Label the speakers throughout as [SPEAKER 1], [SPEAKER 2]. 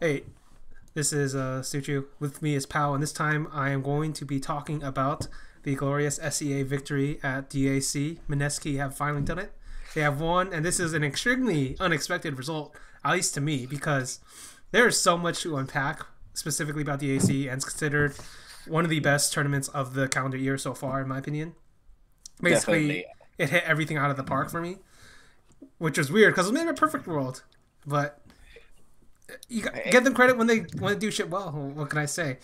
[SPEAKER 1] Hey, this is Suchu. With me is Pal, and this time I am going to be talking about the glorious SEA victory at DAC. Mineski have finally done it. They have won, and this is an extremely unexpected result, at least to me, because there is so much to unpack specifically about DAC, and it's considered one of the best tournaments of the calendar year so far, in my opinion. Basically,
[SPEAKER 2] Definitely.
[SPEAKER 1] it hit everything out of the park for me, which was weird because it was made in a perfect world, but give them credit when they do shit well. What can I say?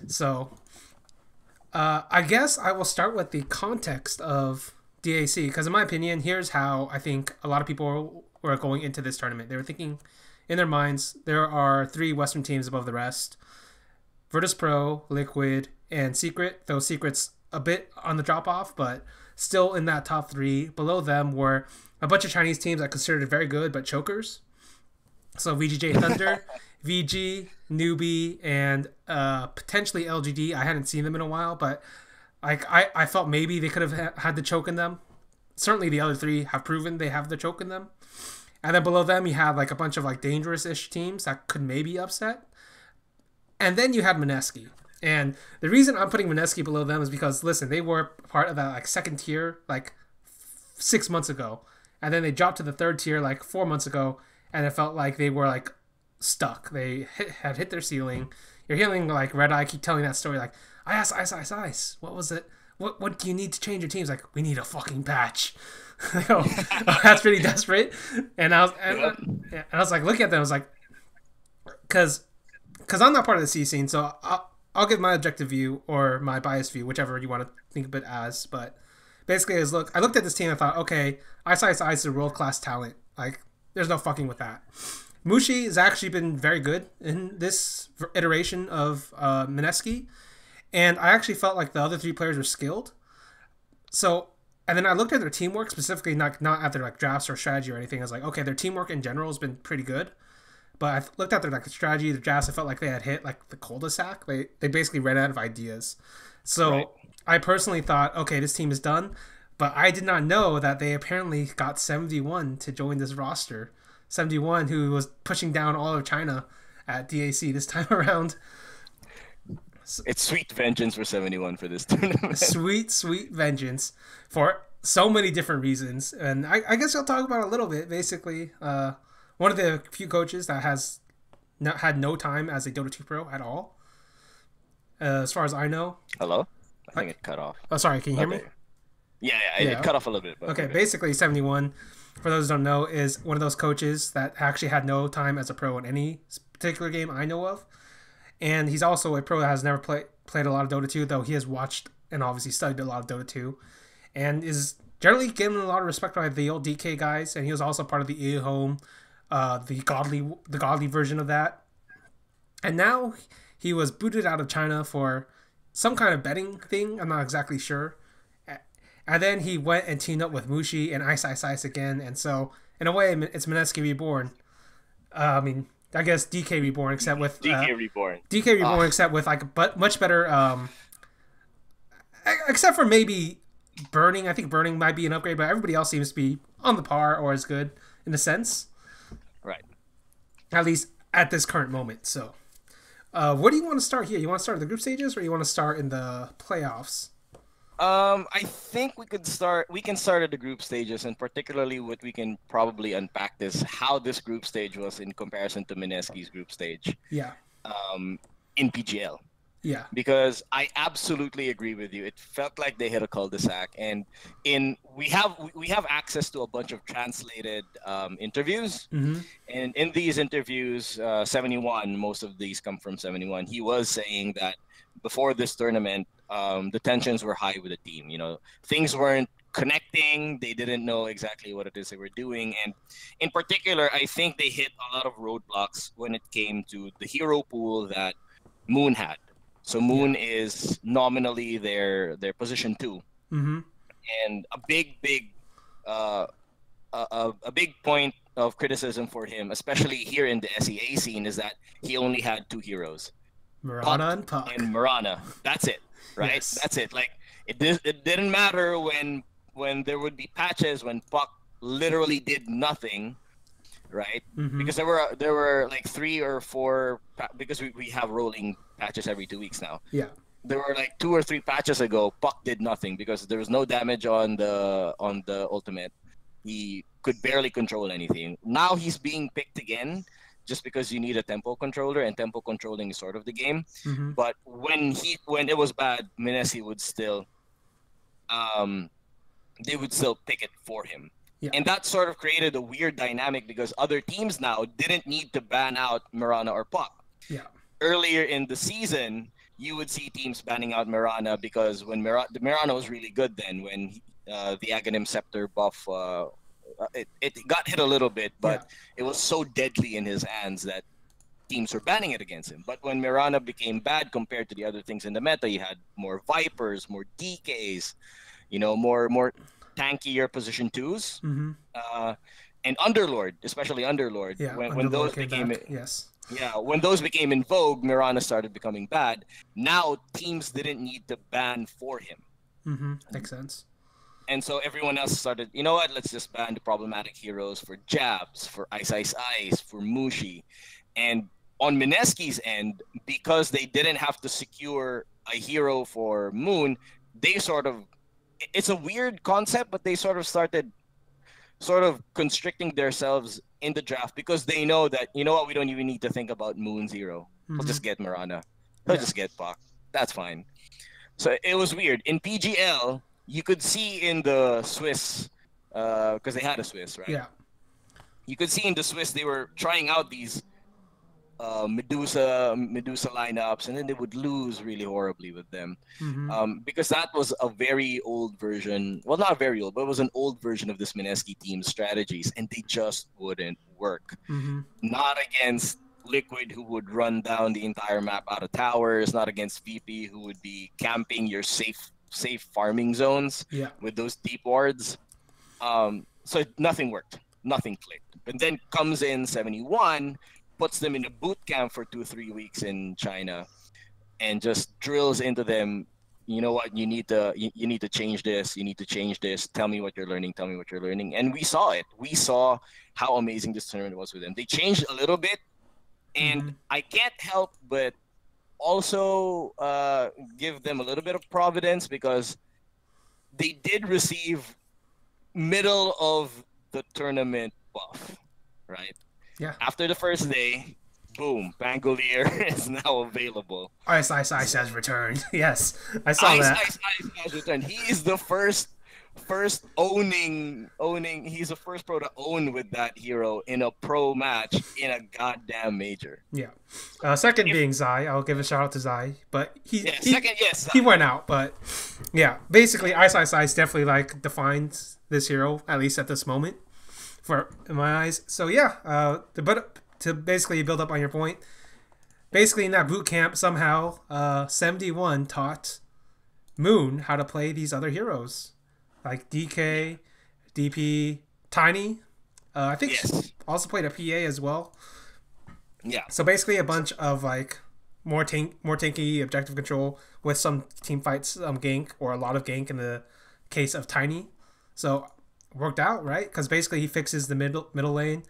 [SPEAKER 1] So, I guess I will start with the context of DAC because, in my opinion, here's how I think a lot of people were going into this tournament. They were thinking in their minds there are three Western teams above the rest: Virtus Pro, Liquid, and Secret. Those Secrets a bit on the drop off, but still in that top three. Below them were a bunch of Chinese teams that considered very good but chokers. So VGJ Thunder, VG, Newbie, and potentially LGD. I hadn't seen them in a while, but I felt maybe they could have had the choke in them. Certainly the other three have proven they have the choke in them. And then below them you have like a bunch of like dangerous-ish teams that could maybe upset. And then you had Mineski. And the reason I'm putting Mineski below them is because, listen, they were part of that like second tier like 6 months ago. And then they dropped to the third tier like 4 months ago. And it felt like they were like stuck. They had hit their ceiling. You're hearing like Red Eye keep telling that story like, Ice. What was it? What do you need to change your teams? Like, we need a fucking patch. Oh, that's pretty desperate. And I was like, looking at them, I was like, because I'm not part of the C scene, so I'll give my objective view or my biased view, whichever you want to think of it as. But basically, I looked at this team and thought, okay, Ice is a world class talent. Like, there's no fucking with that. Mushi has actually been very good in this iteration of Mineski, and I actually felt like the other three players were skilled. So, and then I looked at their teamwork specifically, not at their like drafts or strategy or anything. I was like, okay, their teamwork in general has been pretty good. But I looked at their like strategy, the drafts. I felt like they had hit like the cul-de-sac. They basically ran out of ideas. So
[SPEAKER 2] Right.
[SPEAKER 1] I personally thought, okay, this team is done. But I did not know that they apparently got 71 to join this roster. 71, who was pushing down all of China at DAC this time around.
[SPEAKER 2] It's sweet vengeance for 71 for this tournament.
[SPEAKER 1] Sweet, sweet vengeance for so many different reasons. And I guess I'll talk about it a little bit. Basically, one of the few coaches that has had no time as a Dota 2 pro at all, as far as I know.
[SPEAKER 2] Hello? I think it cut off.
[SPEAKER 1] Oh, sorry, can you hear me?
[SPEAKER 2] Okay. Yeah, it cut off a little bit. But
[SPEAKER 1] Okay, basically 71, for those who don't know, is one of those coaches that actually had no time as a pro in any particular game I know of. And he's also a pro that has never played a lot of Dota 2, though he has watched and obviously studied a lot of Dota 2. And is generally given a lot of respect by the old DK guys. And he was also part of the EA Home, the godly version of that. And now he was booted out of China for some kind of betting thing. I'm not exactly sure. And then he went and teamed up with Mushi and Ice again. And so, in a way, it's Mineski Reborn. I mean, I guess DK Reborn, except with
[SPEAKER 2] DK Reborn.
[SPEAKER 1] DK Reborn, except with like but much better. Except for maybe Burning. I think Burning might be an upgrade, but everybody else seems to be on the par or as good in a sense,
[SPEAKER 2] Right.
[SPEAKER 1] at least at this current moment. So, where do you want to start here? You want to start at the group stages, or you want to start in the playoffs?
[SPEAKER 2] I think we can start at the group stages, and particularly what we can probably unpack this how this group stage was in comparison to Mineski's group stage
[SPEAKER 1] Yeah,
[SPEAKER 2] in PGL.
[SPEAKER 1] yeah,
[SPEAKER 2] Because I absolutely agree with you. It felt like they hit a cul-de-sac, and in we have access to a bunch of translated interviews,
[SPEAKER 1] mm-hmm.
[SPEAKER 2] and in these interviews, 71, most of these come from 71. He was saying that before this tournament, the tensions were high with the team. You know, things weren't connecting. They didn't know exactly what it is they were doing, and in particular, I think they hit a lot of roadblocks when it came to the hero pool that Moon had. So Moon is nominally their position two,
[SPEAKER 1] Mm-hmm.
[SPEAKER 2] and uh, a big point of criticism for him, especially here in the SEA scene, is that he only had two heroes,
[SPEAKER 1] Murata
[SPEAKER 2] Puck
[SPEAKER 1] and Puck.
[SPEAKER 2] and Marana. That's it, right?
[SPEAKER 1] Yes.
[SPEAKER 2] That's it. Like it didn't matter when there would be patches when Puck literally did nothing. right?
[SPEAKER 1] Mm-hmm.
[SPEAKER 2] Because there were like 3 or 4 because we have rolling patches every 2 weeks now.
[SPEAKER 1] Yeah.
[SPEAKER 2] There were like 2 or 3 patches ago, Puck did nothing because there was no damage on the ultimate. He could barely control anything. Now he's being picked again just because you need a tempo controller, and tempo controlling is sort of the game.
[SPEAKER 1] Mm-hmm.
[SPEAKER 2] But when it was bad, Mineski would still um they would still pick it for him.
[SPEAKER 1] Yeah.
[SPEAKER 2] And that sort of created a weird dynamic because other teams now didn't need to ban out Mirana or Puck.
[SPEAKER 1] Yeah.
[SPEAKER 2] Earlier in the season, you would see teams banning out Mirana because when Mirana was really good then when the Aghanim Scepter buff it got hit a little bit, but it was so deadly in his hands that teams were banning it against him. But when Mirana became bad compared to the other things in the meta, you had more Vipers, more DKs, more tankier position 2s,
[SPEAKER 1] Mm-hmm.
[SPEAKER 2] and Underlord, especially Underlord.
[SPEAKER 1] Yeah.
[SPEAKER 2] When those became
[SPEAKER 1] back. Yes.
[SPEAKER 2] yeah, when those became in vogue, Mirana started becoming bad. Now teams didn't need to ban for him.
[SPEAKER 1] Mm-hmm. Makes sense.
[SPEAKER 2] And so everyone else started, you know what, let's just ban the problematic heroes for Jabs, for Ice Ice Ice, for Mushi. And on Mineski's end, because they didn't have to secure a hero for Moon, they sort of, it's a weird concept, but they sort of started constricting themselves in the draft because they know that, you know what, we don't even need to think about Moon Zero. We'll just get Mirana. We'll just get Puck. That's fine. So it was weird. In PGL, you could see in the Swiss, because they had a Swiss, right?
[SPEAKER 1] Yeah.
[SPEAKER 2] You could see in the Swiss they were trying out these Medusa lineups, and then they would lose really horribly with them, because that was a very old version. Well, not very old, but it was an old version of this Mineski team's strategies, and they just wouldn't work. Not against Liquid, who would run down the entire map out of towers. Not against VP, who would be camping your safe farming zones with those deep wards. So nothing worked. Nothing clicked. But then comes in 71, puts them in a boot camp for 2-3 weeks in China, and just drills into them. You know what? You need to change this. You need to change this. Tell me what you're learning. Tell me what you're learning. And we saw it. We saw how amazing this tournament was with them. They changed a little bit, and I can't help but also give them a little bit of providence because they did receive middle of the tournament buff, right?
[SPEAKER 1] Yeah.
[SPEAKER 2] After the first day, boom, Pangolier is now available.
[SPEAKER 1] Ice has returned. Yes, I saw that.
[SPEAKER 2] Ice has returned. He is the first owning. He's the first pro to own with that hero in a pro match in a goddamn major.
[SPEAKER 1] Yeah. Second being Zai. I'll give a shout out to Zai, but he went out. But yeah, basically Ice definitely like defines this hero, at least at this moment, in my eyes. So yeah, to basically build up on your point, basically in that boot camp somehow 71 taught Moon how to play these other heroes like DK, DP, Tiny. I think she also played a PA as well.
[SPEAKER 2] Yeah.
[SPEAKER 1] So basically a bunch of like more tanky objective control with some team fights, gank, or a lot of gank in the case of Tiny. So worked out, right? Because basically he fixes the middle lane.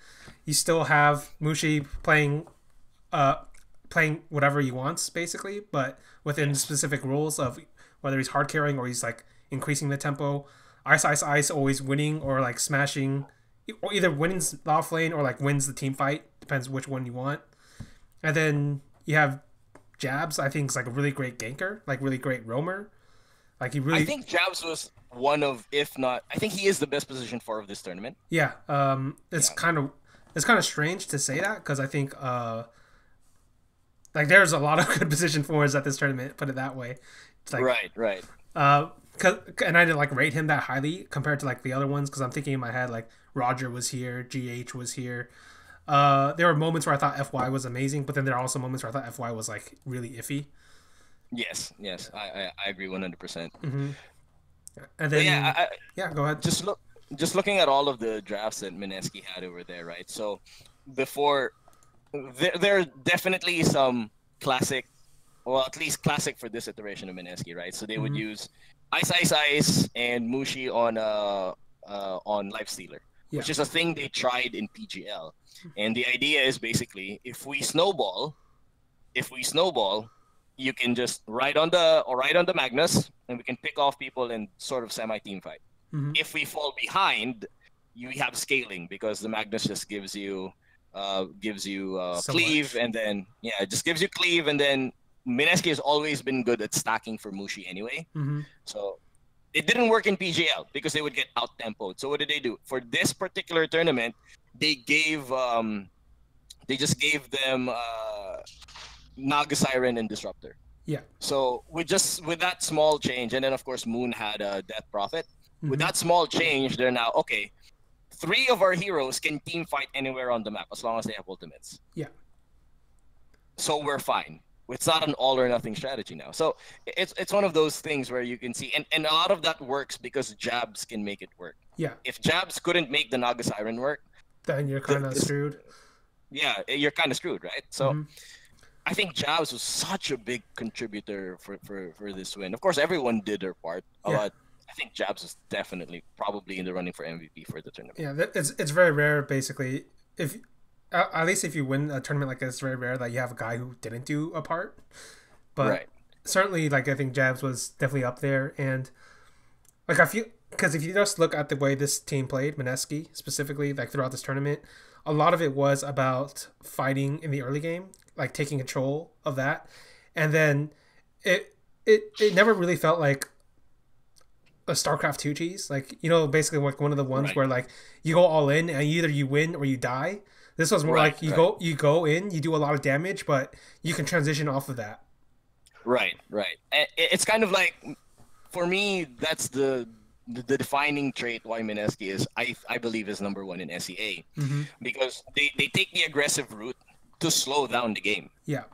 [SPEAKER 1] You still have Mushi playing whatever he wants, basically, but within specific rules of whether he's hard carrying or he's like increasing the tempo. Ice always winning or like smashing, or either wins the off lane or like wins the team fight. Depends which one you want. And then you have Jabs. I think is like a really great ganker, like really great roamer. Like he really.
[SPEAKER 2] I think Jabs was one of, if not, I think he is the best position for of this tournament.
[SPEAKER 1] Yeah. It's kind of strange to say that because I think like there's a lot of good position fours at this tournament. Put it that way. It's like,
[SPEAKER 2] right.
[SPEAKER 1] And I didn't like rate him that highly compared to like the other ones because I'm thinking in my head like Roger was here, GH was here. There were moments where I thought FY was amazing, but then there are also moments where I thought FY was like really iffy.
[SPEAKER 2] Yes, I agree 100%.
[SPEAKER 1] Mm-hmm. And then go ahead.
[SPEAKER 2] Just looking at all of the drafts that Mineski had over there, right? So before there are definitely some classic, well, at least classic for this iteration of Mineski, right? So they would use Ice and Mushi on Lifestealer.
[SPEAKER 1] Yeah.
[SPEAKER 2] which is a thing they tried in PGL. And the idea is basically if we snowball, you can just ride on the Magnus, and we can pick off people and sort of semi-team fight.
[SPEAKER 1] Mm-hmm.
[SPEAKER 2] If we fall behind, you have scaling because the Magnus just gives you
[SPEAKER 1] So
[SPEAKER 2] cleave,
[SPEAKER 1] much.
[SPEAKER 2] and then it just gives you cleave, and then Mineski has always been good at stacking for Mushi anyway.
[SPEAKER 1] Mm-hmm.
[SPEAKER 2] So it didn't work in PGL because they would get out tempoed. So what did they do for this particular tournament? They just gave them Naga Siren and Disruptor.
[SPEAKER 1] Yeah.
[SPEAKER 2] So with that small change, and then of course Moon had a Death Prophet.
[SPEAKER 1] Mm-hmm.
[SPEAKER 2] With that small change, they're now okay. 3 of our heroes can team fight anywhere on the map as long as they have ultimates.
[SPEAKER 1] Yeah.
[SPEAKER 2] So we're fine. It's not an all or nothing strategy now. So it's one of those things where you can see, and a lot of that works because Jabs can make it work.
[SPEAKER 1] Yeah.
[SPEAKER 2] If Jabs couldn't make the Naga Siren work,
[SPEAKER 1] then you're kind of screwed.
[SPEAKER 2] Yeah, you're kind of screwed, right? So
[SPEAKER 1] Mm-hmm.
[SPEAKER 2] I think Jabs was such a big contributor for this win. Of course, everyone did their part, but I think Jabs was definitely probably in the running for MVP for the tournament.
[SPEAKER 1] Yeah, it's very rare. Basically, if at least if you win a tournament like this, it's very rare that you have a guy who didn't do a part. But certainly, like I think Jabs was definitely up there, and like I feel because if you just look at the way this team played, Mineski specifically, like throughout this tournament, a lot of it was about fighting in the early game, like taking control of that, and then it never really felt like a StarCraft 2 cheese, like basically like one of the ones where like you go all in and either you win or you die. This was more like you go in, you do a lot of damage, but you can transition off of that.
[SPEAKER 2] Right. It's kind of like, for me, that's the defining trait why Mineski is I believe is number 1 in SEA, because they take the aggressive route to slow down the game.
[SPEAKER 1] Yeah.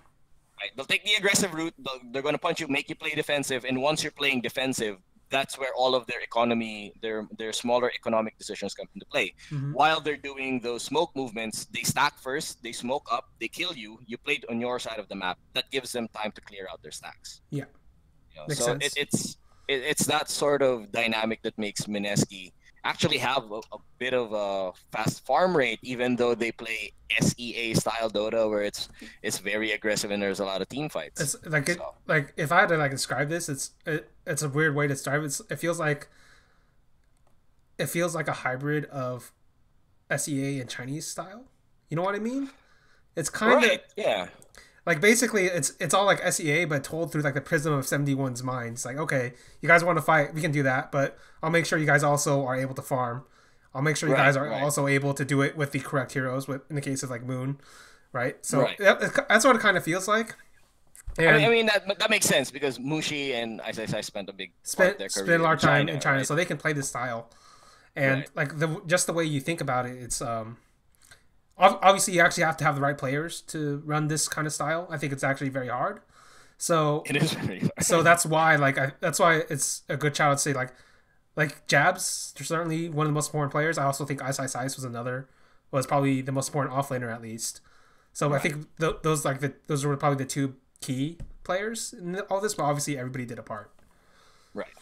[SPEAKER 2] Right? They'll take the aggressive route. They're going to punch you, make you play defensive, and once you're playing defensive, that's where all of their economy, their smaller economic decisions come into play. While they're doing those smoke movements, they stack first, they smoke up, they kill you. You played on your side of the map. That gives them time to clear out their stacks.
[SPEAKER 1] Yeah, makes
[SPEAKER 2] so
[SPEAKER 1] sense.
[SPEAKER 2] it's that sort of dynamic that makes Mineski actually have a bit of a fast farm rate, even though they play SEA style Dota where it's very aggressive and there's a lot of team fights.
[SPEAKER 1] It's like like if I had to like describe this, it's a weird way to describe it. It feels like a hybrid of SEA and Chinese style. You know what I mean? It's kind of like basically it's all like SEA but told through like the prism of 71's mind. It's like, okay, you guys want to fight, we can do that, but I'll make sure you guys also are able to farm. I'll make sure you guys are also able to do it with the correct heroes, in the case of like Moon, right? So that's what it kind of feels like. And
[SPEAKER 2] I mean that makes sense because Mushi and I spent a big part of their career
[SPEAKER 1] spend a lot of time in China,
[SPEAKER 2] right?
[SPEAKER 1] so they can play this style. And like just the way you think about it, it's obviously you actually have to have the right players to run this kind of style. I think it's actually very hard. So
[SPEAKER 2] it is very hard.
[SPEAKER 1] So that's why that's why it's a good shout to say like Jabs, they're certainly one of the most important players. I also think Ice was probably the most important offlaner at least. So I think those were probably the 2 key players in all this, but obviously everybody did a part.
[SPEAKER 2] Right.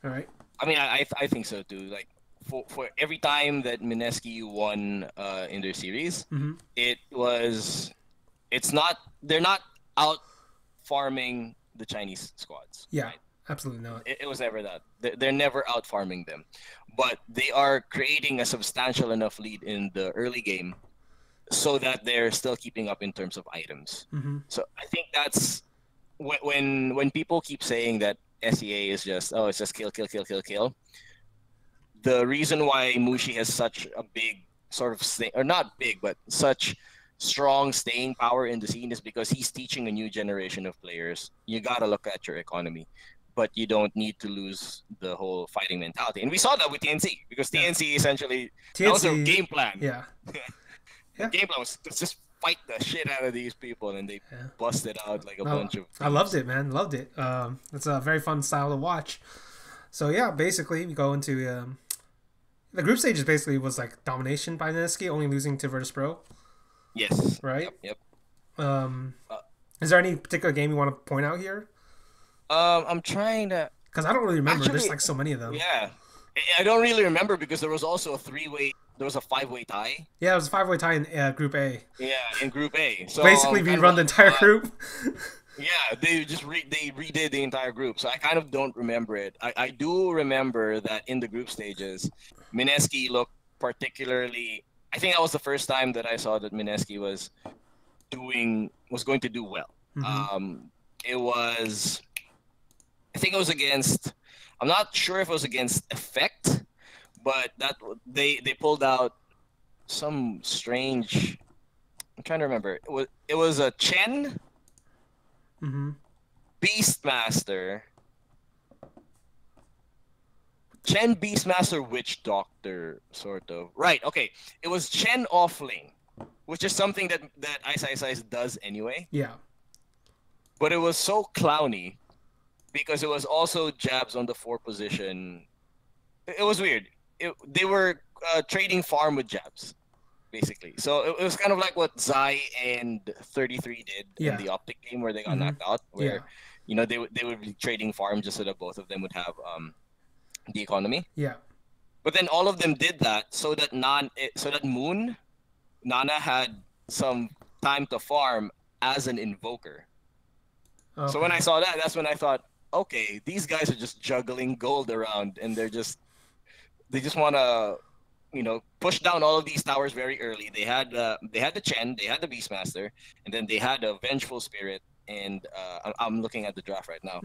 [SPEAKER 1] All right.
[SPEAKER 2] I mean, I think so too. Like for every time that Mineski won in their series, they're not out farming the Chinese squads.
[SPEAKER 1] Yeah.
[SPEAKER 2] Right?
[SPEAKER 1] Absolutely not.
[SPEAKER 2] It was never that. They're never out farming them, but they are creating a substantial enough lead in the early game so that they're still keeping up in terms of items. So I think that's when people keep saying that SEA is just it's just kill. The reason why Mushi has such a big sort of or not big, but such strong staying power in the scene is because he's teaching a new generation of players. You gotta look at your economy, but you don't need to lose the whole fighting mentality. And we saw that with TNC because TNC essentially that was their game plan.
[SPEAKER 1] Yeah.
[SPEAKER 2] The game plan was just fight the shit out of these people, and they busted out like a bunch of.
[SPEAKER 1] I loved it, man. Loved it. It's a very fun style to watch. So yeah, basically we go into the group stages. Basically was like domination by Mineski, only losing to Virtus Pro.
[SPEAKER 2] Yes.
[SPEAKER 1] Right.
[SPEAKER 2] Yep.
[SPEAKER 1] Is there any particular game you want to point out here?
[SPEAKER 2] I'm trying to.
[SPEAKER 1] Because I don't really remember. There's like so many of them.
[SPEAKER 2] Yeah, I don't really remember because there was also a 3-way there was a 5-way tie.
[SPEAKER 1] Yeah, it was a 5-way tie in Group A.
[SPEAKER 2] Yeah, in Group A. So
[SPEAKER 1] Basically, we
[SPEAKER 2] kind of
[SPEAKER 1] run the
[SPEAKER 2] like,
[SPEAKER 1] entire group.
[SPEAKER 2] yeah, they just they redid the entire group. So I kind of don't remember it. I do remember that in the group stages, Mineski looked particularly. I think that was the first time that I saw that Mineski was going to do well. It was, I think it was against. I'm not sure if it was against Effect, but that they pulled out some strange. I'm trying to remember. It was a Chen. Beastmaster. Chen Beastmaster Witch Doctor, sort of. Right, okay. It was Chen Offling, which is something that Ice Ice does anyway.
[SPEAKER 1] Yeah.
[SPEAKER 2] But it was so clowny because it was also jabs on the 4 position. It was weird. They were trading farm with jabs, basically. So it was kind of like what Zai and 33 did in the Optic game where they got knocked out, where you know they would be trading farm just so that both of them would have the economy.
[SPEAKER 1] Yeah.
[SPEAKER 2] But then all of them did that so that Nana had some time to farm as an invoker. Okay. So when I saw that, that's when I thought, okay, these guys are just juggling gold around, and they just want to, you know, push down all of these towers very early. They had the Chen, they had the Beastmaster, and then they had a Vengeful Spirit. And I'm looking at the draft right now.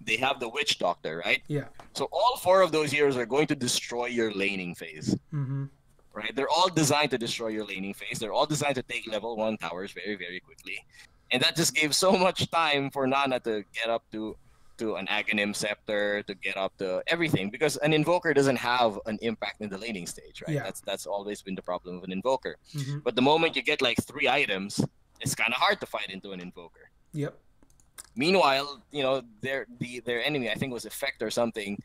[SPEAKER 2] They have the Witch Doctor, right?
[SPEAKER 1] Yeah.
[SPEAKER 2] So all 4 of those heroes are going to destroy your laning phase. Right? They're all designed to destroy your laning phase. They're all designed to take level 1 towers very, very quickly. And that just gave so much time for Nana to get up to an Aghanim Scepter, to get up to everything. Because an Invoker doesn't have an impact in the laning stage, right?
[SPEAKER 1] Yeah.
[SPEAKER 2] That's always been the problem of an Invoker. But the moment you get like 3 items, it's kind of hard to fight into an Invoker.
[SPEAKER 1] Yep.
[SPEAKER 2] Meanwhile, you know, their enemy, I think was Effect or something.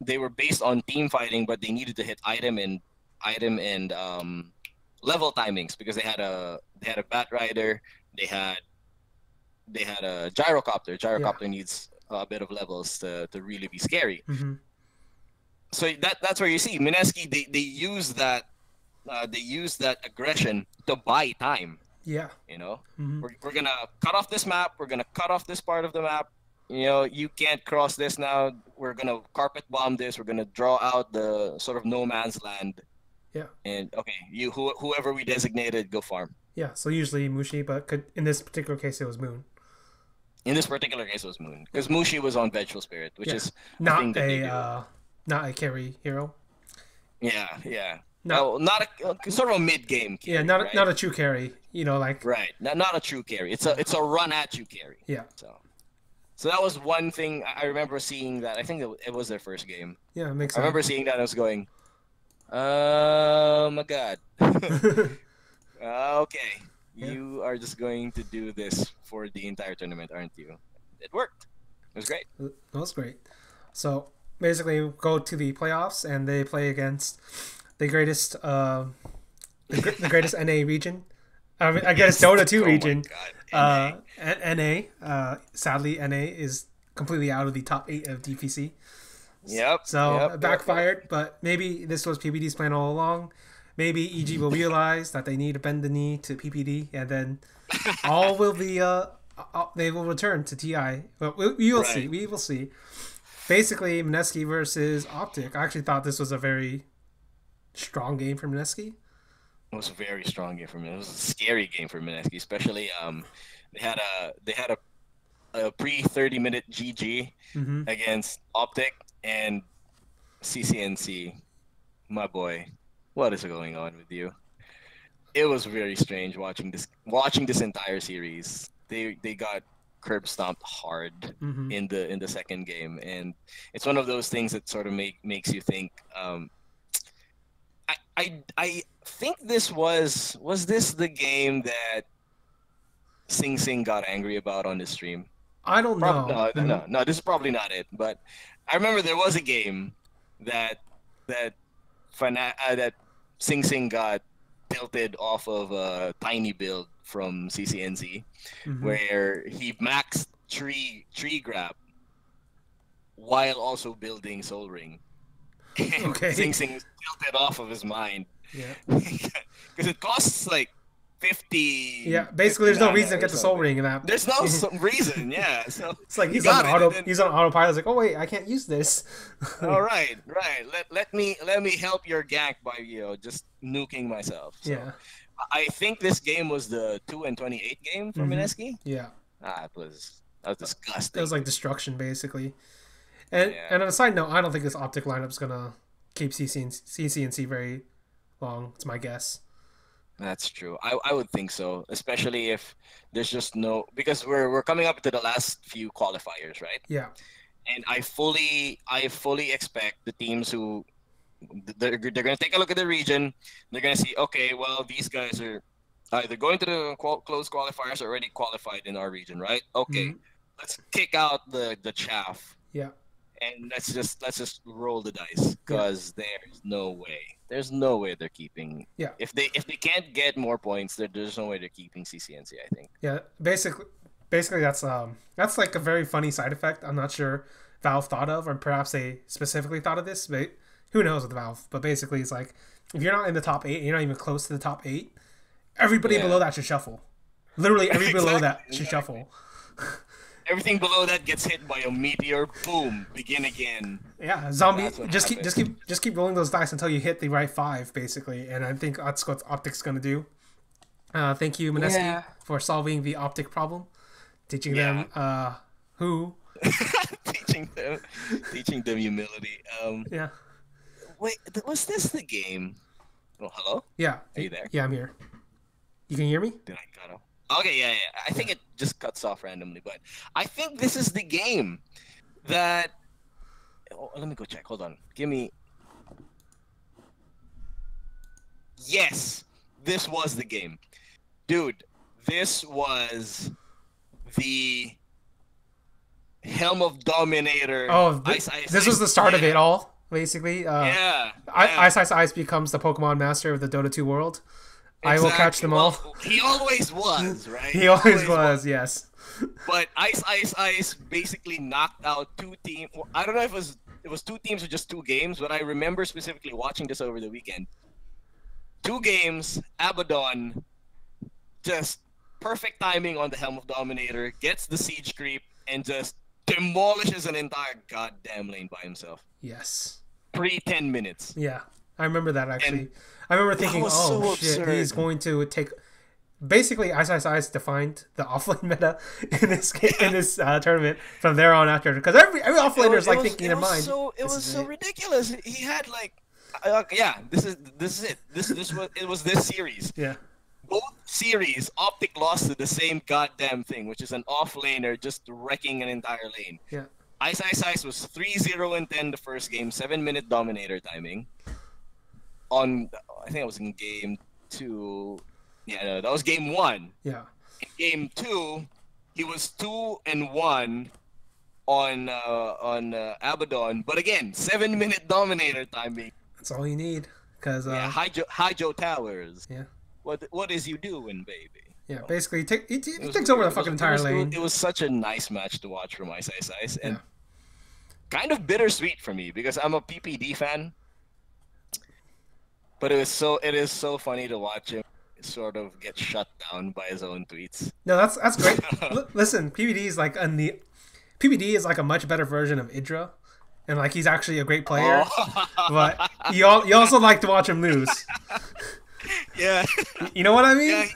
[SPEAKER 2] They were based on team fighting, but they needed to hit item and level timings because they had a Bat Rider, they had a Gyrocopter. Gyrocopter needs a bit of levels to really be scary. So that's where you see Mineski. They use that aggression to buy time.
[SPEAKER 1] Yeah.
[SPEAKER 2] You know, we're gonna cut off this map. We're gonna cut off this part of the map. You know, you can't cross this now. We're gonna carpet bomb this. We're gonna draw out the sort of no man's land.
[SPEAKER 1] Yeah.
[SPEAKER 2] And okay, whoever we designated, go farm.
[SPEAKER 1] Yeah. So usually Mushi, but in this particular case it was Moon.
[SPEAKER 2] In this particular case, it was Moon because Mushi was on Vengeful Spirit, which is
[SPEAKER 1] not a carry hero.
[SPEAKER 2] Yeah. No, not a sort of a mid game.
[SPEAKER 1] Yeah, not a true carry. You know, like
[SPEAKER 2] right, not a true carry. It's a run at you carry.
[SPEAKER 1] Yeah.
[SPEAKER 2] So that was one thing I remember seeing that. I think it was their first game.
[SPEAKER 1] Yeah, it makes sense.
[SPEAKER 2] I remember seeing that and I was going, oh my god. Okay, you are just going to do this for the entire tournament, aren't you? It worked. It was great.
[SPEAKER 1] It was great. So basically, go to the playoffs and they play against the greatest the greatest NA region. I guess Dota 2 region. NA. Sadly, NA is completely out of the top 8 of DPC.
[SPEAKER 2] Yep.
[SPEAKER 1] So it backfired, but maybe this was PPD's plan all along. Maybe EG will realize that they need to bend the knee to PPD, and then all will be they will return to TI. But we will see. We will see. Basically, Mineski versus Optic. I actually thought this was a very strong game for Mineski.
[SPEAKER 2] It was a very strong game for me. It was a scary game for Mineski, especially they had a pre 30-minute GG against Optic and CCNC. My boy, what is going on with you? It was very strange watching this entire series. They got curb stomped hard in the second game, and it's one of those things that sort of makes you think. I think this was this the game that Sing Sing got angry about on the stream?
[SPEAKER 1] I don't know.
[SPEAKER 2] No, this is probably not it. But I remember there was a game that Sing Sing got tilted off of a tiny build from CCNZ, where he maxed tree grab while also building Soul Ring.
[SPEAKER 1] Okay.
[SPEAKER 2] Sing Sing tilted off of his mind.
[SPEAKER 1] Yeah.
[SPEAKER 2] Because it costs like 50.
[SPEAKER 1] Yeah, basically, there's no reason to
[SPEAKER 2] or
[SPEAKER 1] get the soul
[SPEAKER 2] something.
[SPEAKER 1] ring in that.
[SPEAKER 2] There's no reason, yeah. So
[SPEAKER 1] It's like
[SPEAKER 2] you got it. And then,
[SPEAKER 1] he's on autopilot. It's like, oh wait, I can't use this.
[SPEAKER 2] all right, right. Let me help your gank by just nuking myself. So
[SPEAKER 1] Yeah.
[SPEAKER 2] I think this game was the 2-28 game for Mineski.
[SPEAKER 1] Yeah.
[SPEAKER 2] That was disgusting.
[SPEAKER 1] It was like destruction basically. And
[SPEAKER 2] Yeah.
[SPEAKER 1] and on a side note, I don't think this optic lineup's gonna keep CC&C very long. It's my guess.
[SPEAKER 2] That's true. I would think so, especially if there's just no, because we're coming up to the last few qualifiers, right?
[SPEAKER 1] Yeah.
[SPEAKER 2] And I fully expect the teams who they're going to take a look at the region. They're going to see, okay, well, these guys are either going to the close qualifiers or already qualified in our region, right? Okay, let's kick out the chaff.
[SPEAKER 1] Yeah.
[SPEAKER 2] And let's just roll the dice, because there's no way they're keeping.
[SPEAKER 1] Yeah.
[SPEAKER 2] If they can't get more points, there's no way they're keeping CCNC, I think.
[SPEAKER 1] Yeah. Basically that's like a very funny side effect. I'm not sure Valve thought of, or perhaps they specifically thought of this, but who knows with Valve. But basically, it's like if you're not in the top 8, you're not even close to the top 8. Everybody below that should shuffle. Literally, everybody below that should shuffle.
[SPEAKER 2] Everything below that gets hit by a meteor. Boom! Begin again.
[SPEAKER 1] Yeah, zombie. Just keep rolling those dice until you hit the right 5, basically. And I think that's what Optic's gonna do. Thank you, Mineski, for solving the Optic problem, teaching them who.
[SPEAKER 2] teaching them humility.
[SPEAKER 1] Yeah.
[SPEAKER 2] Wait, was this the game? Oh, hello?
[SPEAKER 1] Yeah.
[SPEAKER 2] Are you there?
[SPEAKER 1] Yeah, I'm here. You can hear me?
[SPEAKER 2] Did I cut off? Okay, yeah. I think it just cuts off randomly, but I think this is the game that. Oh, let me go check. Hold on. Give me. Yes, this was the game, dude. This was the Helm of Dominator.
[SPEAKER 1] Oh, this was the start of it all, basically. Ice becomes the Pokemon master of the Dota 2 world. Exactly. I will catch them all.
[SPEAKER 2] He always was, right?
[SPEAKER 1] He always was, yes.
[SPEAKER 2] But Ice basically knocked out 2 teams. I don't know if it was 2 teams or just 2 games, but I remember specifically watching this over the weekend. 2 games, Abaddon, just perfect timing on the Helm of Dominator, gets the siege creep, and just demolishes an entire goddamn lane by himself.
[SPEAKER 1] Yes.
[SPEAKER 2] Pre-10 minutes.
[SPEAKER 1] Yeah, I remember that actually. And I remember thinking, oh shit,
[SPEAKER 2] absurd.
[SPEAKER 1] He's going to take. Basically, Ice defined the offlane meta in this tournament from there on after, because every offlaner is like thinking in their mind.
[SPEAKER 2] It was so ridiculous. He had like, this is it. It was this series.
[SPEAKER 1] Yeah.
[SPEAKER 2] Both series, Optic lost to the same goddamn thing, which is an offlaner just wrecking an entire lane.
[SPEAKER 1] Yeah.
[SPEAKER 2] Ice was 3-0-10 the first game, 7-minute Dominator timing. I think it was in game 2. Yeah, no, that was game 1.
[SPEAKER 1] Yeah.
[SPEAKER 2] In game 2, he was 2-1 on Abaddon, but again, 7-minute Dominator timing.
[SPEAKER 1] That's all you need, cause
[SPEAKER 2] Hydro Towers.
[SPEAKER 1] Yeah.
[SPEAKER 2] What is you doing, baby?
[SPEAKER 1] Yeah, basically, he takes over the fucking entire lane.
[SPEAKER 2] It was such a nice match to watch from Ice, and kind of bittersweet for me because I'm a PPD fan. But it is so funny to watch him sort of get shut down by his own tweets.
[SPEAKER 1] No, that's great. Listen, PPD is like a much better version of Idra, and like he's actually a great player. But you also like to watch him lose.
[SPEAKER 2] Yeah.
[SPEAKER 1] You know what I mean?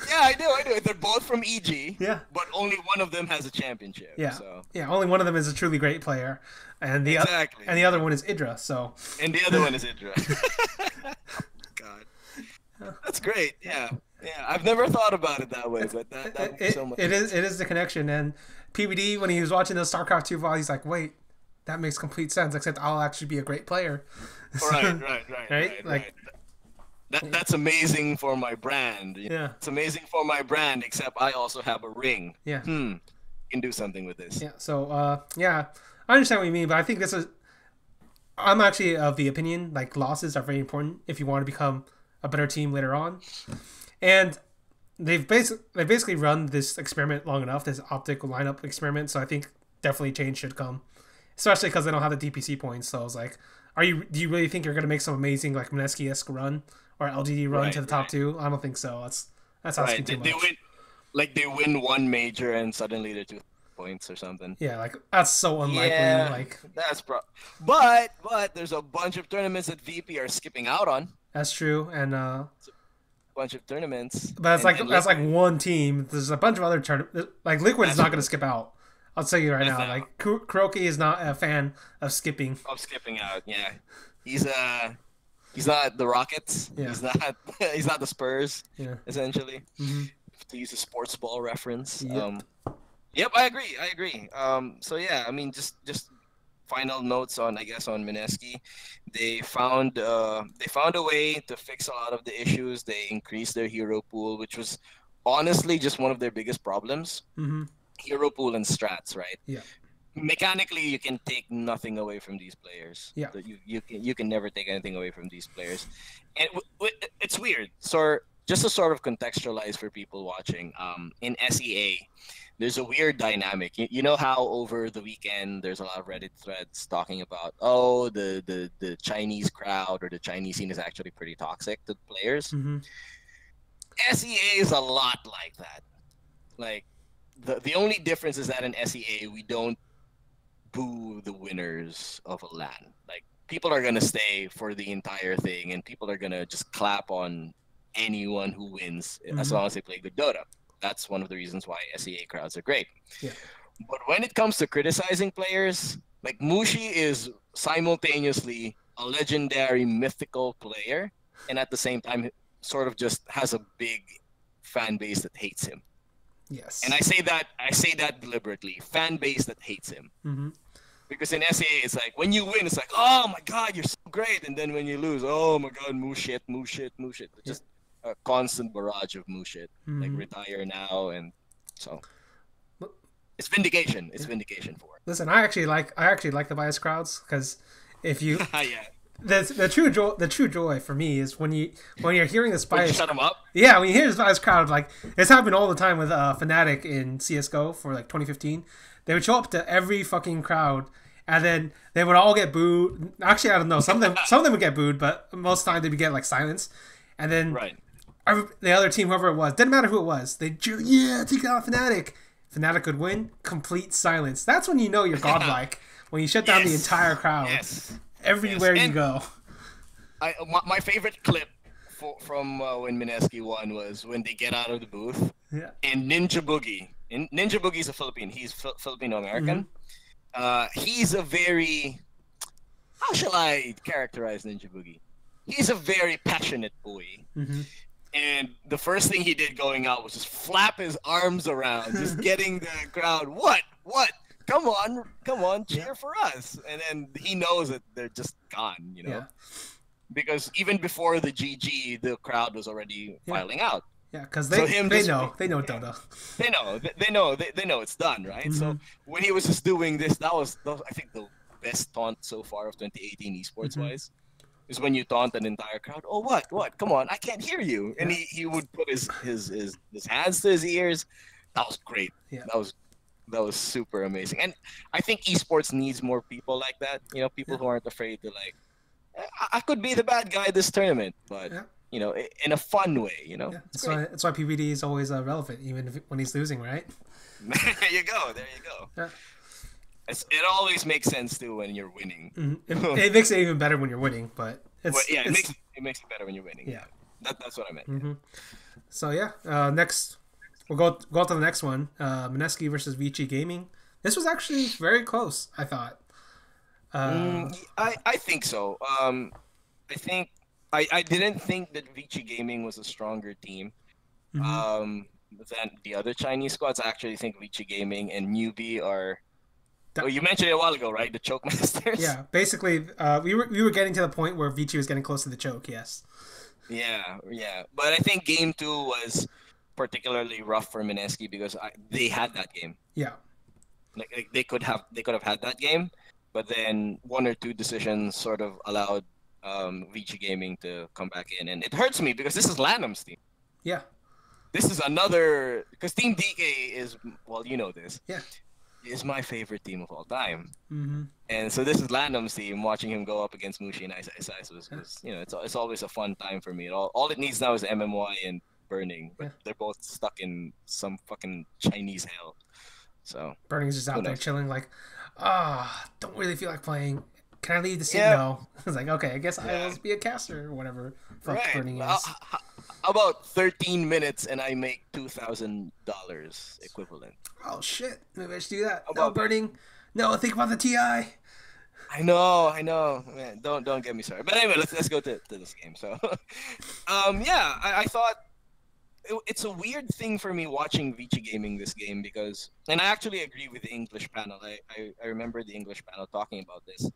[SPEAKER 2] Yeah, I do. They're both from EG.
[SPEAKER 1] Yeah.
[SPEAKER 2] But only one of them has a championship.
[SPEAKER 1] Yeah.
[SPEAKER 2] So.
[SPEAKER 1] Yeah, only one of them is a truly great player. And the other one is Idra, so.
[SPEAKER 2] And the other one is Idra. God. That's great. Yeah. Yeah. I've never thought about it that way, but that so much.
[SPEAKER 1] It is the connection. And PBD, when he was watching the StarCraft 2 VOD, he's like, wait, that makes complete sense, except I'll actually be a great player.
[SPEAKER 2] Right. Like, that's amazing for my brand.
[SPEAKER 1] Yeah.
[SPEAKER 2] It's amazing for my brand, except I also have a ring.
[SPEAKER 1] Yeah.
[SPEAKER 2] You can do something with this.
[SPEAKER 1] Yeah. So, I understand what you mean, but I think I'm actually of the opinion, like, losses are very important if you want to become a better team later on. And they've basically run this experiment long enough, this optical lineup experiment, so I think definitely change should come. Especially because they don't have the DPC points, so I was like, Do you really think you're gonna make some amazing like Mineski-esque run or LGD run to the top two? I don't think so. That's asking too much.
[SPEAKER 2] They win one major and suddenly they're 2 points or something.
[SPEAKER 1] Yeah, like that's so unlikely.
[SPEAKER 2] Yeah,
[SPEAKER 1] like
[SPEAKER 2] that's but there's a bunch of tournaments that VP are skipping out on.
[SPEAKER 1] That's true, and
[SPEAKER 2] bunch of tournaments.
[SPEAKER 1] But that's like one team. There's a bunch of other tournaments. Like Liquid is not going to skip out. I'll tell you right now. Like Kuroki is not a fan of skipping.
[SPEAKER 2] Of skipping out, yeah. He's not the Rockets. Yeah. He's not the Spurs. Yeah. Essentially, to use a sports ball reference.
[SPEAKER 1] Yep.
[SPEAKER 2] Yep, I agree. So yeah, I mean, just final notes on Mineski. They found a way to fix a lot of the issues. They increased their hero pool, which was honestly just one of their biggest problems. Hero pool and strats, right?
[SPEAKER 1] Yeah.
[SPEAKER 2] Mechanically, you can take nothing away from these players.
[SPEAKER 1] Yeah.
[SPEAKER 2] You can never take anything away from these players, and it's weird. So just to sort of contextualize for people watching, in SEA, there's a weird dynamic. You know how over the weekend there's a lot of Reddit threads talking about, oh, the Chinese crowd or the Chinese scene is actually pretty toxic to players. SEA is a lot like that. Like the only difference is that in SEA we don't boo the winners of a LAN. Like people are gonna stay for the entire thing, and people are gonna just clap on anyone who wins as long as they play good Dota. That's one of the reasons why SEA crowds are great.
[SPEAKER 1] Yeah.
[SPEAKER 2] But when it comes to criticizing players, like Mushi is simultaneously a legendary mythical player, and at the same time sort of just has a big fan base that hates him.
[SPEAKER 1] Yes.
[SPEAKER 2] And I say that deliberately. Fan base that hates him. Because in SEA, it's like when you win, it's like, oh my god, you're so great, and then when you lose, oh my god, moo shit. It's just a constant barrage of moo shit. Like retire now, and so it's vindication. It's vindication for it.
[SPEAKER 1] Listen, I actually like the biased crowds, because if you
[SPEAKER 2] yeah.
[SPEAKER 1] The true joy for me is when you're hearing this biased.
[SPEAKER 2] Shut them up.
[SPEAKER 1] Yeah, when you hear this biased crowd, like it's happened all the time with Fnatic in CS:GO for like 2015. They would show up to every fucking crowd, and then they would all get booed. Actually, I don't know. Some of them would get booed, but most of the time they would get like silence. And then the other team, whoever it was, didn't matter who it was, they'd cheer, yeah, take out Fnatic. Fnatic would win. Complete silence. That's when you know you're godlike. When you shut down the entire crowd.
[SPEAKER 2] Yes.
[SPEAKER 1] Everywhere you go.
[SPEAKER 2] My favorite clip from when Mineski won was when they get out of the booth.
[SPEAKER 1] Yeah.
[SPEAKER 2] And Ninja Boogie. Ninja Boogie's a Philippine. He's Filipino-American. He's a very... How shall I characterize Ninja Boogie? He's a very passionate boy. And the first thing he did going out was just flap his arms around, just getting the crowd, what? Come on, cheer for us. And then he knows that they're just gone, you know?
[SPEAKER 1] Yeah.
[SPEAKER 2] Because even before the GG, the crowd was already filing out.
[SPEAKER 1] Yeah, because they know Dota.
[SPEAKER 2] They know it's done, right? So when he was just doing this, that was I think the best taunt so far of 2018 esports wise. Is when you taunt an entire crowd. Oh, what? Come on, I can't hear you. And he would put his hands to his ears. That was great.
[SPEAKER 1] Yeah.
[SPEAKER 2] That was super amazing. And I think esports needs more people like that. You know, people who aren't afraid to like, I could be the bad guy this tournament, but you know, in a fun way. You know,
[SPEAKER 1] that's why PBD is always relevant, even when he's losing, right?
[SPEAKER 2] There you go.
[SPEAKER 1] Yeah.
[SPEAKER 2] It always makes sense too when you're winning.
[SPEAKER 1] It makes it even better when you're winning, but
[SPEAKER 2] it makes it better when you're winning.
[SPEAKER 1] Yeah,
[SPEAKER 2] that's what I meant.
[SPEAKER 1] So yeah, next we'll go to the next one. Mineski versus Vici Gaming. This was actually very close, I thought.
[SPEAKER 2] I think so. I didn't think that Vici Gaming was a stronger team than the other Chinese squads. I actually think Vici Gaming and Newbie are. Well, you mentioned it a while ago, right? The choke masters.
[SPEAKER 1] Yeah, basically, we were getting to the point where Vici was getting close to the choke. Yes.
[SPEAKER 2] Yeah. But I think game 2 was particularly rough for Mineski because they had that game.
[SPEAKER 1] Yeah.
[SPEAKER 2] Like they could have had that game, but then one or two decisions sort of allowed Vici Gaming to come back in, and it hurts me because this is Lanham's team.
[SPEAKER 1] Yeah.
[SPEAKER 2] This is another because Team DK is, well, you know this.
[SPEAKER 1] Yeah.
[SPEAKER 2] is my favorite team of all time.
[SPEAKER 1] Mm-hmm.
[SPEAKER 2] And so this is Landum's team. Watching him go up against Mushi and Ice Ice Ice was it's always a fun time for me. All it needs now is MMY and Burning, but they're both stuck in some fucking Chinese hell. So
[SPEAKER 1] Burning's just out there chilling, like, don't really feel like playing. Can I leave the scene?
[SPEAKER 2] Yeah.
[SPEAKER 1] No. It's like, okay, I guess I will be a caster or whatever. Fuck Burning is.
[SPEAKER 2] How about 13 minutes and I make $2,000 equivalent?
[SPEAKER 1] Oh shit! Maybe I should do that. No, Burning. No, think about the TI.
[SPEAKER 2] I know. Man, don't get me started. But anyway, let's go to this game. So, I thought it's a weird thing for me watching Vici Gaming this game because, and I actually agree with the English panel. I remember the English panel talking about this.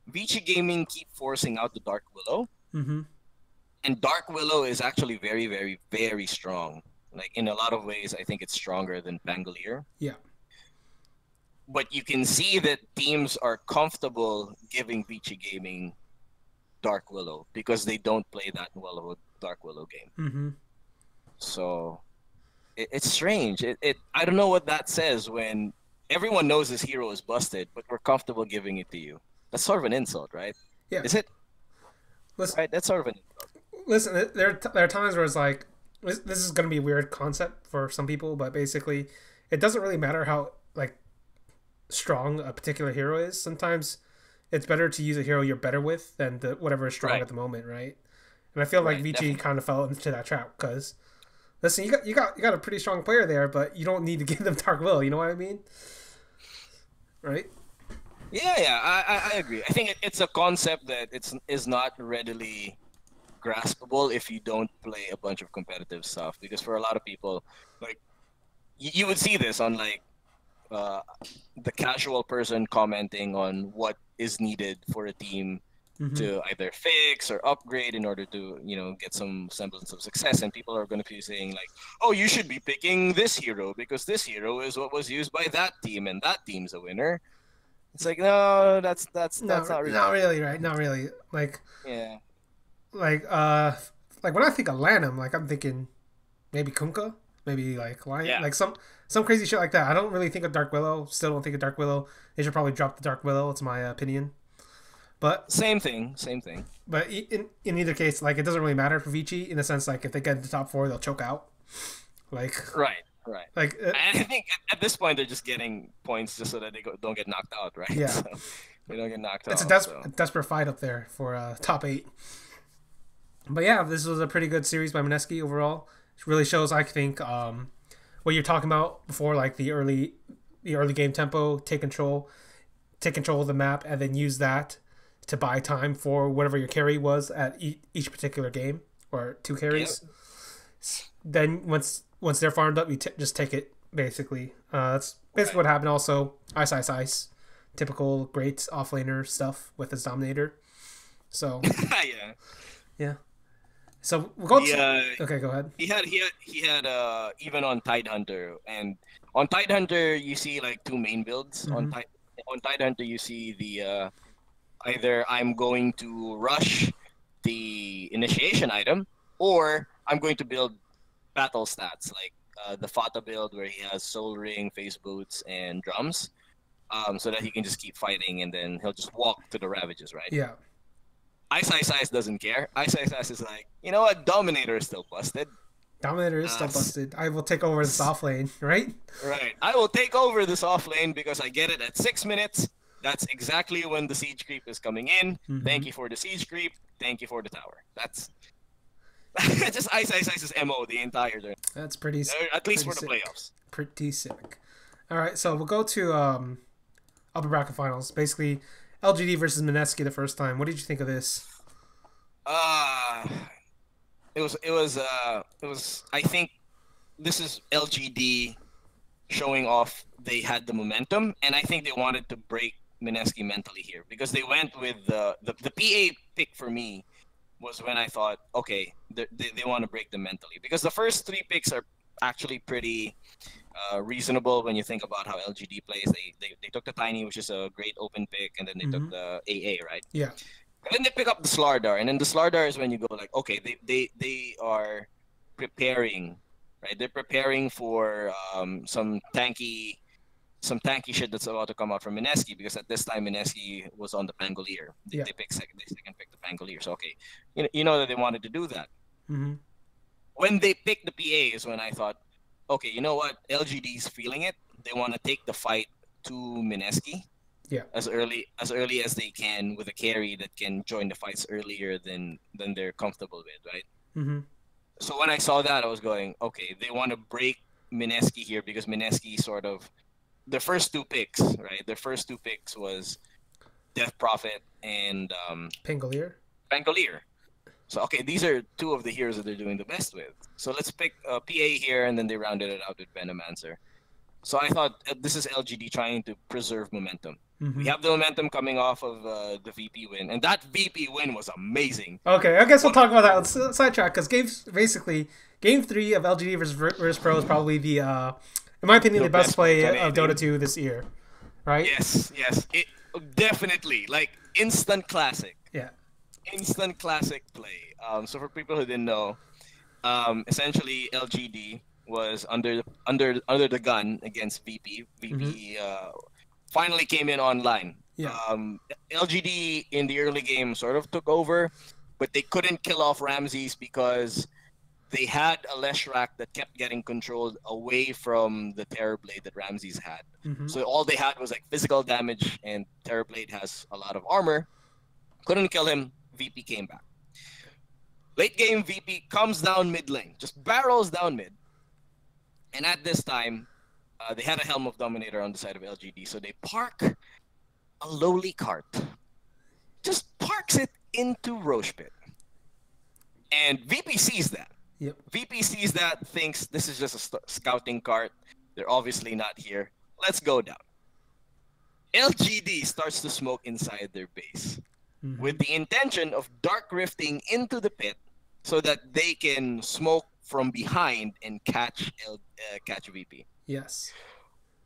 [SPEAKER 2] Vici Gaming keep forcing out the Dark Willow, and Dark Willow is actually very, very, very strong. Like in a lot of ways, I think it's stronger than Pangolier.
[SPEAKER 1] Yeah.
[SPEAKER 2] But you can see that teams are comfortable giving Vici Gaming Dark Willow because they don't play that well of a Dark Willow game.
[SPEAKER 1] Mm-hmm.
[SPEAKER 2] So it's strange. I don't know what that says when everyone knows this hero is busted, but we're comfortable giving it to you. That's sort of an insult, right?
[SPEAKER 1] Yeah.
[SPEAKER 2] Is it?
[SPEAKER 1] Listen,
[SPEAKER 2] right. That's sort of an insult.
[SPEAKER 1] Listen, there are times where it's like, this is going to be a weird concept for some people, but basically, it doesn't really matter how like strong a particular hero is. Sometimes it's better to use a hero you're better with than whatever is strong at the moment, right? And I feel like Vici kind of fell into that trap because, listen, you got a pretty strong player there, but you don't need to give them Dark Will. You know what I mean? Right?
[SPEAKER 2] Yeah, I agree. I think it's a concept that is not readily graspable if you don't play a bunch of competitive stuff. Because for a lot of people, like you would see this on like the casual person commenting on what is needed for a team to either fix or upgrade in order to get some semblance of success, and people are going to be saying like, oh, you should be picking this hero because this hero is what was used by that team and that team's a winner. It's like, no, that's not really.
[SPEAKER 1] Not really, right? Not really. Like, like when I think of Lanham, like I'm thinking maybe Kunkka, maybe like Lion, like some crazy shit like that. I don't really think of Dark Willow. Still don't think of Dark Willow. They should probably drop the Dark Willow. It's my opinion. But
[SPEAKER 2] same thing.
[SPEAKER 1] But in either case, like it doesn't really matter for Vici in the sense like if they get into top 4, they'll choke out. Like
[SPEAKER 2] right.
[SPEAKER 1] Like
[SPEAKER 2] I think at this point they're just getting points just so that they don't get knocked out, right?
[SPEAKER 1] Yeah.
[SPEAKER 2] So they don't get knocked out.
[SPEAKER 1] It's a desperate fight up there for top 8. But yeah, this was a pretty good series by Mineski overall. It really shows, I think, what you're talking about before, like the early game tempo, take control of the map, and then use that to buy time for whatever your carry was at each particular game or 2 carries. Yep. Then once they're farmed up, you just take it, basically. That's basically what happened. Also, Ice. Typical great offlaner stuff with his Dominator. So, yeah. So we'll go okay, go ahead.
[SPEAKER 2] He had even on Tidehunter, and on Tidehunter you see like 2 main builds. On Tidehunter you see the either I'm going to rush the initiation item or I'm going to build battle stats like the Fata build where he has Soul Ring, Face Boots, and Drums, so that he can just keep fighting and then he'll just walk to the Ravages, right?
[SPEAKER 1] Yeah.
[SPEAKER 2] Ice doesn't care. Ice is like, you know what? Dominator is still busted.
[SPEAKER 1] Dominator is still busted. I will take over this off lane, right?
[SPEAKER 2] Right. I will take over this off lane because I get it at 6 minutes. That's exactly when the siege creep is coming in. Thank you for the siege creep. Thank you for the tower. That's just Ice's MO the entire turn.
[SPEAKER 1] That's pretty
[SPEAKER 2] at least for the playoffs.
[SPEAKER 1] Pretty sick. All right, so we'll go to upper bracket finals. Basically, LGD versus Mineski the first time. What did you think of this?
[SPEAKER 2] It was I think this is LGD showing off they had the momentum, and I think they wanted to break Mineski mentally here because they went with the PA pick for me was when I thought, okay, they want to break them mentally because the first 3 picks are actually pretty reasonable when you think about how LGD plays. They took the Tiny, which is a great open pick, and then they took the AA, right?
[SPEAKER 1] Yeah.
[SPEAKER 2] And then they pick up the Slardar, and then the Slardar is when you go like, okay, they are preparing, right? They're preparing for some tanky some tanky shit that's about to come out from Mineski, because at this time Mineski was on the Pangolier. They,
[SPEAKER 1] Yeah.
[SPEAKER 2] they picked second. They second picked the Pangolier. So okay, you know that they wanted to do that.
[SPEAKER 1] Mm-hmm.
[SPEAKER 2] When they picked the PA is when I thought, okay, you know what? LGD's feeling it. They want to take the fight to Mineski.
[SPEAKER 1] Yeah.
[SPEAKER 2] As early as they can, with a carry that can join the fights earlier than they're comfortable with, right?
[SPEAKER 1] Mm-hmm.
[SPEAKER 2] So when I saw that, I was going, okay, they want to break Mineski here, because Mineski sort of their first two picks, right? Their first two picks was Death Prophet and
[SPEAKER 1] Pangolier.
[SPEAKER 2] Pangolier. So okay, these are two of the heroes that they're doing the best with. So let's pick PA here, and then they rounded it out with Venomancer. So I thought this is LGD trying to preserve momentum.
[SPEAKER 1] Mm-hmm.
[SPEAKER 2] We have the momentum coming off of the VP win, and that VP win was amazing.
[SPEAKER 1] Okay, I guess we'll talk about that. Let's sidetrack, because Game 3 of LGD versus Pro is probably the, in my opinion, the best play of Dota 2 this year, right?
[SPEAKER 2] Yes, it definitely, like, instant classic.
[SPEAKER 1] Yeah.
[SPEAKER 2] Instant classic play. So for people who didn't know, essentially LGD was under the gun against VP. VP finally came in online.
[SPEAKER 1] Yeah.
[SPEAKER 2] LGD in the early game sort of took over, but they couldn't kill off Ramses because they had a Leshrac that kept getting controlled away from the Terrorblade that Ramses had.
[SPEAKER 1] Mm-hmm.
[SPEAKER 2] So all they had was like physical damage, and Terrorblade has a lot of armor. Couldn't kill him. VP came back. Late game, VP comes down mid lane, just barrels down mid. And at this time, they had a Helm of Dominator on the side of LGD, so they park a lowly cart. Just parks it into Roche Pit. And VP sees that.
[SPEAKER 1] Yep.
[SPEAKER 2] VP sees that, thinks this is just a scouting cart. They're obviously not here. Let's go down. LGD starts to smoke inside their base with the intention of dark rifting into the pit so that they can smoke from behind and catch VP.
[SPEAKER 1] Yes.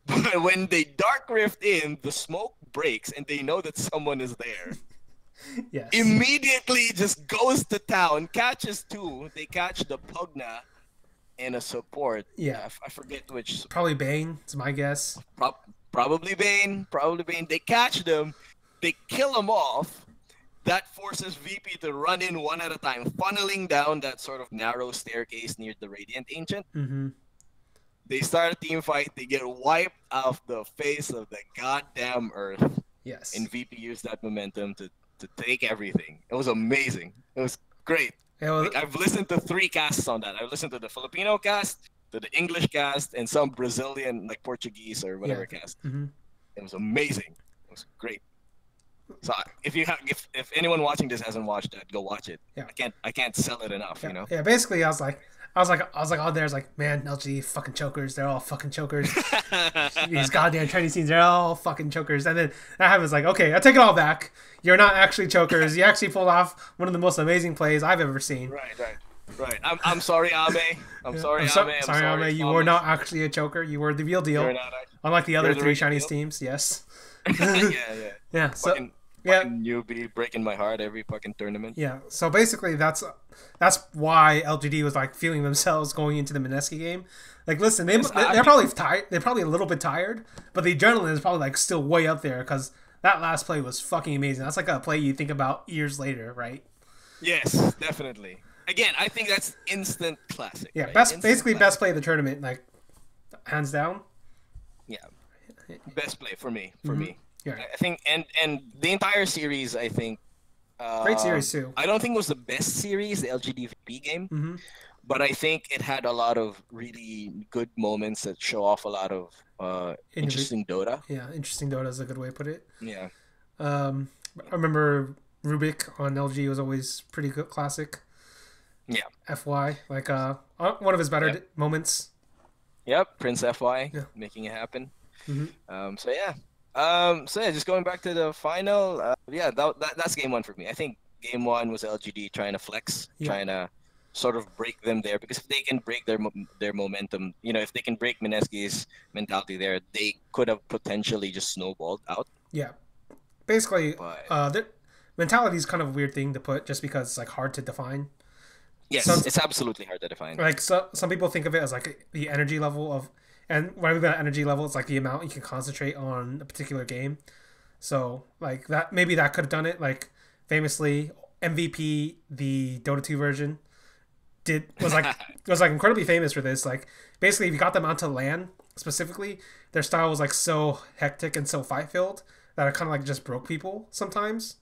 [SPEAKER 2] But when they dark rift in, the smoke breaks and they know that someone is there.
[SPEAKER 1] Yes.
[SPEAKER 2] Immediately just goes to town, catches two. They catch the Pugna and a support.
[SPEAKER 1] Yeah.
[SPEAKER 2] I forget which.
[SPEAKER 1] Probably Bane, it's my guess.
[SPEAKER 2] Probably Bane. They catch them. They kill them off. That forces VP to run in one at a time, funneling down that sort of narrow staircase near the Radiant Ancient.
[SPEAKER 1] Mm-hmm.
[SPEAKER 2] They start a team fight. They get wiped off the face of the goddamn earth.
[SPEAKER 1] Yes.
[SPEAKER 2] And VP used that momentum to take everything. It was amazing. It was great. Like, I've listened to 3 casts on that. I've listened to the Filipino cast, to the English cast, and some Brazilian, like Portuguese or whatever cast.
[SPEAKER 1] Mm-hmm.
[SPEAKER 2] It was amazing. It was great. So if anyone watching this hasn't watched that, go watch it.
[SPEAKER 1] Yeah.
[SPEAKER 2] I can't sell it enough.
[SPEAKER 1] Yeah.
[SPEAKER 2] You know.
[SPEAKER 1] Yeah. Basically, I was like out there. I was like, man, LG fucking chokers. They're all fucking chokers. These goddamn Chinese teams, they're all fucking chokers. And then that happens. Like, okay, I take it all back. You're not actually chokers. You actually pulled off one of the most amazing plays I've ever seen.
[SPEAKER 2] Right. I'm sorry, Ame. I'm sorry,
[SPEAKER 1] Ame. You were not actually a choker. You were the real deal. Unlike the other 3 Chinese teams. Yes. Yeah. So.
[SPEAKER 2] Fucking newbie breaking my heart every fucking tournament.
[SPEAKER 1] Yeah, so basically that's why LGD was like feeling themselves going into the Mineski game. Like, listen, they're probably tired. They're probably a little bit tired, but the adrenaline is probably like still way up there because that last play was fucking amazing. That's like a play you think about years later, right?
[SPEAKER 2] Yes, definitely. Again, I think that's instant classic.
[SPEAKER 1] Yeah,
[SPEAKER 2] right?
[SPEAKER 1] best play of the tournament, like hands down.
[SPEAKER 2] Yeah, best play for me.
[SPEAKER 1] Yeah.
[SPEAKER 2] I think, and the entire series, I think.
[SPEAKER 1] Great series too.
[SPEAKER 2] I don't think it was the best series, the LGDVP game, but I think it had a lot of really good moments that show off a lot of interesting Dota.
[SPEAKER 1] Yeah, interesting Dota is a good way to put it.
[SPEAKER 2] Yeah.
[SPEAKER 1] I remember Rubik on LG was always pretty good, classic.
[SPEAKER 2] Yeah.
[SPEAKER 1] FY, like one of his better moments.
[SPEAKER 2] Yep, Prince FY, making it happen. Just going back to the final, that's game 1 for me. I think game 1 was LGD trying to flex, trying to sort of break them there, because if they can break their momentum, if they can break Mineski's mentality there, they could have potentially just snowballed out.
[SPEAKER 1] Yeah, basically, their mentality is kind of a weird thing to put, just because it's like hard to define.
[SPEAKER 2] Yes, it's absolutely hard to define.
[SPEAKER 1] Like some people think of it as like the energy level of And when we got energy level, it's like the amount you can concentrate on a particular game. So like that, maybe that could have done it. Like famously, MVP the Dota 2 version did was like incredibly famous for this. Like basically, if you got them onto LAN specifically, their style was like so hectic and so fight filled that it kind of like just broke people sometimes.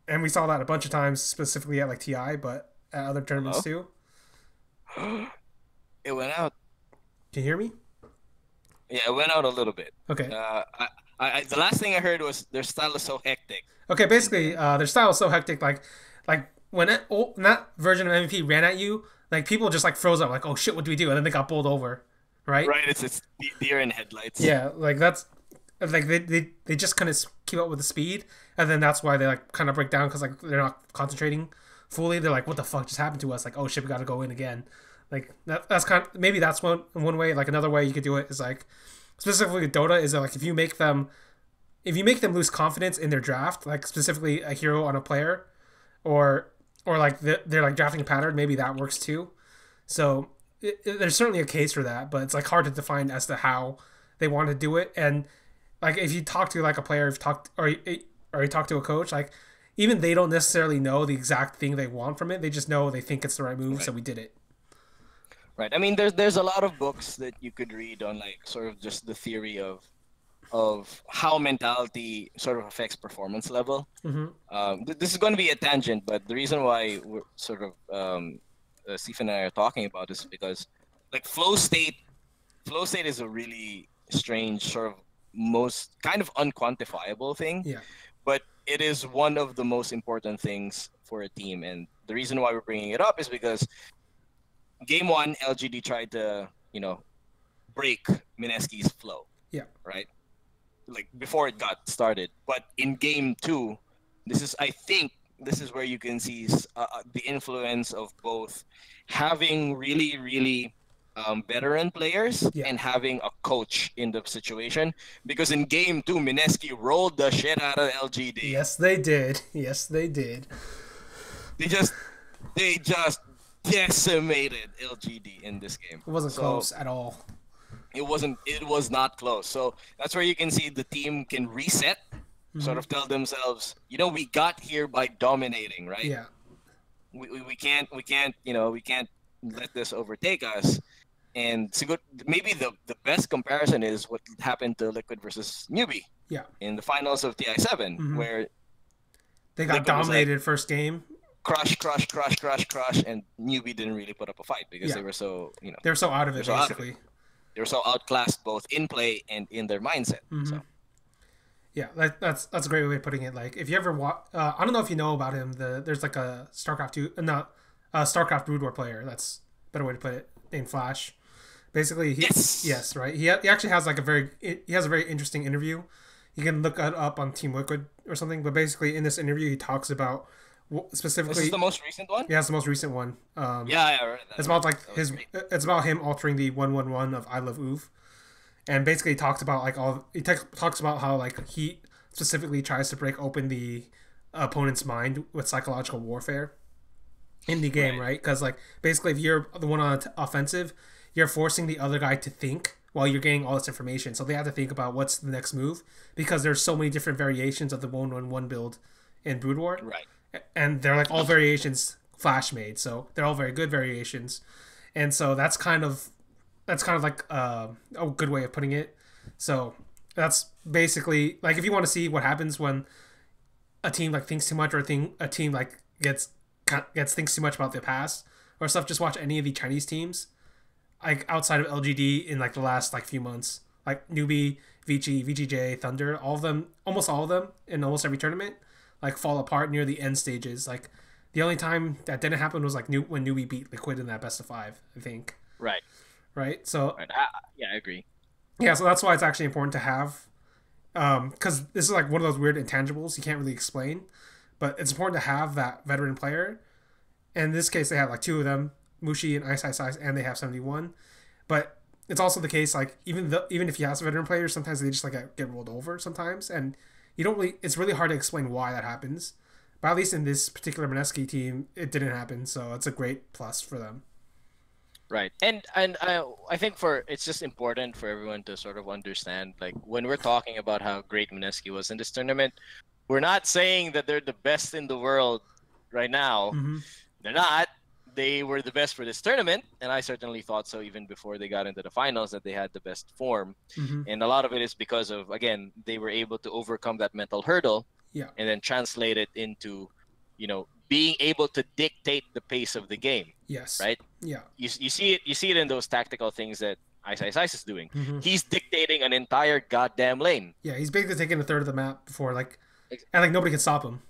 [SPEAKER 1] And we saw that a bunch of times, specifically at like TI, but at other tournaments too.
[SPEAKER 2] It went out.
[SPEAKER 1] Can you hear me?
[SPEAKER 2] Yeah, it went out a little bit.
[SPEAKER 1] Okay.
[SPEAKER 2] The last thing I heard was their style is so hectic.
[SPEAKER 1] Okay, basically, their style is so hectic. Like when that version of MVP ran at you, like people just like froze up, like, oh shit, what do we do? And then they got bowled over, right?
[SPEAKER 2] Right, it's deer in headlights.
[SPEAKER 1] Yeah, like that's like they just kind of keep up with the speed, and then that's why they like kind of break down because like they're not concentrating fully. They're like, what the fuck just happened to us? Like, oh shit, we got to go in again. Like that's kind of, maybe that's one way. Like another way you could do it is like specifically with Dota is that like if you make them lose confidence in their draft, like specifically a hero on a player, or like they're like drafting a pattern, maybe that works too. So there's certainly a case for that, but it's like hard to define as to how they want to do it. And like if you talk to like a player, or you talk to a coach, like even they don't necessarily know the exact thing they want from it. They just know they think it's the right move, so we did it.
[SPEAKER 2] Right. I mean, there's a lot of books that you could read on like sort of just the theory of how mentality sort of affects performance level. This is going to be a tangent, but the reason why we're sort of Steve and I are talking about this is because like flow state is a really strange sort of most kind of unquantifiable thing.
[SPEAKER 1] Yeah.
[SPEAKER 2] But it is one of the most important things for a team, and the reason why we're bringing it up is because Game 1, LGD tried to, break Mineski's flow.
[SPEAKER 1] Yeah.
[SPEAKER 2] Right? Like, before it got started. But in Game 2, I think this is where you can see the influence of both having really, really veteran players and having a coach in the situation. Because in Game 2, Mineski rolled the shit out of LGD.
[SPEAKER 1] Yes, they did. Yes, they did.
[SPEAKER 2] They just decimated LGD in this game.
[SPEAKER 1] It wasn't close at all.
[SPEAKER 2] It was not close. So that's where you can see the team can reset, sort of tell themselves, we got here by dominating, right?
[SPEAKER 1] Yeah.
[SPEAKER 2] We can't let this overtake us. And so maybe the best comparison is what happened to Liquid versus Newbie.
[SPEAKER 1] Yeah.
[SPEAKER 2] In the finals of TI7, where
[SPEAKER 1] they got dominated first game.
[SPEAKER 2] Crush, and Newbie didn't really put up a fight because they were so,
[SPEAKER 1] they were so out of it, basically.
[SPEAKER 2] They were so outclassed both in play and in their mindset. So.
[SPEAKER 1] Yeah, that's a great way of putting it. Like, if you ever watch, I don't know if you know about him. There's like a StarCraft Brood War player. That's a better way to put it. Named Flash. Basically, yes, right. He actually has like a very interesting interview. You can look it up on Team Liquid or something. But basically, in this interview, he talks about specifically.
[SPEAKER 2] This is the most recent one.
[SPEAKER 1] Yeah, it's the most recent one.
[SPEAKER 2] I read that.
[SPEAKER 1] It's about like it's about him altering the 111 of I Love Uv, and basically talks about like talks about how like he specifically tries to break open the opponent's mind with psychological warfare in the game, right? Because like basically, if you're the one on offensive, you're forcing the other guy to think while you're getting all this information. So they have to think about what's the next move because there's so many different variations of the 111 build in Brood War.
[SPEAKER 2] Right.
[SPEAKER 1] And they're like all variations Flash made, so they're all very good variations, and so that's kind of like a good way of putting it. So that's basically like if you want to see what happens when a team like thinks too much, or a team like gets thinks too much about their past or stuff. Just watch any of the Chinese teams, like outside of LGD in like the last like few months, like Newbie, Vici, VGJ, Thunder, almost all of them in almost every tournament. Like fall apart near the end stages. Like the only time that didn't happen was like when Newbie beat Liquid in that best of 5, I think.
[SPEAKER 2] Right.
[SPEAKER 1] So
[SPEAKER 2] I agree.
[SPEAKER 1] Yeah, so that's why it's actually important to have, because this is like one of those weird intangibles you can't really explain, but it's important to have that veteran player. And in this case, they have like 2 of them, Mushi and Ice, and they have 71. But it's also the case like even if you have a veteran player, sometimes they just like get rolled over sometimes, and it's really hard to explain why that happens. But at least in this particular Mineski team, it didn't happen, so it's a great plus for them.
[SPEAKER 2] Right. And I think it's just important for everyone to sort of understand, like, when we're talking about how great Mineski was in this tournament, we're not saying that they're the best in the world right now.
[SPEAKER 1] Mm-hmm.
[SPEAKER 2] They're not. They were the best for this tournament, and I certainly thought so even before they got into the finals, that they had the best form.
[SPEAKER 1] Mm-hmm.
[SPEAKER 2] And a lot of it is because of, again, they were able to overcome that mental hurdle
[SPEAKER 1] Yeah.
[SPEAKER 2] and then translate it into, being able to dictate the pace of the game.
[SPEAKER 1] Yes.
[SPEAKER 2] Right?
[SPEAKER 1] Yeah.
[SPEAKER 2] You see it in those tactical things that Ice is doing.
[SPEAKER 1] Mm-hmm.
[SPEAKER 2] He's dictating an entire goddamn lane.
[SPEAKER 1] Yeah, he's basically taking a third of the map before, and nobody can stop him.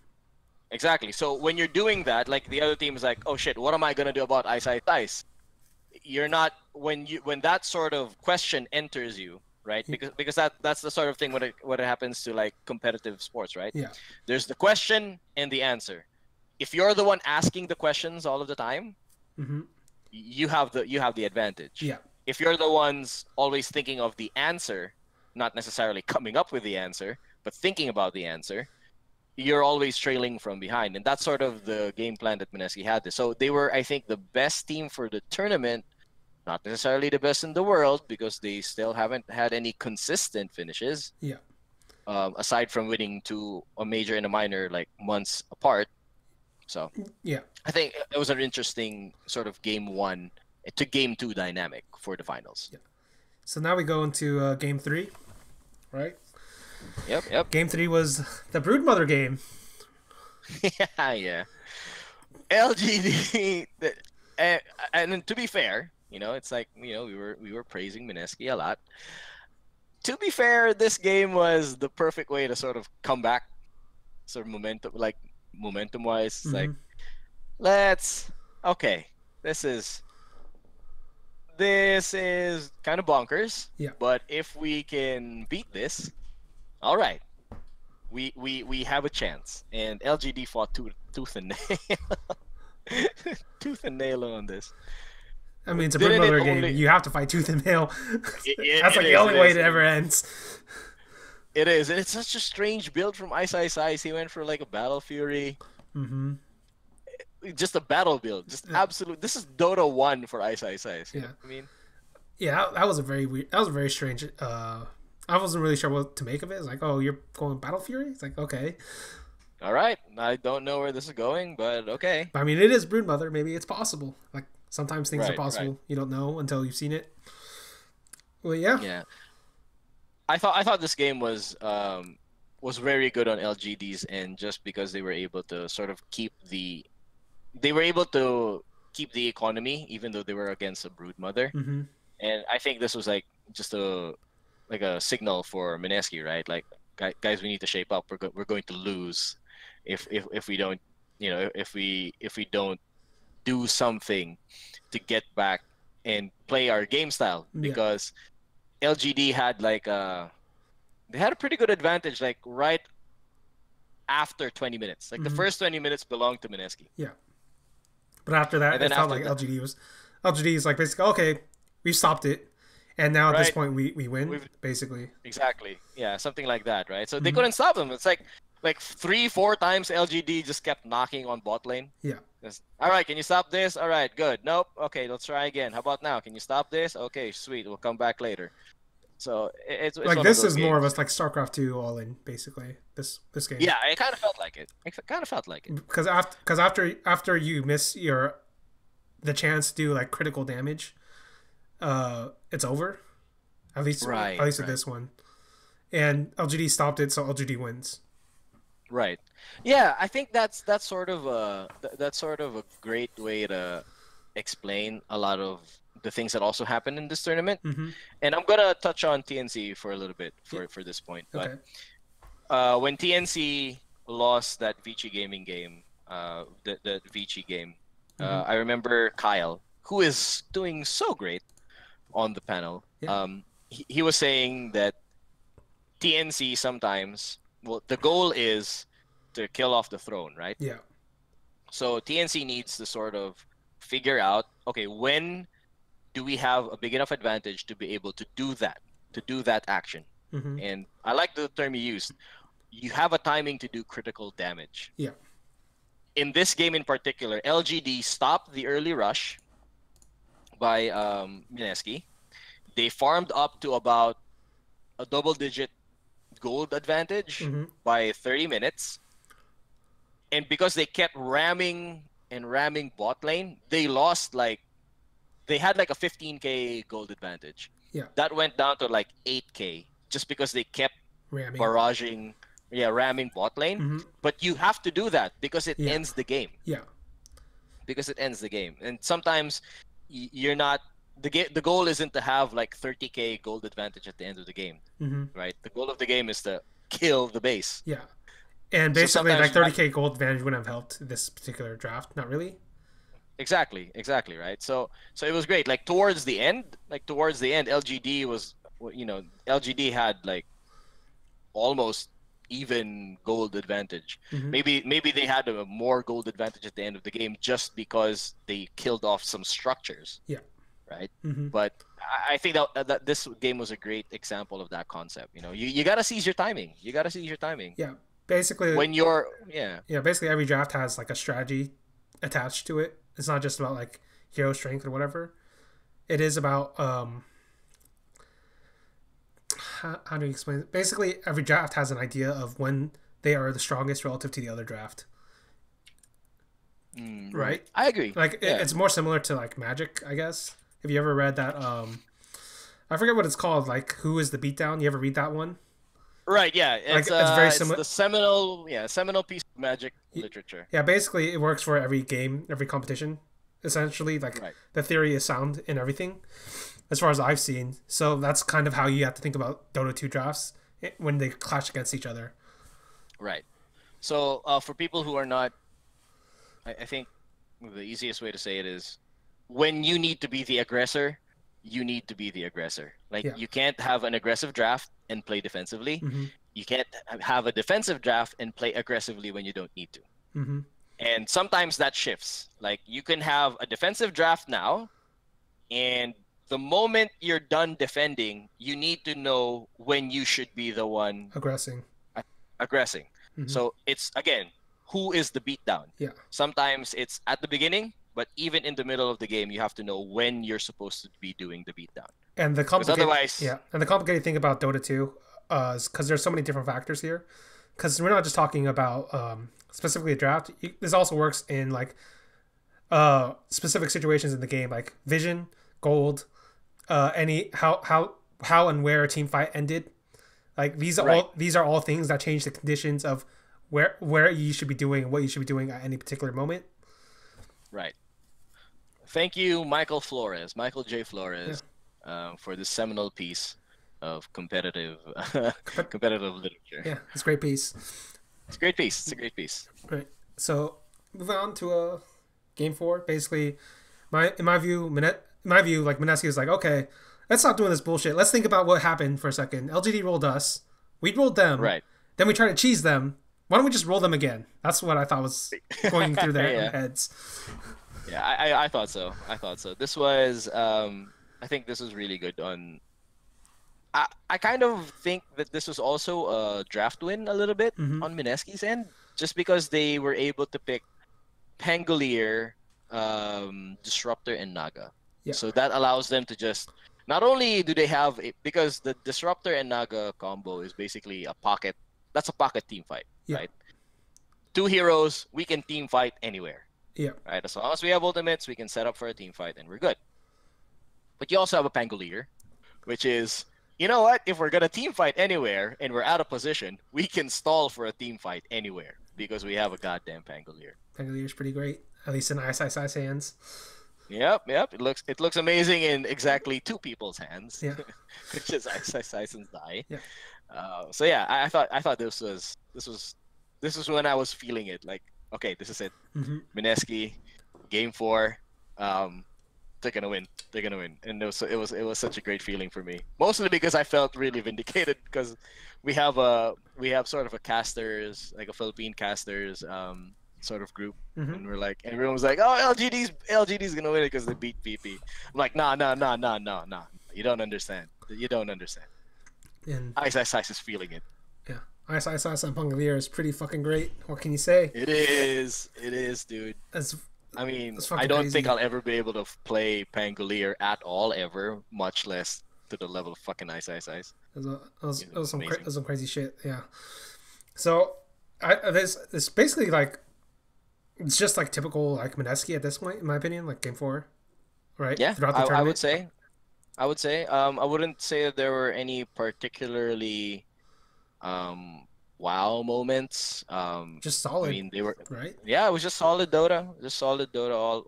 [SPEAKER 2] Exactly. So when you're doing that, like, the other team is like, oh shit, what am I gonna do about Ice? You're not, when that sort of question enters you, right? Because that's the sort of thing when it happens to, like, competitive sports, right?
[SPEAKER 1] Yeah.
[SPEAKER 2] There's the question and the answer. If you're the one asking the questions all of the time,
[SPEAKER 1] mm-hmm.
[SPEAKER 2] you have the advantage.
[SPEAKER 1] Yeah.
[SPEAKER 2] If you're the ones always thinking of the answer, not necessarily coming up with the answer, but thinking about the answer, you're always trailing from behind. And that's sort of the game plan that Mineski had. So they were, I think, the best team for the tournament, not necessarily the best in the world, because they still haven't had any consistent finishes.
[SPEAKER 1] Yeah.
[SPEAKER 2] Aside from winning a major and a minor, like, months apart. So
[SPEAKER 1] yeah,
[SPEAKER 2] I think it was an interesting sort of game 1 to game 2 dynamic for the finals.
[SPEAKER 1] Yeah. So now we go into game 3, right?
[SPEAKER 2] Yep.
[SPEAKER 1] Game 3 was the Broodmother game.
[SPEAKER 2] yeah. LGD, and to be fair, it's like, we were praising Mineski a lot. To be fair, this game was the perfect way to sort of come back, sort of momentum-wise. It's like, this is kind of bonkers.
[SPEAKER 1] Yeah.
[SPEAKER 2] But if we can beat this, all right, we have a chance. And LGD fought tooth and nail, tooth and nail on this.
[SPEAKER 1] I mean, it's a Broodmother game. You have to fight tooth and nail. That's the only way it ever ends.
[SPEAKER 2] It is, and it's such a strange build from Ice. He went for, like, a Battle Fury.
[SPEAKER 1] Mm-hmm.
[SPEAKER 2] Just a battle build. Just absolute. This is Dota 1 for Ice.
[SPEAKER 1] Yeah.
[SPEAKER 2] You know what I mean?
[SPEAKER 1] Yeah, that was a very weird. That was a very strange. I wasn't really sure what to make of it. It's like, oh, you're going Battle Fury? It's like, okay.
[SPEAKER 2] All right. I don't know where this is going, but okay.
[SPEAKER 1] I mean, it is Broodmother. Maybe it's possible. Like, sometimes things are possible.
[SPEAKER 2] Right.
[SPEAKER 1] You don't know until you've seen it. Well, yeah.
[SPEAKER 2] Yeah. I thought this game was very good on LGD's end, just because they were able to sort of keep the economy, even though they were against a Broodmother.
[SPEAKER 1] Mm-hmm.
[SPEAKER 2] And I think this was, like, just a signal for Mineski, right? Like, guys, we need to shape up. We're going to lose if we don't, if we don't do something to get back and play our game style. Because LGD had, like, they had a pretty good advantage, like, right after 20 minutes. Like, the first 20 minutes belonged to Mineski.
[SPEAKER 1] Yeah. But after that, it felt like LGD is like, basically, okay, we've stopped it. And now at this point, we win, basically.
[SPEAKER 2] Exactly. Yeah, something like that, right? So they couldn't stop them. It's like 3-4 times LGD just kept knocking on bot lane.
[SPEAKER 1] Yeah.
[SPEAKER 2] All right, can you stop this? All right, good. Nope. Okay, let's try again. How about now? Can you stop this? Okay, sweet. We'll come back later. So it's
[SPEAKER 1] like, this is more of us like StarCraft 2 all in, basically. This game.
[SPEAKER 2] Yeah, it kind of felt like it.
[SPEAKER 1] Because after you miss the chance to do, like, critical damage, it's over. At least with this one. And LGD stopped it, so LGD wins.
[SPEAKER 2] Right. Yeah, I think that's sort of a great way to explain a lot of the things that also happened in this tournament.
[SPEAKER 1] Mm-hmm.
[SPEAKER 2] And I'm gonna touch on TNC for a little bit for this point. But when TNC lost that Vici Gaming game, the Vici game, I remember Kyle, who is doing so great on the panel.
[SPEAKER 1] Yeah.
[SPEAKER 2] He was saying that TNC sometimes, well, the goal is to kill off the throne, right?
[SPEAKER 1] Yeah.
[SPEAKER 2] So TNC needs to sort of figure out, okay, when do we have a big enough advantage to be able to do that action?
[SPEAKER 1] Mm-hmm.
[SPEAKER 2] And I like the term you used. You have a timing to do critical damage.
[SPEAKER 1] Yeah.
[SPEAKER 2] In this game in particular, LGD stopped the early rush, by Mineski. They farmed up to about a double-digit gold advantage
[SPEAKER 1] Mm-hmm.
[SPEAKER 2] by 30 minutes. And because they kept ramming and ramming bot lane, they lost like they had like a 15k gold advantage.
[SPEAKER 1] Yeah.
[SPEAKER 2] That went down to like 8k just because they kept
[SPEAKER 1] Ramming.
[SPEAKER 2] barraging, ramming bot lane.
[SPEAKER 1] Mm-hmm.
[SPEAKER 2] But you have to do that because it
[SPEAKER 1] Yeah.
[SPEAKER 2] ends the game.
[SPEAKER 1] Yeah.
[SPEAKER 2] Because it ends the game. And sometimes you're not the goal isn't to have like 30k gold advantage at the end of the game,
[SPEAKER 1] Mm-hmm.
[SPEAKER 2] right? The goal of the game is to kill the base.
[SPEAKER 1] Yeah. And
[SPEAKER 2] So
[SPEAKER 1] basically,
[SPEAKER 2] sometimes
[SPEAKER 1] like
[SPEAKER 2] you
[SPEAKER 1] 30k gold advantage wouldn't have helped this particular draft. Not really.
[SPEAKER 2] Exactly, right? So it was great. Like towards the end, LGD was, LGD had like almost even gold advantage.
[SPEAKER 1] Mm-hmm.
[SPEAKER 2] Maybe they had a more gold advantage at the end of the game just because they killed off some structures.
[SPEAKER 1] Yeah.
[SPEAKER 2] Right.
[SPEAKER 1] Mm-hmm.
[SPEAKER 2] But I think that this game was a great example of that concept. You gotta seize your timing.
[SPEAKER 1] Yeah. Basically,
[SPEAKER 2] When you're
[SPEAKER 1] basically every draft has like a strategy attached to it. It's not just about like hero strength or whatever. It is about how do you explain it? Basically, every draft has an idea of when they are the strongest relative to the other draft. Right?
[SPEAKER 2] I agree.
[SPEAKER 1] Like it's more similar to like Magic, I guess. Have you ever read that? I forget what it's called. Like, Who is the Beatdown? You ever read that one?
[SPEAKER 2] Right, yeah.
[SPEAKER 1] It's very similar.
[SPEAKER 2] It's the seminal piece of Magic literature.
[SPEAKER 1] Yeah, basically it works for every game, every competition. Essentially, like the theory is sound in everything, as far as I've seen. So that's kind of how you have to think about Dota 2 drafts when they clash against each other.
[SPEAKER 2] Right. So for people who are not, I think the easiest way to say it is, when you need to be the aggressor, you need to be the aggressor. Like you can't have an aggressive draft and play defensively.
[SPEAKER 1] Mm-hmm.
[SPEAKER 2] You can't have a defensive draft and play aggressively when you don't need to.
[SPEAKER 1] Mm-hmm.
[SPEAKER 2] And sometimes that shifts. Like you can have a defensive draft now, and the moment you're done defending, you need to know when you should be the one
[SPEAKER 1] aggressing.
[SPEAKER 2] Mm-hmm. So it's, again, who is the beatdown?
[SPEAKER 1] Yeah.
[SPEAKER 2] Sometimes it's at the beginning, but even in the middle of the game, you have to know when you're supposed to be doing the beatdown.
[SPEAKER 1] And the complicated thing about Dota 2 is because there's so many different factors here. Because we're not just talking about specifically a draft. This also works in like specific situations in the game, like vision, gold, how and where a team fight ended. Like these are all things that change the conditions of where you should be doing and what you should be doing at any particular moment.
[SPEAKER 2] Right. Thank you, Michael J. Flores, for this seminal piece of competitive literature.
[SPEAKER 1] Yeah, it's a great piece.
[SPEAKER 2] It's a great piece.
[SPEAKER 1] Right. So moving on to game 4. Basically, in my view, like Mineski was like, okay, let's stop doing this bullshit. Let's think about what happened for a second. LGD rolled us. We rolled them.
[SPEAKER 2] Right.
[SPEAKER 1] Then we tried to cheese them. Why don't we just roll them again? That's what I thought was going through their heads.
[SPEAKER 2] Yeah, I thought so. This was, I think this was really good I kind of think that this was also a draft win a little bit on Mineski's end, just because they were able to pick Pangolier, Disruptor, and Naga. Yeah. So that allows them to just, not only do they have, because the Disruptor and Naga combo is basically that's a pocket team fight, right? 2 heroes, we can team fight anywhere.
[SPEAKER 1] Yeah.
[SPEAKER 2] Right. As long as we have ultimates, we can set up for a team fight and we're good. But you also have a Pangolier, which is, you know what? If we're gonna team fight anywhere and we're out of position, we can stall for a team fight anywhere because we have a goddamn Pangolier.
[SPEAKER 1] Pangolier's pretty great, at least in Ice hands.
[SPEAKER 2] Yep. It looks amazing in exactly 2 people's hands.
[SPEAKER 1] Yeah.
[SPEAKER 2] Which is Ice and Die.
[SPEAKER 1] Yeah.
[SPEAKER 2] So yeah, I thought this was when I was feeling it. Like, okay, this is it. Mineski, game 4. They're gonna win, and it was such a great feeling for me. Mostly because I felt really vindicated because we have sort of a casters, like a Philippine casters sort of group, and we're like, everyone was like, oh, LGD's gonna win it because they beat PP. I'm like, nah. You don't understand. And Ice is feeling it.
[SPEAKER 1] Yeah, Ice and Pangolier is pretty fucking great. What can you say?
[SPEAKER 2] It is, dude. I mean,
[SPEAKER 1] That's
[SPEAKER 2] I
[SPEAKER 1] fucking
[SPEAKER 2] don't think
[SPEAKER 1] crazy.
[SPEAKER 2] I'll ever be able to play Pangolier at all ever, much less to the level of fucking Ice. It
[SPEAKER 1] It was
[SPEAKER 2] was amazing.
[SPEAKER 1] some crazy shit. Yeah. So, this basically like it's just like typical like Mineski at this point, in my opinion, like game four, right?
[SPEAKER 2] Yeah,
[SPEAKER 1] Throughout the
[SPEAKER 2] I
[SPEAKER 1] tournament,
[SPEAKER 2] would say. I would say. I wouldn't say that there were any particularly um wow moments.
[SPEAKER 1] just
[SPEAKER 2] I
[SPEAKER 1] solid,
[SPEAKER 2] mean they were
[SPEAKER 1] right?
[SPEAKER 2] yeah, it was just solid Dota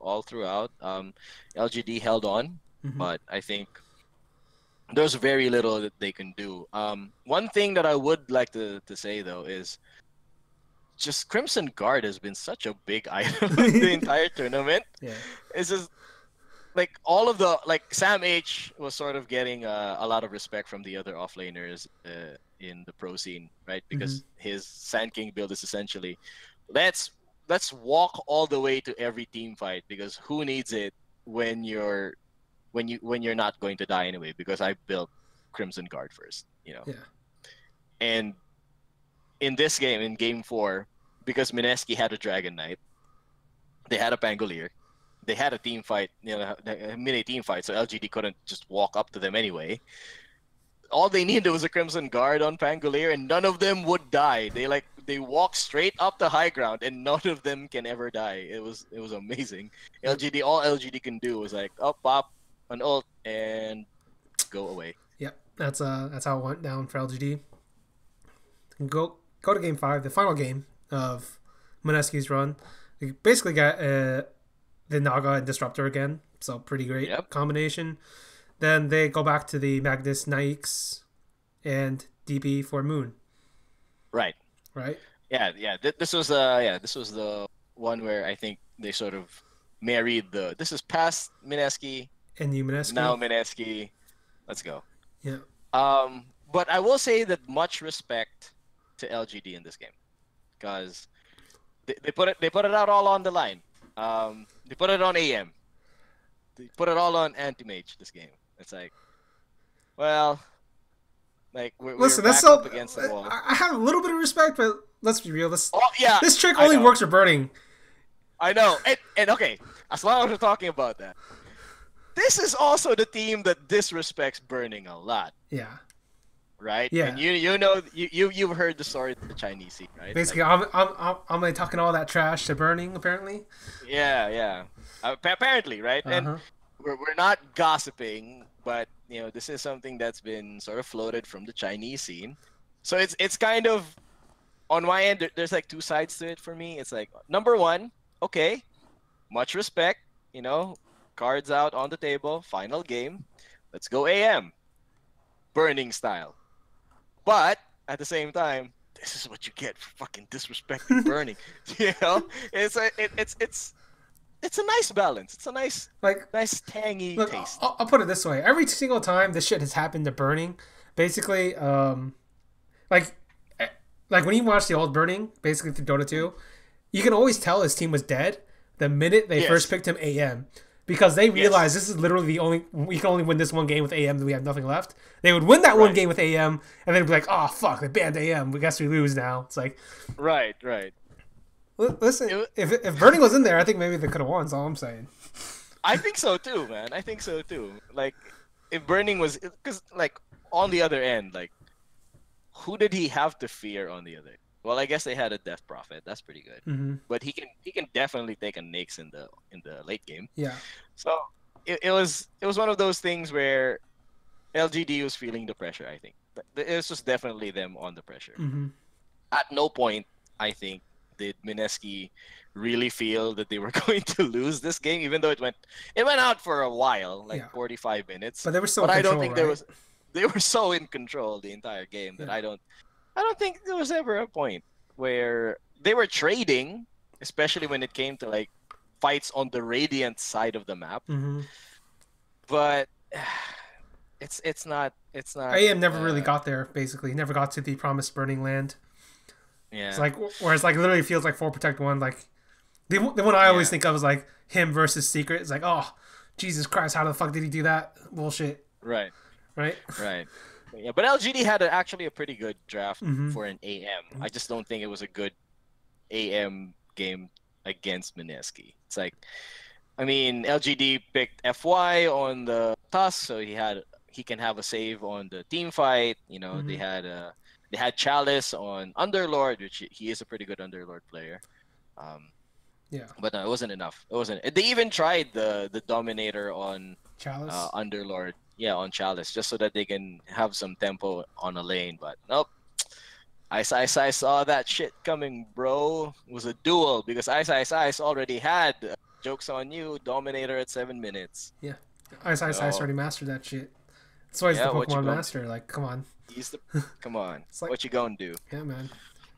[SPEAKER 2] all throughout. LGD held on,
[SPEAKER 1] Mm-hmm.
[SPEAKER 2] but I think there's very little that they can do. One thing that I would like to say though is just Crimson Guard has been such a big item the entire tournament.
[SPEAKER 1] Yeah.
[SPEAKER 2] It's just like all of the like Sam H was sort of getting a lot of respect from the other offlaners in the pro scene, right?
[SPEAKER 1] Mm-hmm.
[SPEAKER 2] Because his Sand King build is essentially let's let's walk all the way to every team fight because who needs it when you're not going to die anyway? Because I built Crimson Guard first, you know.
[SPEAKER 1] Yeah.
[SPEAKER 2] And in this game, in game 4, because Mineski had a Dragon Knight, they had a Pangolier, they had a team fight, a mini team fight, so LGD couldn't just walk up to them anyway. All they needed was a Crimson Guard on Pangolier, and none of them would die. They walk straight up the high ground, and none of them can ever die. It was amazing. All LGD can do was like up, pop, an ult, and go away.
[SPEAKER 1] Yeah. That's how it went down for LGD. Go to game five, the final game of Mineski's run. We basically got the Naga and Disruptor again, so pretty great
[SPEAKER 2] Yep.
[SPEAKER 1] combination. Then they go back to the Magnus Nikes and DP for Moon,
[SPEAKER 2] Right.
[SPEAKER 1] right?
[SPEAKER 2] Yeah. This was this was the one where I think they sort of married the. This is past Mineski,
[SPEAKER 1] And you Mineski.
[SPEAKER 2] now Mineski. Let's go.
[SPEAKER 1] Yeah.
[SPEAKER 2] But I will say that much respect to LGD in this game because they put it out all on the line. They put it on AM. They put it all on Anti-Mage this game. It's like, well, like we're
[SPEAKER 1] Listen,
[SPEAKER 2] back
[SPEAKER 1] that's so.
[SPEAKER 2] up against the wall.
[SPEAKER 1] I have a little bit of respect, but let's be real.
[SPEAKER 2] Oh yeah,
[SPEAKER 1] This trick
[SPEAKER 2] I
[SPEAKER 1] only
[SPEAKER 2] know.
[SPEAKER 1] works for burning.
[SPEAKER 2] I know. And okay, as long as we're talking about that, this is also the team that disrespects burning a lot,
[SPEAKER 1] Yeah.
[SPEAKER 2] right?
[SPEAKER 1] Yeah.
[SPEAKER 2] And you've heard the story of the Chinese scene, right?
[SPEAKER 1] Basically, I'm like talking all that trash to burning. Apparently.
[SPEAKER 2] Yeah. Apparently, right? And
[SPEAKER 1] Uh-huh.
[SPEAKER 2] we're not gossiping, but this is something that's been sort of floated from the Chinese scene. So it's kind of on my end. There's like two sides to it for me. It's like number one, okay, much respect, cards out on the table, final game, let's go AM, burning style. But at the same time, this is what you get for fucking disrespecting burning. It's a nice balance. It's a nice
[SPEAKER 1] Like,
[SPEAKER 2] tangy
[SPEAKER 1] look,
[SPEAKER 2] taste.
[SPEAKER 1] I'll put it this way: every single time this shit has happened to burning, basically, like, like when you watch the old burning, basically through Dota 2, you can always tell his team was dead the minute they
[SPEAKER 2] Yes.
[SPEAKER 1] first picked him AM. Because they realized this is literally the only we can only win this one game with AM. Then we have nothing left. They would win that one
[SPEAKER 2] Right.
[SPEAKER 1] game with AM, and then be like, "Oh fuck, they banned AM. We guess we lose now." It's like,
[SPEAKER 2] Right.
[SPEAKER 1] listen, if Burning was in there, I think maybe they could have won. That's all I'm saying.
[SPEAKER 2] I think so too, man. I think so too. Like, if Burning was, because like on the other end, like, who did he have to fear on the other? Well, I guess they had a Death Prophet. That's pretty good.
[SPEAKER 1] Mm-hmm.
[SPEAKER 2] But he can definitely take a Nyx in the late game.
[SPEAKER 1] Yeah,
[SPEAKER 2] So it was one of those things where LGD was feeling the pressure. I think it was just definitely them on the pressure.
[SPEAKER 1] mm-hmm.
[SPEAKER 2] At no point, I think, did Mineski really feel that they were going to lose this game, even though it went out for a while, like 45 minutes.
[SPEAKER 1] But they were still.
[SPEAKER 2] But
[SPEAKER 1] in
[SPEAKER 2] I don't
[SPEAKER 1] control,
[SPEAKER 2] think
[SPEAKER 1] right?
[SPEAKER 2] they were so in control the entire game that I don't think there was ever a point where they were trading, especially when it came to like fights on the Radiant side of the map.
[SPEAKER 1] Mm-hmm.
[SPEAKER 2] But it's not.
[SPEAKER 1] AM never really got there. Basically, never got to the promised burning land.
[SPEAKER 2] Yeah.
[SPEAKER 1] It's like whereas like literally feels like 4 Protect 1. Like the one I always think of is like him versus Secret. It's like, oh Jesus Christ, how the fuck did he do that? Bullshit.
[SPEAKER 2] Right.
[SPEAKER 1] Right.
[SPEAKER 2] Yeah, but LGD had actually a pretty good draft
[SPEAKER 1] Mm-hmm.
[SPEAKER 2] for an AM. I just don't think it was a good AM game against Mineski. It's like, I mean, LGD picked FY on the Tusk, so he can have a save on the team fight. You know,
[SPEAKER 1] Mm-hmm.
[SPEAKER 2] they had Chalice on Underlord, which he is a pretty good Underlord player.
[SPEAKER 1] Yeah.
[SPEAKER 2] But no, it wasn't enough. It wasn't. They even tried the Dominator on
[SPEAKER 1] Chalice.
[SPEAKER 2] Underlord, yeah, on Chalice, just so that they can have some tempo on a lane. But nope. I saw that shit coming, bro. It was a duel because Ice already had Jokes on You, Dominator at 7 minutes.
[SPEAKER 1] Yeah. Ice
[SPEAKER 2] So,
[SPEAKER 1] already mastered that shit. That's why he's the
[SPEAKER 2] yeah, what you
[SPEAKER 1] Pokemon
[SPEAKER 2] gonna
[SPEAKER 1] master. Like, come on.
[SPEAKER 2] He's the Come on.
[SPEAKER 1] It's like,
[SPEAKER 2] What you gonna do?
[SPEAKER 1] yeah, man.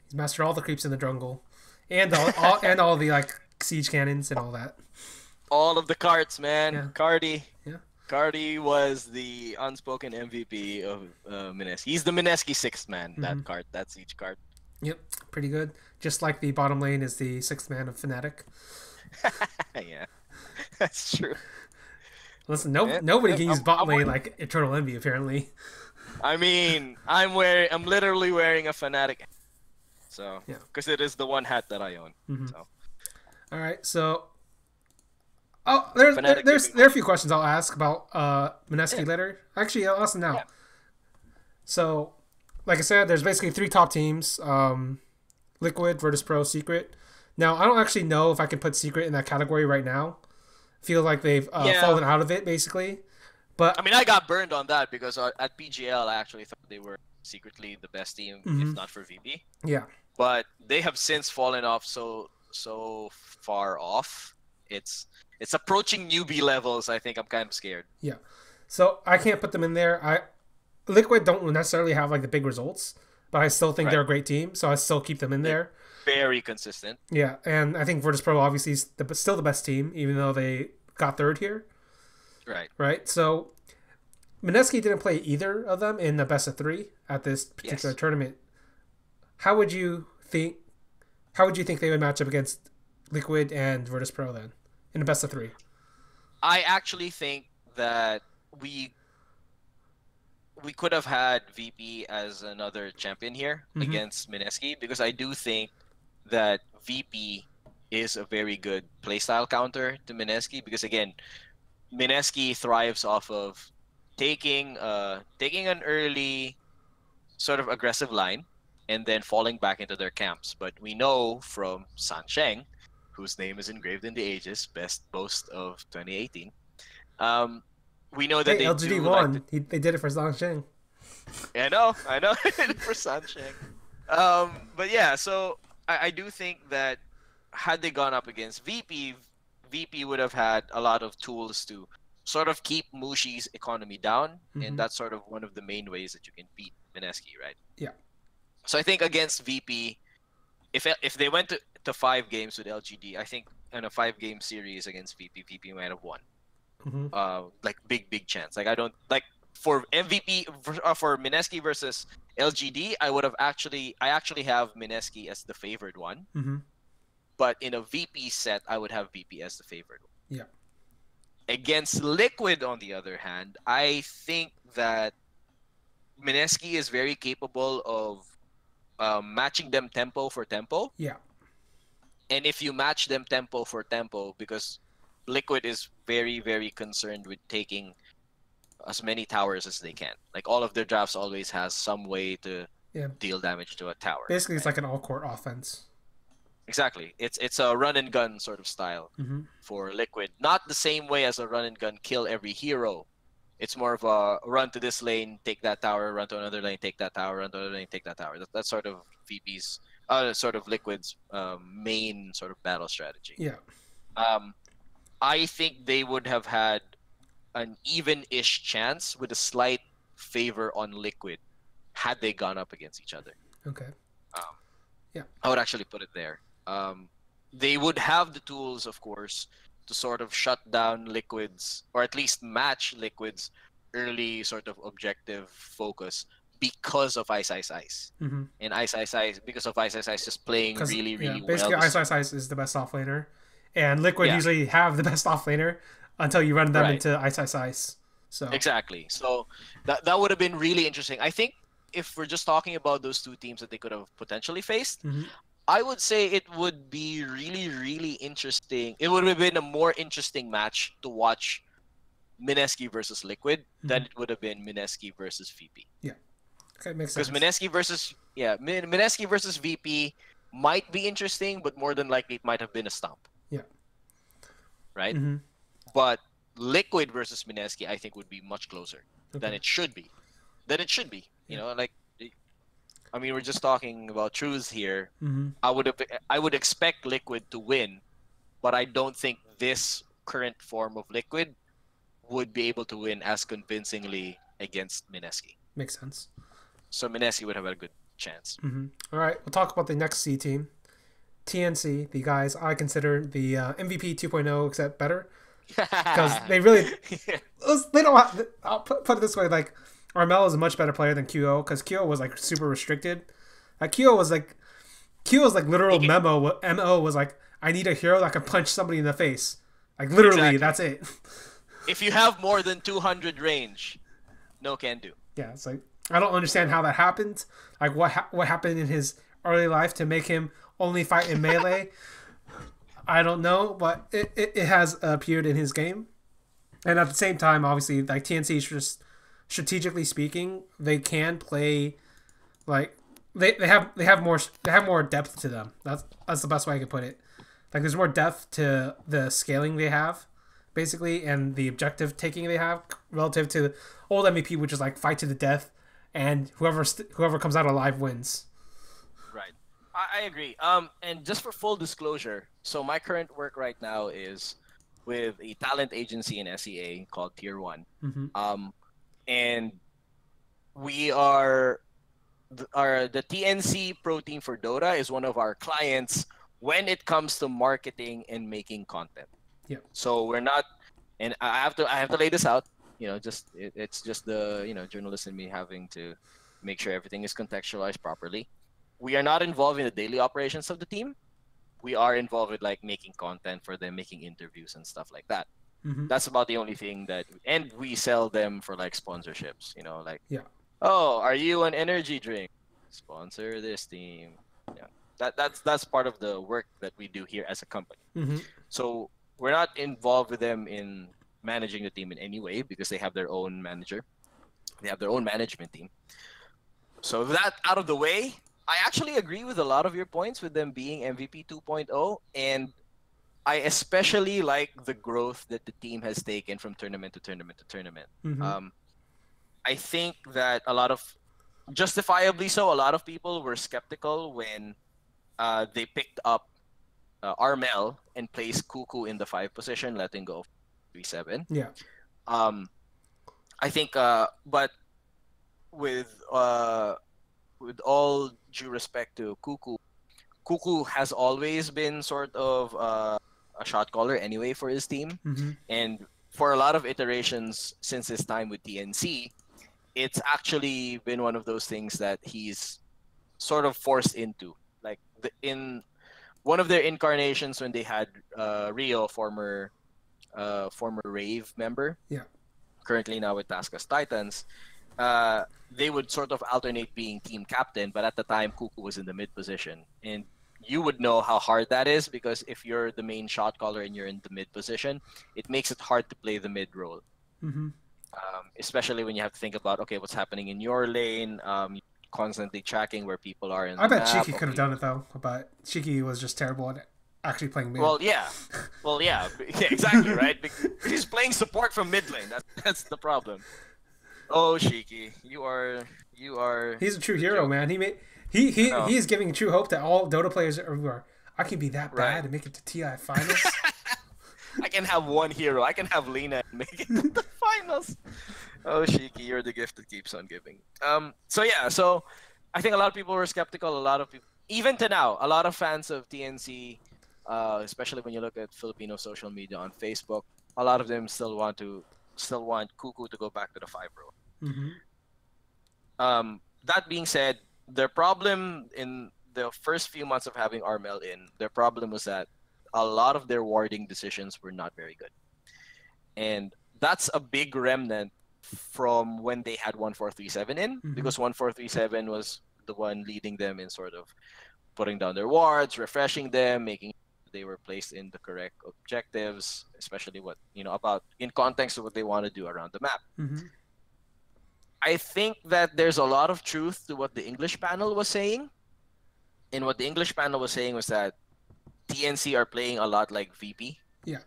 [SPEAKER 1] He's mastered all the creeps in the jungle, and all the like siege cannons and all that.
[SPEAKER 2] All of the carts, man.
[SPEAKER 1] Yeah.
[SPEAKER 2] Cardi.
[SPEAKER 1] Yeah.
[SPEAKER 2] Cardi was the unspoken MVP of Mineski. He's the Mineski sixth man.
[SPEAKER 1] Mm-hmm.
[SPEAKER 2] That cart, that siege cart.
[SPEAKER 1] Yep, pretty good. Just like the bottom lane is the sixth man of Fnatic.
[SPEAKER 2] Yeah, that's true.
[SPEAKER 1] Listen, nobody can use bot lane like Eternal Envy apparently.
[SPEAKER 2] I mean, I'm literally wearing a Fnatic, so
[SPEAKER 1] yeah,
[SPEAKER 2] because it is the one hat that I own.
[SPEAKER 1] Mm-hmm.
[SPEAKER 2] So,
[SPEAKER 1] all right, so there are a few questions I'll ask about Mineski later. Actually, I'll ask them now. Yeah. So, like I said, there's basically 3 top teams: Liquid, Virtus Pro, Secret. Now, I don't actually know if I can put Secret in that category right now. Feel like they've fallen out of it, basically. But
[SPEAKER 2] I mean, I got burned on that because at PGL, I actually thought they were secretly the best team,
[SPEAKER 1] mm-hmm.
[SPEAKER 2] if not for VP.
[SPEAKER 1] Yeah.
[SPEAKER 2] But they have since fallen off so far off. It's approaching newbie levels. I think I'm kind of scared.
[SPEAKER 1] Yeah. So I can't put them in there. Liquid don't necessarily have like the big results, but I still think they're a great team, so I still keep them in there.
[SPEAKER 2] Very consistent.
[SPEAKER 1] Yeah, and I think Virtus Pro obviously is still the best team, even though they got 3rd here.
[SPEAKER 2] Right.
[SPEAKER 1] Right. So Mineski didn't play either of them in the best of 3 at this particular tournament. How would you think they would match up against Liquid and Virtus Pro then in the best of 3?
[SPEAKER 2] I actually think that we could have had VP as another champion here
[SPEAKER 1] mm-hmm.
[SPEAKER 2] against Mineski, because I do think that VP is a very good playstyle counter to Mineski, because again, Mineski thrives off of taking an early sort of aggressive line and then falling back into their camps. But we know from Sansheng, whose name is engraved in the ages, best boast of 2018. We know that
[SPEAKER 1] LGD won. They did it for Sansheng.
[SPEAKER 2] I know for Sansheng. But yeah, so I do think that had they gone up against VP would have had a lot of tools to sort of keep Mushi's economy down,
[SPEAKER 1] mm-hmm.
[SPEAKER 2] and that's sort of one of the main ways that you can beat Mineski, right?
[SPEAKER 1] Yeah.
[SPEAKER 2] So I think against VP, if they went to 5 games with LGD, I think in a 5-game series against VP might have won.
[SPEAKER 1] Mm-hmm.
[SPEAKER 2] Like big chance. Like I don't like for MVP for Mineski versus LGD. I actually have Mineski as the favored one.
[SPEAKER 1] Mm-hmm.
[SPEAKER 2] But in a VP set, I would have VP as the favored one.
[SPEAKER 1] Yeah.
[SPEAKER 2] Against Liquid, on the other hand, I think that Mineski is very capable of matching them tempo for tempo.
[SPEAKER 1] Yeah.
[SPEAKER 2] And if you match them tempo for tempo, because Liquid is very, very concerned with taking as many towers as they can. Like all of their drafts always has some way to deal damage to a tower.
[SPEAKER 1] Basically, it's like an all-court offense.
[SPEAKER 2] Exactly. It's a run and gun sort of style
[SPEAKER 1] mm-hmm.
[SPEAKER 2] for Liquid. Not the same way as a run and gun kill every hero. It's more of a run to this lane, take that tower, run to another lane, take that tower, run to another lane, take that tower. That's sort of VP's, sort of Liquid's main sort of battle strategy.
[SPEAKER 1] Yeah.
[SPEAKER 2] I think they would have had an even-ish chance with a slight favor on Liquid had they gone up against each other.
[SPEAKER 1] Okay. Yeah.
[SPEAKER 2] I would actually put it there. They would have the tools, of course, to sort of shut down Liquid's, or at least match Liquid's early sort of objective focus because of Ice.
[SPEAKER 1] Mm-hmm.
[SPEAKER 2] And Ice, because of Ice just playing really well.
[SPEAKER 1] Basically, Ice is the best off laner. And Liquid usually have the best off laner until you run them into Ice. So
[SPEAKER 2] exactly. So that would have been really interesting. I think if we're just talking about those 2 teams that they could have potentially faced,
[SPEAKER 1] mm-hmm.
[SPEAKER 3] I would say it would be really, really interesting. It would have been a more interesting match to watch Mineski versus Liquid than it would have been Mineski versus VP.
[SPEAKER 1] Yeah. Okay, makes
[SPEAKER 3] Because
[SPEAKER 1] sense.
[SPEAKER 3] Mineski versus VP might be interesting, but more than likely it might have been a stomp.
[SPEAKER 1] Yeah.
[SPEAKER 3] Right?
[SPEAKER 1] Mm-hmm.
[SPEAKER 3] But Liquid versus Mineski, I think, would be much closer than
[SPEAKER 1] Okay.
[SPEAKER 3] it should be. You
[SPEAKER 1] Yeah.
[SPEAKER 3] know, like, I mean, we're just talking about truths here.
[SPEAKER 1] Mm-hmm.
[SPEAKER 3] I would expect Liquid to win, but I don't think this current form of Liquid would be able to win as convincingly against Mineski.
[SPEAKER 1] Makes sense.
[SPEAKER 3] So Mineski would have a good chance.
[SPEAKER 1] Mm-hmm. All right, we'll talk about the next C team. TNC, the guys I consider the MVP 2.0, except better. Because they really... They don't have... I'll put it this way, like, Armel is a much better player than QO, because QO was, like, super restricted. Like, QO was, like, literal MO was, like, I need a hero that can punch somebody in the face. Like, literally, That's it.
[SPEAKER 3] If you have more than 200 range, no can do.
[SPEAKER 1] Yeah, it's like, I don't understand how that happened. Like, what happened in his early life to make him only fight in melee? I don't know, but it has appeared in his game. And at the same time, obviously, like, TNC is just, strategically speaking, they can play, like, they have more depth to them. That's the best way I can put it. Like, there's more depth to the scaling they have, basically, and the objective taking they have relative to old MVP, which is like fight to the death, and whoever comes out alive wins.
[SPEAKER 3] Right. I agree. And just for full disclosure, so my current work right now is with a talent agency in SEA called Tier 1.
[SPEAKER 1] Mm-hmm.
[SPEAKER 3] And we are the TNC Pro Team for Dota is one of our clients when it comes to marketing and making content.
[SPEAKER 1] Yeah.
[SPEAKER 3] So we're not, and I have to lay this out. You know, it's just the journalist in me having to make sure everything is contextualized properly. We are not involved in the daily operations of the team. We are involved with like making content for them, making interviews and stuff like that.
[SPEAKER 1] Mm-hmm.
[SPEAKER 3] That's about the only thing and we sell them for like sponsorships. You know, like,
[SPEAKER 1] yeah.
[SPEAKER 3] Oh, are you an energy drink? Sponsor this team. Yeah, that's part of the work that we do here as a company.
[SPEAKER 1] Mm-hmm.
[SPEAKER 3] So we're not involved with them in managing the team in any way because they have their own manager. They have their own management team. So with that out of the way, I actually agree with a lot of your points with them being MVP 2.0, and I especially like the growth that the team has taken from tournament to tournament to tournament.
[SPEAKER 1] Mm-hmm.
[SPEAKER 3] I think that justifiably so, a lot of people were skeptical when they picked up Armel and placed Cuckoo in the 5 position, letting go of 3-7.
[SPEAKER 1] Yeah.
[SPEAKER 3] I think, but with all due respect to Cuckoo has always been sort of a shot caller anyway for his team.
[SPEAKER 1] Mm-hmm.
[SPEAKER 3] And for a lot of iterations since his time with TNC, it's actually been one of those things that he's sort of forced into. Like in one of their incarnations when they had Rio, former Rave member, currently now with Taskas Titans, they would sort of alternate being team captain, but at the time Cuckoo was in the mid position, and you would know how hard that is because if you're the main shot caller and you're in the mid position, it makes it hard to play the mid role.
[SPEAKER 1] Mm-hmm.
[SPEAKER 3] Especially when you have to think about, okay, what's happening in your lane, constantly tracking where people are in
[SPEAKER 1] I
[SPEAKER 3] the
[SPEAKER 1] bet
[SPEAKER 3] map.
[SPEAKER 1] Cheeky could have done it though, but Cheeky was just terrible at actually playing mid.
[SPEAKER 3] Well, yeah, exactly, right? He's playing support from mid lane. That's the problem. Oh, Shiki, you are.
[SPEAKER 1] He's a true hero, man. He's giving true hope to all Dota players everywhere. I can be that bad and make it to TI finals.
[SPEAKER 3] I can have one hero. I can have Lena and make it to the finals. Oh, Shiki, you're the gift that keeps on giving. So I think a lot of people were skeptical. A lot of people, even to now, a lot of fans of TNC, especially when you look at Filipino social media on Facebook, a lot of them still want Cuckoo to go back to the 5 role.
[SPEAKER 1] Mm-hmm.
[SPEAKER 3] That being said, their problem in the first few months of having Armel in, their problem was that a lot of their warding decisions were not very good. And that's a big remnant from when they had 1437 in, because 1437 was the one leading them in sort of putting down their wards, refreshing them, making they were placed in the correct objectives, especially what about in context of what they want to do around the map.
[SPEAKER 1] Mm-hmm.
[SPEAKER 3] I think that there's a lot of truth to what the English panel was saying. And what the English panel was saying was that TNC are playing a lot like VP.
[SPEAKER 1] Yeah.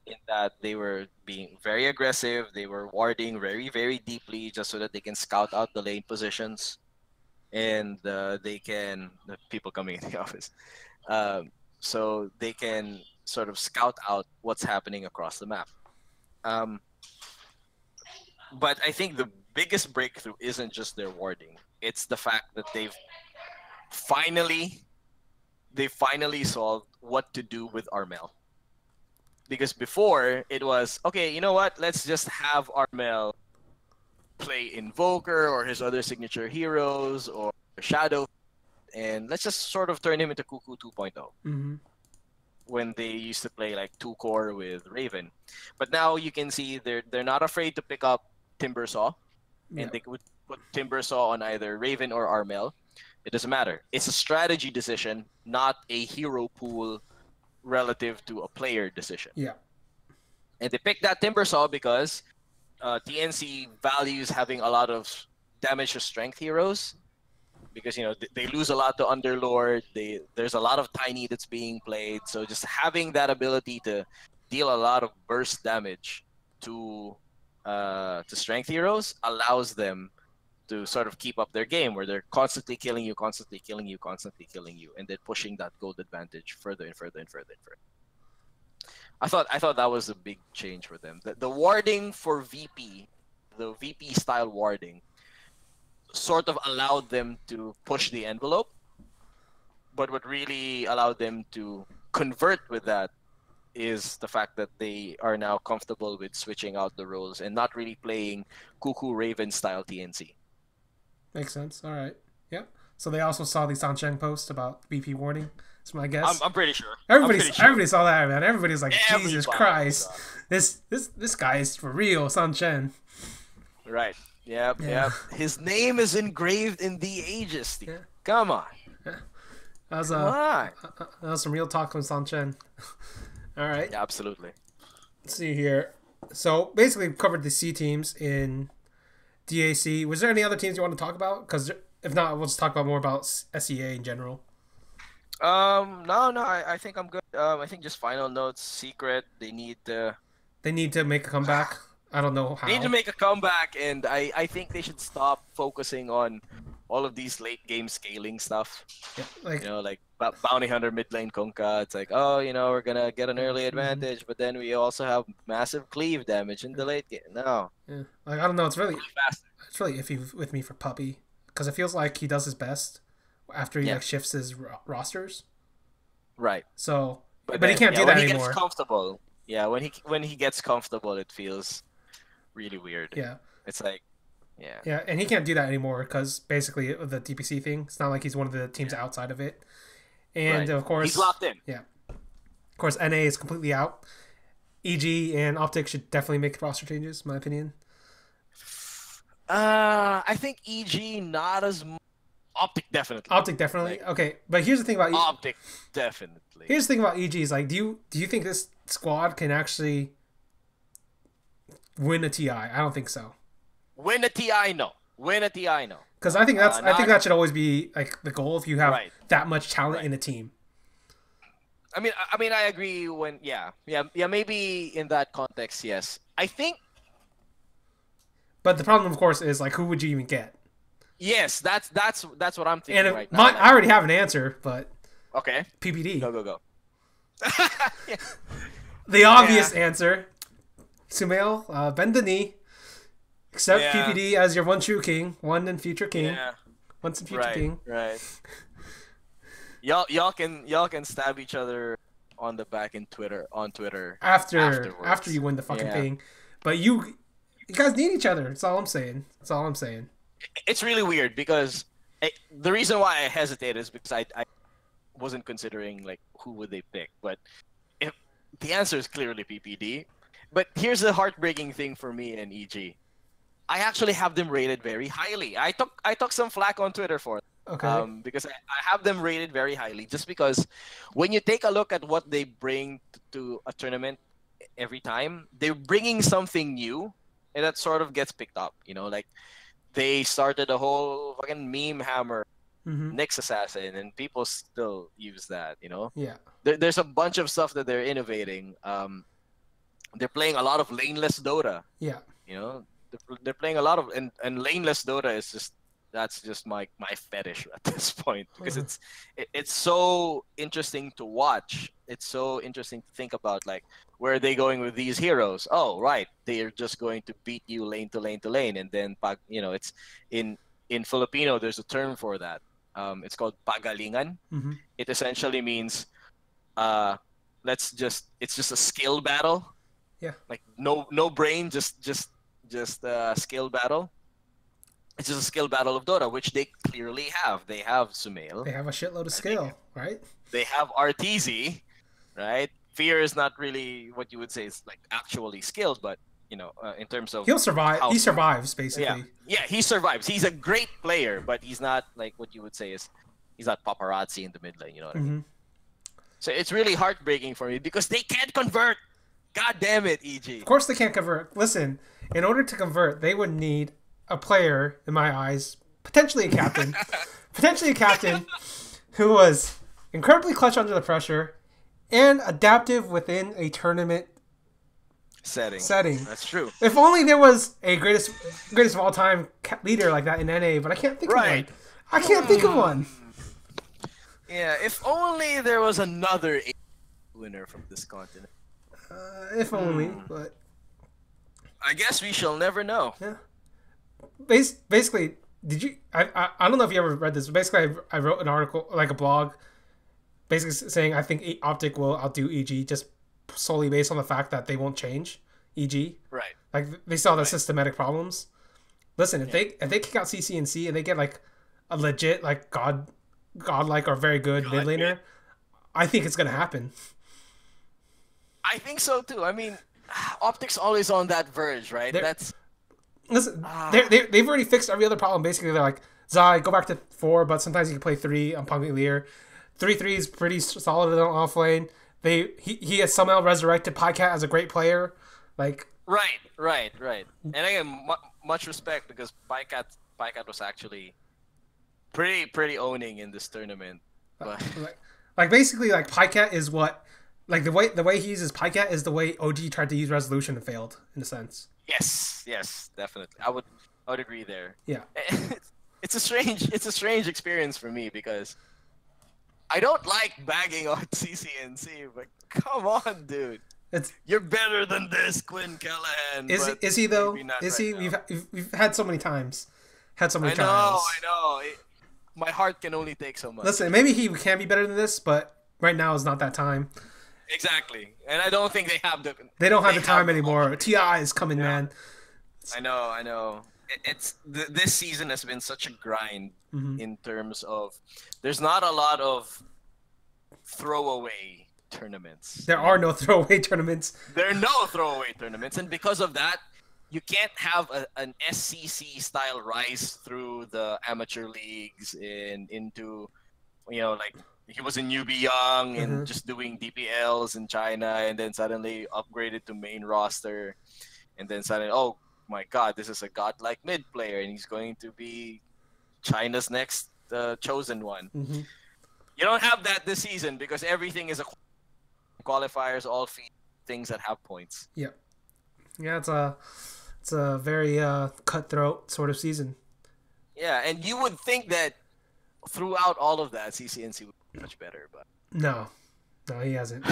[SPEAKER 3] In that they were being very aggressive. They were warding very, very deeply just so that they can scout out the lane positions. And they can... The people coming in the office. So they can sort of scout out what's happening across the map. But I think the biggest breakthrough isn't just their warding. It's the fact that they've finally solved what to do with Armel. Because before it was, okay, you know what? Let's just have Armel play Invoker or his other signature heroes or Shadow, and let's just sort of turn him into Cuckoo 2.0.
[SPEAKER 1] Mm-hmm.
[SPEAKER 3] When they used to play like 2-core with Raven. But now you can see they're not afraid to pick up Timbersaw, and they would put Timbersaw on either Raven or Armel. It doesn't matter. It's a strategy decision, not a hero pool relative to a player decision.
[SPEAKER 1] Yeah.
[SPEAKER 3] And they picked that Timbersaw because TNC values having a lot of damage to strength heroes. Because they lose a lot to Underlord. There's a lot of Tiny that's being played. So just having that ability to deal a lot of burst damage to strength heroes allows them to sort of keep up their game, where they're constantly killing you, constantly killing you, constantly killing you, and then pushing that gold advantage further and further and further and further. I thought that was a big change for them. The warding for VP, the VP style warding, sort of allowed them to push the envelope, but what really allowed them to convert with that is the fact that they are now comfortable with switching out the roles and not really playing Cuckoo Raven style TNC.
[SPEAKER 1] Makes sense. All right. Yep. So they also saw the Sancheng post about VP warning. That's my guess.
[SPEAKER 3] I'm pretty sure.
[SPEAKER 1] Everybody saw that, man. Everybody's like,
[SPEAKER 3] Everybody
[SPEAKER 1] Jesus Christ, this guy is for real, Sanchen.
[SPEAKER 3] Right. Yep.
[SPEAKER 1] Yeah.
[SPEAKER 3] Yep. His name is engraved in the ages, Steve.
[SPEAKER 1] Yeah.
[SPEAKER 3] Come on.
[SPEAKER 1] Yeah. That was some real talk from Sanchen. All right.
[SPEAKER 3] Yeah, absolutely.
[SPEAKER 1] Let's see here. So basically, we covered the C teams in DAC. Was there any other teams you want to talk about? Because if not, we'll just talk about more about SEA in general.
[SPEAKER 3] No, I think I'm good. I think just final notes. Secret, they need to
[SPEAKER 1] make a comeback. I don't know how.
[SPEAKER 3] They need to make a comeback, and I think they should stop focusing on all of these late game scaling stuff.
[SPEAKER 1] Yeah,
[SPEAKER 3] like bounty hunter mid lane Kunkka. It's like, we're gonna get an early advantage, but then we also have massive cleave damage in the late game. No.
[SPEAKER 1] Yeah. I don't know. It's really iffy with me for Puppy, because it feels like he does his best after he shifts his rosters.
[SPEAKER 3] Right.
[SPEAKER 1] So, but he can't do that anymore. When he
[SPEAKER 3] gets comfortable, when he gets comfortable, it feels really weird.
[SPEAKER 1] Yeah.
[SPEAKER 3] It's like,
[SPEAKER 1] yeah, and he can't do that anymore because basically the DPC thing. It's not like he's one of the teams outside of it. And of course,
[SPEAKER 3] he's locked in.
[SPEAKER 1] Yeah. Of course, NA is completely out. EG and Optic should definitely make roster changes, in my opinion.
[SPEAKER 3] I think EG not as much. Optic definitely.
[SPEAKER 1] Optic definitely. Okay, but here's the thing about
[SPEAKER 3] Optic definitely.
[SPEAKER 1] Here's the thing about EG is like, do you think this squad can actually win a TI? I don't think so.
[SPEAKER 3] Win a TI, no.
[SPEAKER 1] Because I think that should always be like the goal if you have that much talent in a team.
[SPEAKER 3] I mean, I agree. When maybe in that context, yes. I think.
[SPEAKER 1] But the problem, of course, is like, who would you even get?
[SPEAKER 3] Yes, that's what I'm thinking
[SPEAKER 1] and
[SPEAKER 3] right now.
[SPEAKER 1] I already have an answer, but
[SPEAKER 3] okay,
[SPEAKER 1] PPD.
[SPEAKER 3] Go.
[SPEAKER 1] The obvious answer, Sumail, bend the knee, accept PPD as your one true king, one and future king, once and future king.
[SPEAKER 3] Right. Y'all can stab each other on the back on Twitter
[SPEAKER 1] after you win the fucking thing, but you guys need each other. That's all I'm saying.
[SPEAKER 3] It's really weird because the reason why I hesitate is because I wasn't considering like who would they pick, but if the answer is clearly PPD. But here's the heartbreaking thing for me and EG. I actually have them rated very highly. I took some flack on Twitter for it.
[SPEAKER 1] Okay.
[SPEAKER 3] Because I have them rated very highly just because when you take a look at what they bring to a tournament every time, they're bringing something new, and that sort of gets picked up. Like they started a whole fucking meme hammer,
[SPEAKER 1] Mm-hmm.
[SPEAKER 3] Nyx Assassin, and people still use that.
[SPEAKER 1] Yeah.
[SPEAKER 3] There's a bunch of stuff that they're innovating. They're playing a lot of laneless Dota.
[SPEAKER 1] Yeah.
[SPEAKER 3] They're playing a lot of and laneless Dota is that's just my fetish at this point because it's so interesting to watch. It's so interesting to think about, like, where are they going with these heroes? Oh, right, they are just going to beat you lane to lane to lane, and then it's in Filipino there's a term for that. It's called pagalingan.
[SPEAKER 1] Mm-hmm.
[SPEAKER 3] It essentially means it's just a skill battle.
[SPEAKER 1] Yeah.
[SPEAKER 3] Like no brain, just skill battle. It's just a skill battle of Dota, which they clearly have. They have Sumail.
[SPEAKER 1] They have a shitload of skill, right?
[SPEAKER 3] They have RTZ, right? Fear is not really what you would say is like actually skilled, but in terms of
[SPEAKER 1] He'll survive. He survives basically.
[SPEAKER 3] Yeah, he survives. He's a great player, but he's not like what you would say is he's not paparazzi in the mid lane. You know what I mean? So it's really heartbreaking for me because they can't convert. God damn it, EG.
[SPEAKER 1] Of course they can't convert. Listen, in order to convert, they would need a player, in my eyes, potentially a captain, who was incredibly clutch under the pressure and adaptive within a tournament setting.
[SPEAKER 3] That's true.
[SPEAKER 1] If only there was a greatest of all time leader like that in NA, but I can't think of one. I can't think of one.
[SPEAKER 3] Yeah, if only there was another winner from this continent.
[SPEAKER 1] If only, but
[SPEAKER 3] I guess we shall never know.
[SPEAKER 1] Yeah. Basically, did you? I don't know if you ever read this. Basically, I wrote an article, like a blog, basically saying I think Optic will outdo EG just solely based on the fact that they won't change EG.
[SPEAKER 3] Right.
[SPEAKER 1] Like they still have the systematic problems. Listen, if they kick out CCNC and they get like a legit like godlike or very good mid laner, I think it's gonna happen.
[SPEAKER 3] I think so too. I mean, Optic's always on that verge, right?
[SPEAKER 1] Listen, they've already fixed every other problem. Basically, they're like, Zai, go back to 4, but sometimes you can play 3 on Punk Lear. 3-3 is pretty solid on offlane. He has somehow resurrected Pycat as a great player. Like
[SPEAKER 3] Right. And again, much respect because Pycat was actually pretty owning in this tournament. But
[SPEAKER 1] like basically, like Pycat is what, like the way he uses Pycat is the way OG tried to use Resolution and failed in a sense.
[SPEAKER 3] Yes, definitely. I would agree there.
[SPEAKER 1] Yeah.
[SPEAKER 3] It's a strange experience for me because I don't like bagging on CCNC, but come on, dude. You're better than this, Quinn Callahan.
[SPEAKER 1] Is he though? Is he? We've had so many times. Had so many trials.
[SPEAKER 3] I know. My heart can only take so much.
[SPEAKER 1] Listen, maybe he can be better than this, but right now is not that time.
[SPEAKER 3] Exactly, and I don't think they have the.
[SPEAKER 1] They don't have the time anymore. TI is coming, man.
[SPEAKER 3] I know. This season has been such a grind in terms of there's not a lot of throwaway tournaments.
[SPEAKER 1] There are no throwaway tournaments.
[SPEAKER 3] There are no throwaway tournaments, and because of that, you can't have an SCC style rise through the amateur leagues into, like. He was a newbie young and just doing DPLs in China, and then suddenly upgraded to main roster, and then suddenly, oh my God, this is a godlike mid player, and he's going to be China's next chosen one. You don't have that this season because everything is a qualifiers, all things that have points.
[SPEAKER 1] Yeah, it's a very cutthroat sort of season.
[SPEAKER 3] Yeah, and you would think that throughout all of that, CCNC would be much better, but
[SPEAKER 1] no, he hasn't.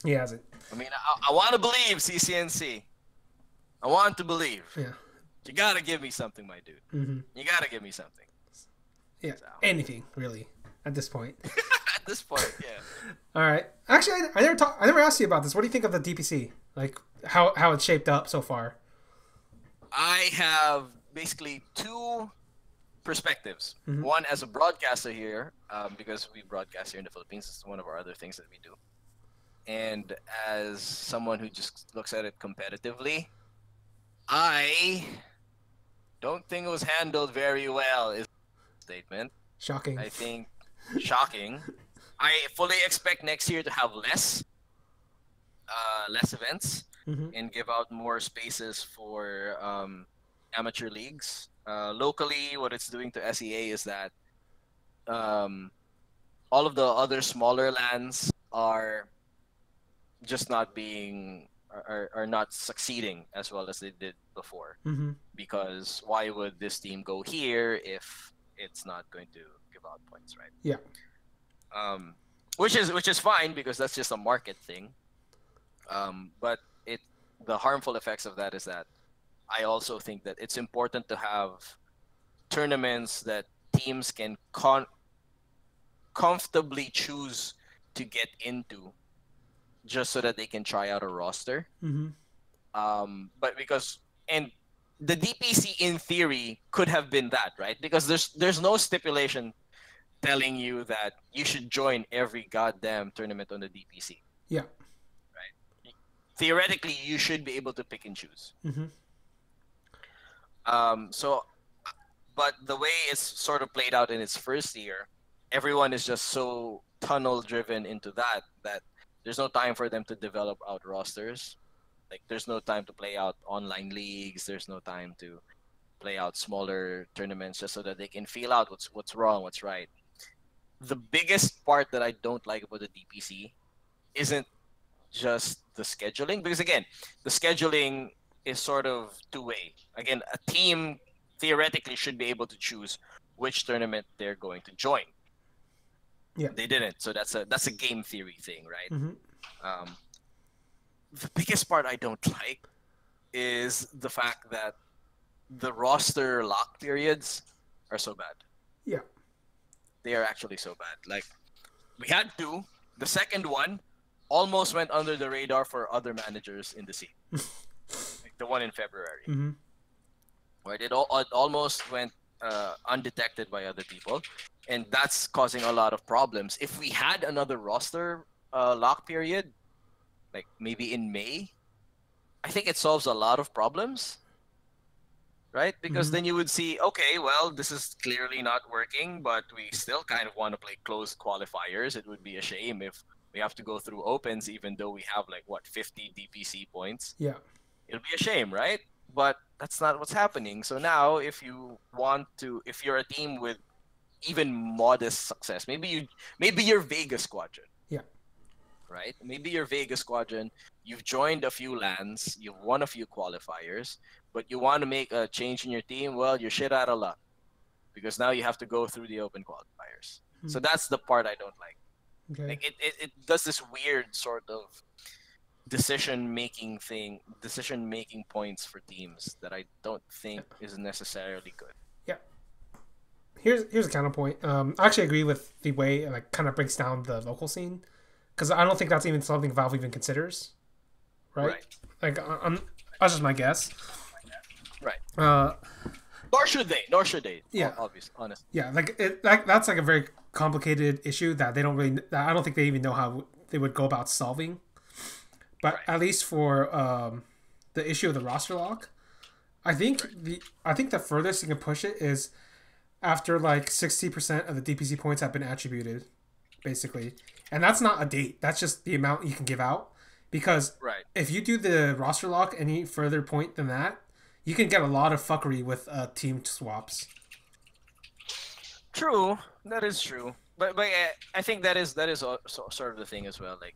[SPEAKER 1] He hasn't.
[SPEAKER 3] I mean, I want to believe CCNC. I want to believe.
[SPEAKER 1] Yeah.
[SPEAKER 3] You gotta give me something, my dude. You gotta give me something.
[SPEAKER 1] Yeah. So. Anything really at this point.
[SPEAKER 3] At this point, yeah.
[SPEAKER 1] All right. Actually, I never asked you about this. What do you think of the DPC? Like how it's shaped up so far?
[SPEAKER 3] I have basically two perspectives. One as a broadcaster here, because we broadcast here in the Philippines. It's one of our other things that we do. And as someone who just looks at it competitively, I don't think it was handled very well. statement.
[SPEAKER 1] Shocking.
[SPEAKER 3] I think shocking. I fully expect next year to have less events and give out more spaces for amateur leagues. Locally, what it's doing to SEA is that all of the other smaller lands are just not being are not succeeding as well as they did before. Because why would this team go here if it's not going to give out points, right?
[SPEAKER 1] Yeah.
[SPEAKER 3] Which is fine because that's just a market thing. But the harmful effects of that is that I also think that it's important to have tournaments that teams can comfortably choose to get into, just so that they can try out a roster. But because the DPC in theory could have been that, right? Because there's no stipulation telling you that you should join every goddamn tournament on the DPC.
[SPEAKER 1] Yeah.
[SPEAKER 3] Right. Theoretically, you should be able to pick and choose. But the way it's sort of played out in its first year, everyone is just so tunnel driven into that there's no time for them to develop out rosters. Like, there's no time to play out online leagues. There's no time to play out smaller tournaments just so that they can feel out what's wrong, what's right. The biggest part that I don't like about the DPC isn't just the scheduling, because again, the scheduling is sort of two-way. Again, a team theoretically should be able to choose which tournament they're going to join.
[SPEAKER 1] Yeah.
[SPEAKER 3] They didn't, so that's a game theory thing, right? The biggest part I don't like is the fact that the roster lock periods are so bad.
[SPEAKER 1] Yeah.
[SPEAKER 3] They are actually so bad. Like, we had two. The second one almost went under the radar for other managers in the scene. Like the one in February. Right? It almost went undetected by other people. And that's causing a lot of problems. If we had another roster lock period, like maybe in May, I think it solves a lot of problems. Right? Because then you would see, okay, well, this is clearly not working, but we still kind of want to play closed qualifiers. It would be a shame if we have to go through opens, even though we have 50 DPC points.
[SPEAKER 1] Yeah.
[SPEAKER 3] It'll be a shame, right? But that's not what's happening. So now, if you're a team with even modest success, maybe you're Vegas Squadron.
[SPEAKER 1] Yeah.
[SPEAKER 3] Right? Maybe you're Vegas Squadron. You've joined a few LANs. You've won a few qualifiers. But you want to make a change in your team, well, you're shit out of luck. Because now you have to go through the open qualifiers. So that's the part I don't like.
[SPEAKER 1] Okay.
[SPEAKER 3] Like it does this weird sort of decision-making points for teams that I don't think is necessarily good.
[SPEAKER 1] Yeah. Here's a counterpoint. I actually agree with the way it kind of breaks down the local scene, because I don't think that's even something Valve even considers. Right? Like, that's just my guess.
[SPEAKER 3] Right.
[SPEAKER 1] Nor
[SPEAKER 3] should they.
[SPEAKER 1] Yeah.
[SPEAKER 3] Obviously, honest.
[SPEAKER 1] Yeah, that's a very complicated issue that I don't think they even know how they would go about solving. But at least for the issue of the roster lock, I think the furthest you can push it is after 60% of the DPC points have been attributed, basically. And that's not a date. That's just the amount you can give out. Because if you do the roster lock any further point than that, you can get a lot of fuckery with team swaps.
[SPEAKER 3] True, that is true. But I think that is also sort of the thing as well. Like,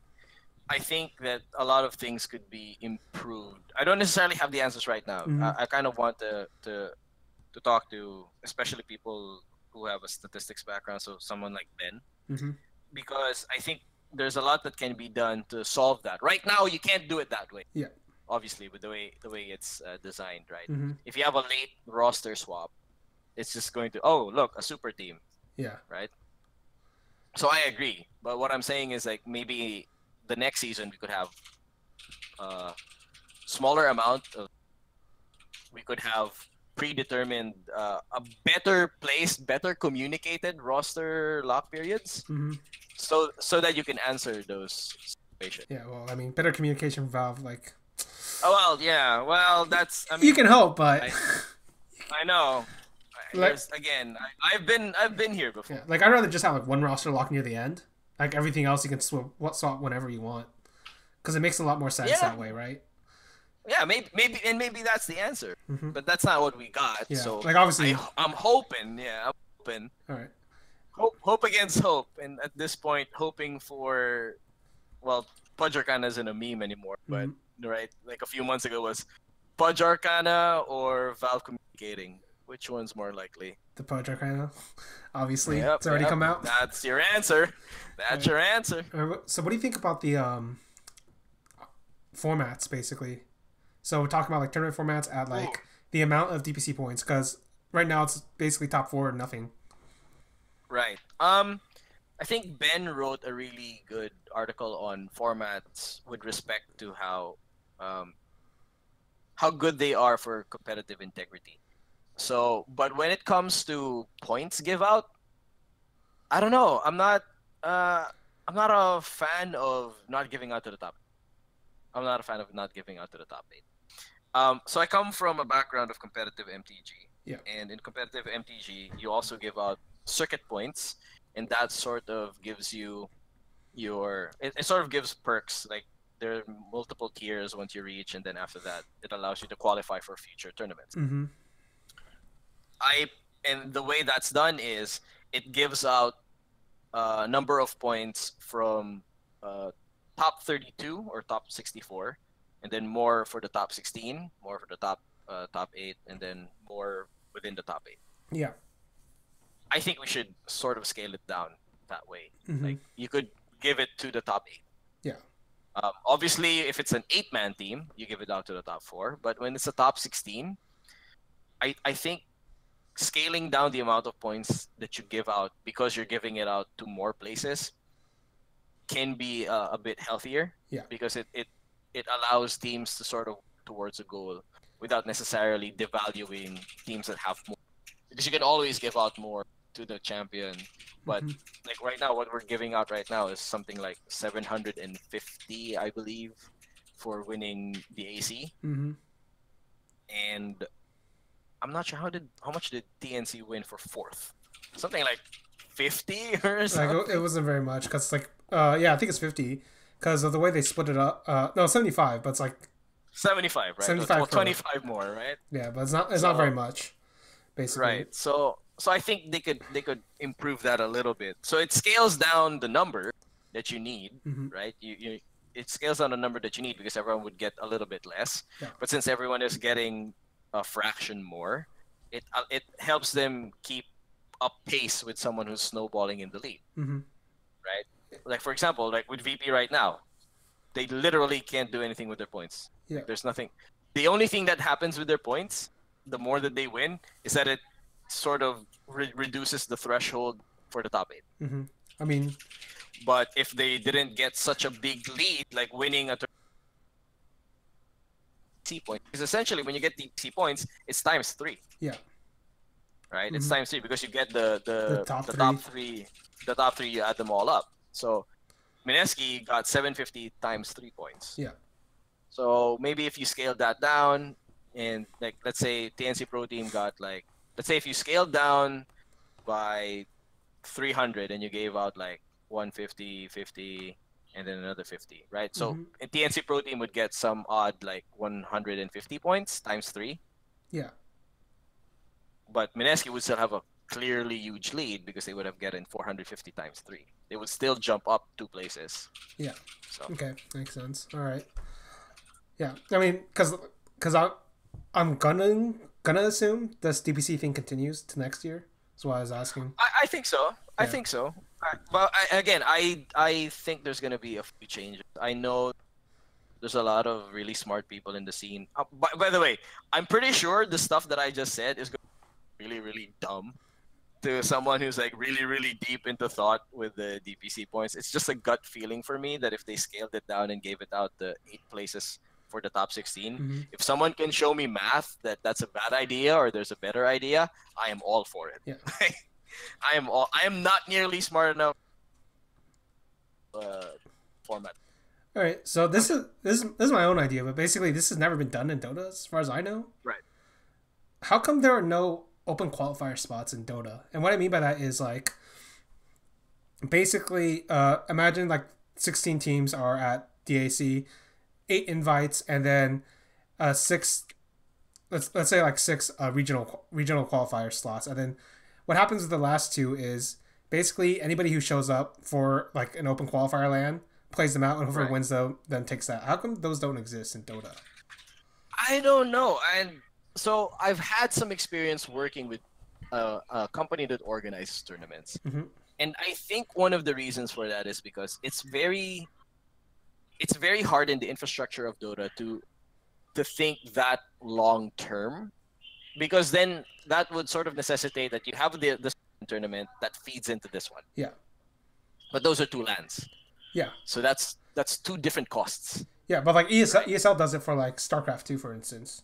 [SPEAKER 3] I think that a lot of things could be improved. I don't necessarily have the answers right now. I kind of want to talk to especially people who have a statistics background, so someone like Ben, because I think there's a lot that can be done to solve that. Right now, you can't do it that way.
[SPEAKER 1] Yeah.
[SPEAKER 3] Obviously, with the way it's designed, right? If you have a late roster swap, it's just going to look, a super team.
[SPEAKER 1] Yeah.
[SPEAKER 3] Right. So I agree, but what I'm saying is maybe the next season we could have a smaller amount of. We could have predetermined, a better placed, better communicated roster lock periods, so that you can answer those situations.
[SPEAKER 1] Yeah. Well, I mean, better communication from Valve,
[SPEAKER 3] Oh well, yeah. Well, that's. I mean,
[SPEAKER 1] you can hope, but
[SPEAKER 3] I know. again, I've been here before.
[SPEAKER 1] Yeah, like I'd rather just have like one roster lock near the end. Like everything else, you can swap whenever you want, because it makes a lot more sense that way, right?
[SPEAKER 3] Yeah, maybe that's the answer, but that's not what we got.
[SPEAKER 1] Yeah,
[SPEAKER 3] so
[SPEAKER 1] like obviously,
[SPEAKER 3] I'm hoping. Yeah, I'm hoping.
[SPEAKER 1] All right.
[SPEAKER 3] Hope against hope, and at this point, hoping for, well, Pudge Arcana isn't a meme anymore, but right, like a few months ago was Pudge Arcana or Valve communicating. Which one's more likely?
[SPEAKER 1] The Pudge Arcana, obviously. It's already come out.
[SPEAKER 3] That's your answer. That's your answer.
[SPEAKER 1] So what do you think about the formats, basically? So we're talking about like tournament formats at like the amount of DPC points, because right now it's basically top 4 or nothing.
[SPEAKER 3] Right. I think Ben wrote a really good article on formats with respect to how good they are for competitive integrity. So, but when it comes to points give out, I don't know. I'm not a fan of not giving out to the top. I'm not a fan of not giving out to the top 8. So I come from a background of competitive MTG.
[SPEAKER 1] Yeah.
[SPEAKER 3] And in competitive MTG, you also give out circuit points, and that sort of gives you it sort of gives perks. Like there are multiple tiers once you reach, and then after that, it allows you to qualify for future tournaments. And the way that's done is it gives out a number of points from top 32 or top 64, and then more for the top 16, more for the top 8, and then more within the top 8.
[SPEAKER 1] Yeah.
[SPEAKER 3] I think we should sort of scale it down that way. Like you could give it to the top 8.
[SPEAKER 1] Yeah.
[SPEAKER 3] Obviously, if it's an 8-man team, you give it out to the top 4. But when it's a top 16, I think scaling down the amount of points that you give out, because you're giving it out to more places, can be a bit healthier.
[SPEAKER 1] Yeah.
[SPEAKER 3] Because it allows teams to sort of towards a goal without necessarily devaluing teams that have more. Because you can always give out more to the champion, but like right now, what we're giving out right now is something like 750, I believe, for winning the AC. And I'm not sure how much did TNC win for 4th? Something like 50 or something.
[SPEAKER 1] Like, it wasn't very much, because like I think it's 50 because of the way they split it up. No, 75, but it's like
[SPEAKER 3] 75, right?
[SPEAKER 1] 75
[SPEAKER 3] 25 more, right?
[SPEAKER 1] Yeah, but it's not very much, basically.
[SPEAKER 3] Right. So I think they could improve that a little bit. So it scales down the number that you need, right? It scales down the number that you need because everyone would get a little bit less.
[SPEAKER 1] Yeah.
[SPEAKER 3] But since everyone is getting a fraction more, it helps them keep up pace with someone who's snowballing in the lead, right? Like for example, like with VP right now, they literally can't do anything with their points.
[SPEAKER 1] Yeah.
[SPEAKER 3] There's nothing. The only thing that happens with their points, the more that they win, is that it sort of reduces the threshold for the top 8.
[SPEAKER 1] I mean,
[SPEAKER 3] but if they didn't get such a big lead, like winning a DPC point, because essentially when you get DPC points, it's times 3.
[SPEAKER 1] Yeah.
[SPEAKER 3] Right? It's times 3 because you get the top three. The top 3, you add them all up. So Mineski got 750 times 3 points.
[SPEAKER 1] Yeah.
[SPEAKER 3] So maybe if you scaled that down, and like let's say TNC Pro Team got like, let's say if you scaled down by 300 and you gave out like 150, 50, and then another 50, right? So TNC Pro Team would get some odd like 150 points times 3.
[SPEAKER 1] Yeah.
[SPEAKER 3] But Mineski would still have a clearly huge lead because they would have gotten 450 times 3. They would still jump up 2 places.
[SPEAKER 1] Yeah.
[SPEAKER 3] So.
[SPEAKER 1] Okay, makes sense. All right. Yeah, I mean, because I'm gonna assume this DPC thing continues to next year. That's why I was asking.
[SPEAKER 3] I think so. Yeah. I think so. But I think there's gonna be a few changes. I know there's a lot of really smart people in the scene. By the way, I'm pretty sure the stuff that I just said is going to be really, really dumb to someone who's like really, really deep into thought with the DPC points. It's just a gut feeling for me that if they scaled it down and gave it out the 8 places for the top 16, if someone can show me math that's a bad idea or there's a better idea, I am all for it.
[SPEAKER 1] Yeah.
[SPEAKER 3] I am not nearly smart enough format.
[SPEAKER 1] All right, so this is my own idea, but basically this has never been done in Dota as far as I know.
[SPEAKER 3] Right.
[SPEAKER 1] How come there are no open qualifier spots in Dota. And what I mean by that is like basically imagine like 16 teams are at DAC, 8 invites, and then 6 let's say like 6 regional qualifier slots. And then what happens with the last 2 is basically anybody who shows up for like an open qualifier LAN plays them out, and whoever wins them then takes that. How come those don't exist in Dota?
[SPEAKER 3] I don't know. And so I've had some experience working with a company that organizes tournaments.
[SPEAKER 1] Mm-hmm.
[SPEAKER 3] And I think one of the reasons for that is because it's very hard in the infrastructure of Dota to think that long term, because then that would sort of necessitate that you have the tournament that feeds into this one.
[SPEAKER 1] Yeah.
[SPEAKER 3] But those are 2 LANs.
[SPEAKER 1] Yeah.
[SPEAKER 3] So that's 2 different costs.
[SPEAKER 1] Yeah, but like ESL does it for like StarCraft 2, for instance.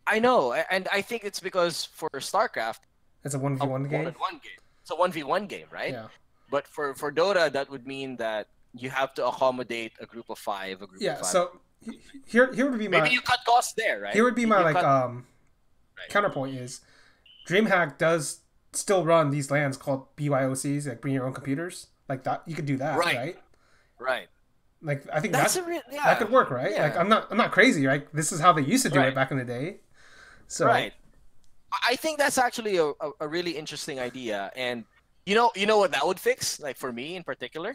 [SPEAKER 3] I know, and I think it's because for StarCraft,
[SPEAKER 1] it's a 1v1 game.
[SPEAKER 3] It's a 1v1 game, right?
[SPEAKER 1] Yeah.
[SPEAKER 3] But for Dota, that would mean that you have to accommodate a group of 5. A group of 5.
[SPEAKER 1] So here would be my
[SPEAKER 3] maybe you cut costs there, right?
[SPEAKER 1] Here would be my counterpoint is DreamHack does still run these LANs called BYOCs, like bring your own computers, like that. You could do that, right?
[SPEAKER 3] Right.
[SPEAKER 1] Like I think
[SPEAKER 3] that
[SPEAKER 1] could work, right?
[SPEAKER 3] Yeah.
[SPEAKER 1] Like I'm not crazy, right? This is how they used to do it back in the day. So
[SPEAKER 3] right. I think that's actually a really interesting idea, and you know what that would fix? Like for me in particular,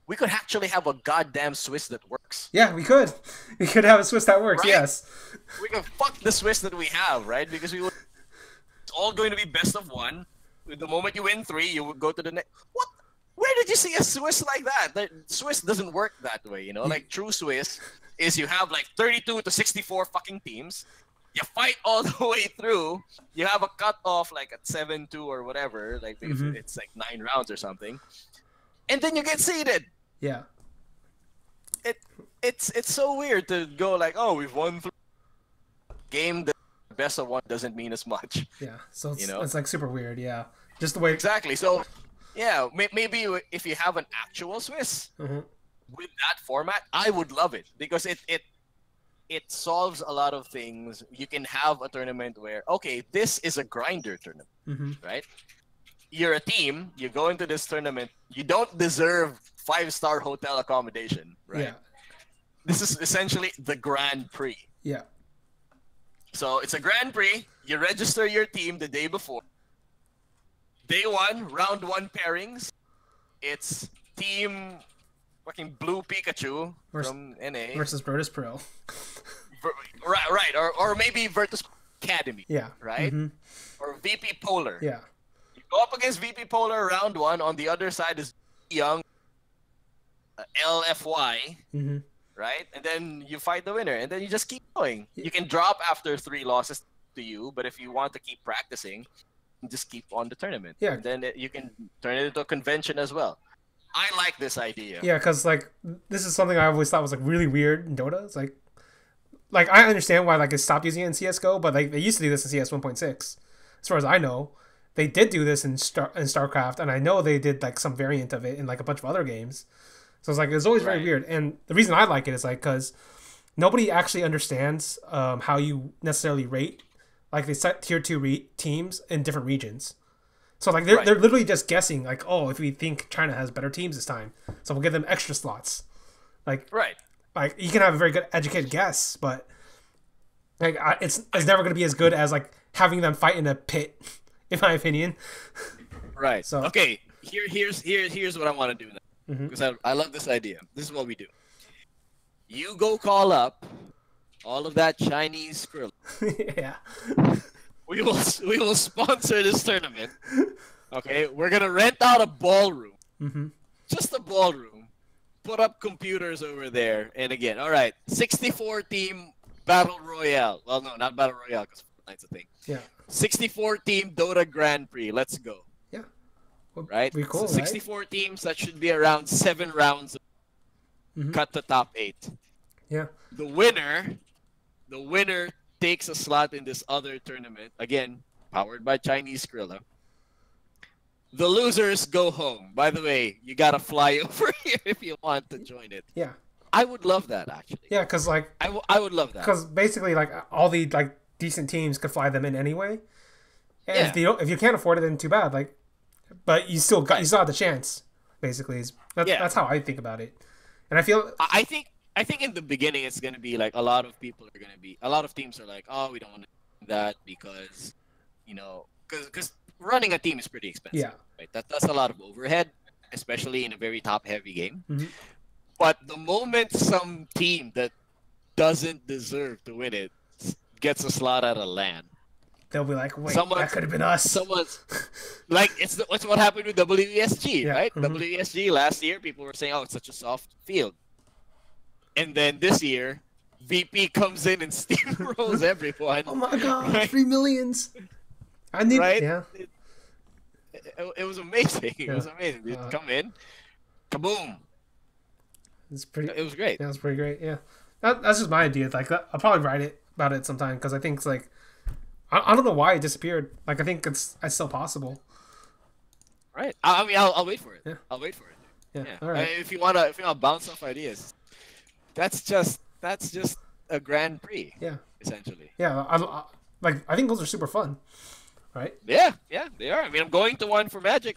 [SPEAKER 3] we could actually have a goddamn Swiss that works.
[SPEAKER 1] Yeah, we could. We could have a Swiss that works. Right? Yes.
[SPEAKER 3] We could fuck the Swiss that we have, right? Because it's all going to be best of 1. The moment you win 3, you would go to the next. What? Where did you see a Swiss like that? Swiss doesn't work that way, you know? Like true Swiss is you have like 32 to 64 fucking teams. You fight all the way through. You have a cutoff like at 7-2 or whatever. Like it's like 9 rounds or something. And then you get seeded.
[SPEAKER 1] Yeah.
[SPEAKER 3] It's so weird to go like, oh, we've won 3 game. The best of 1 doesn't mean as much.
[SPEAKER 1] Yeah. So it's,
[SPEAKER 3] you know?
[SPEAKER 1] It's like super weird. Yeah. Just the way.
[SPEAKER 3] Exactly. So yeah, maybe if you have an actual Swiss with that format, I would love it because it solves a lot of things. You can have a tournament where, okay, this is a grinder tournament, right? You're a team, you go into this tournament, you don't deserve 5-star hotel accommodation, right?
[SPEAKER 1] Yeah.
[SPEAKER 3] This is essentially the Grand Prix.
[SPEAKER 1] Yeah.
[SPEAKER 3] So it's a Grand Prix, you register your team the day before. Day 1, round 1 pairings. It's team fucking Blue Pikachu from NA
[SPEAKER 1] versus Virtus Pro.
[SPEAKER 3] Right. Or maybe Virtus Academy.
[SPEAKER 1] Yeah.
[SPEAKER 3] Right? Or VP Polar.
[SPEAKER 1] Yeah.
[SPEAKER 3] You go up against VP Polar round 1. On the other side is Young LFY. Right? And then you fight the winner. And then you just keep going. You can drop after 3 losses to you, but if you want to keep practicing, just keep on the tournament.
[SPEAKER 1] Yeah.
[SPEAKER 3] And then you can turn it into a convention as well. I like this idea.
[SPEAKER 1] Yeah, because like this is something I always thought was like really weird in Dota. It's like I understand why like it stopped using it in CS:GO, but like they used to do this in CS 1.6. As far as I know, they did do this in StarCraft, and I know they did like some variant of it in like a bunch of other games. So it's like it's always very weird. And the reason I like it is like because nobody actually understands how you necessarily rate. Like they set tier 2 teams in different regions. So like they're literally just guessing like, oh, if we think China has better teams this time, so we'll give them extra slots. Like like you can have a very good educated guess, but like it's never going to be as good as like having them fight in a pit, in my opinion.
[SPEAKER 3] Right.
[SPEAKER 1] So
[SPEAKER 3] okay, here's what I want to do now because I love this idea. This is what we do. You go call up all of that Chinese skrill.
[SPEAKER 1] Yeah.
[SPEAKER 3] We will sponsor this tournament. Okay, we're gonna rent out a ballroom, just a ballroom. Put up computers over there, and again, all right, 64-team battle royale. Well, no, not battle royale because Fortnite's a thing.
[SPEAKER 1] Yeah.
[SPEAKER 3] 64-team Dota Grand Prix. Let's go.
[SPEAKER 1] Yeah. Well,
[SPEAKER 3] right.
[SPEAKER 1] Pretty cool.
[SPEAKER 3] So 64 teams. That should be around 7 rounds. Cut the top 8.
[SPEAKER 1] Yeah.
[SPEAKER 3] The winner takes a slot in this other tournament. Again, powered by Chinese Skrilla. The losers go home. By the way, you gotta fly over here if you want to join it.
[SPEAKER 1] Yeah.
[SPEAKER 3] I would love that actually.
[SPEAKER 1] Yeah, because like
[SPEAKER 3] I would love that.
[SPEAKER 1] Because basically, like all the like decent teams could fly them in anyway. And if you can't afford it, then too bad. Like, but you still have the chance. Basically, that's how I think about it. And I feel
[SPEAKER 3] I think in the beginning it's gonna be like a lot of teams are like, oh, we don't want to do that because, because running a team is pretty expensive.
[SPEAKER 1] Yeah.
[SPEAKER 3] Right. That's a lot of overhead, especially in a very top-heavy game.
[SPEAKER 1] Mm-hmm.
[SPEAKER 3] But the moment some team that doesn't deserve to win it gets a slot at a LAN,
[SPEAKER 1] they'll be like, wait, that could have been us.
[SPEAKER 3] Someone's like, it's what happened with WESG, right?
[SPEAKER 1] Mm-hmm.
[SPEAKER 3] WESG last year, people were saying, oh, it's such a soft field. And then this year, VP comes in and steamrolls everyone.
[SPEAKER 1] Oh my god, right? 3 millions. I need,
[SPEAKER 3] right?
[SPEAKER 1] Yeah.
[SPEAKER 3] It was amazing. It was amazing. You'd come in, kaboom. It was great.
[SPEAKER 1] Yeah, it was pretty great. Yeah, that's just my idea. Like, I'll probably write about it sometime because I think it's like, I don't know why it disappeared. Like, I think it's still possible.
[SPEAKER 3] Right. I mean, I'll wait for it.
[SPEAKER 1] Yeah.
[SPEAKER 3] I'll wait for it.
[SPEAKER 1] Yeah. All right.
[SPEAKER 3] I mean, if you wanna bounce off ideas, that's just a Grand Prix.
[SPEAKER 1] Yeah.
[SPEAKER 3] Essentially.
[SPEAKER 1] Yeah. I think those are super fun. Right?
[SPEAKER 3] Yeah, they are. I mean, I'm going to one for Magic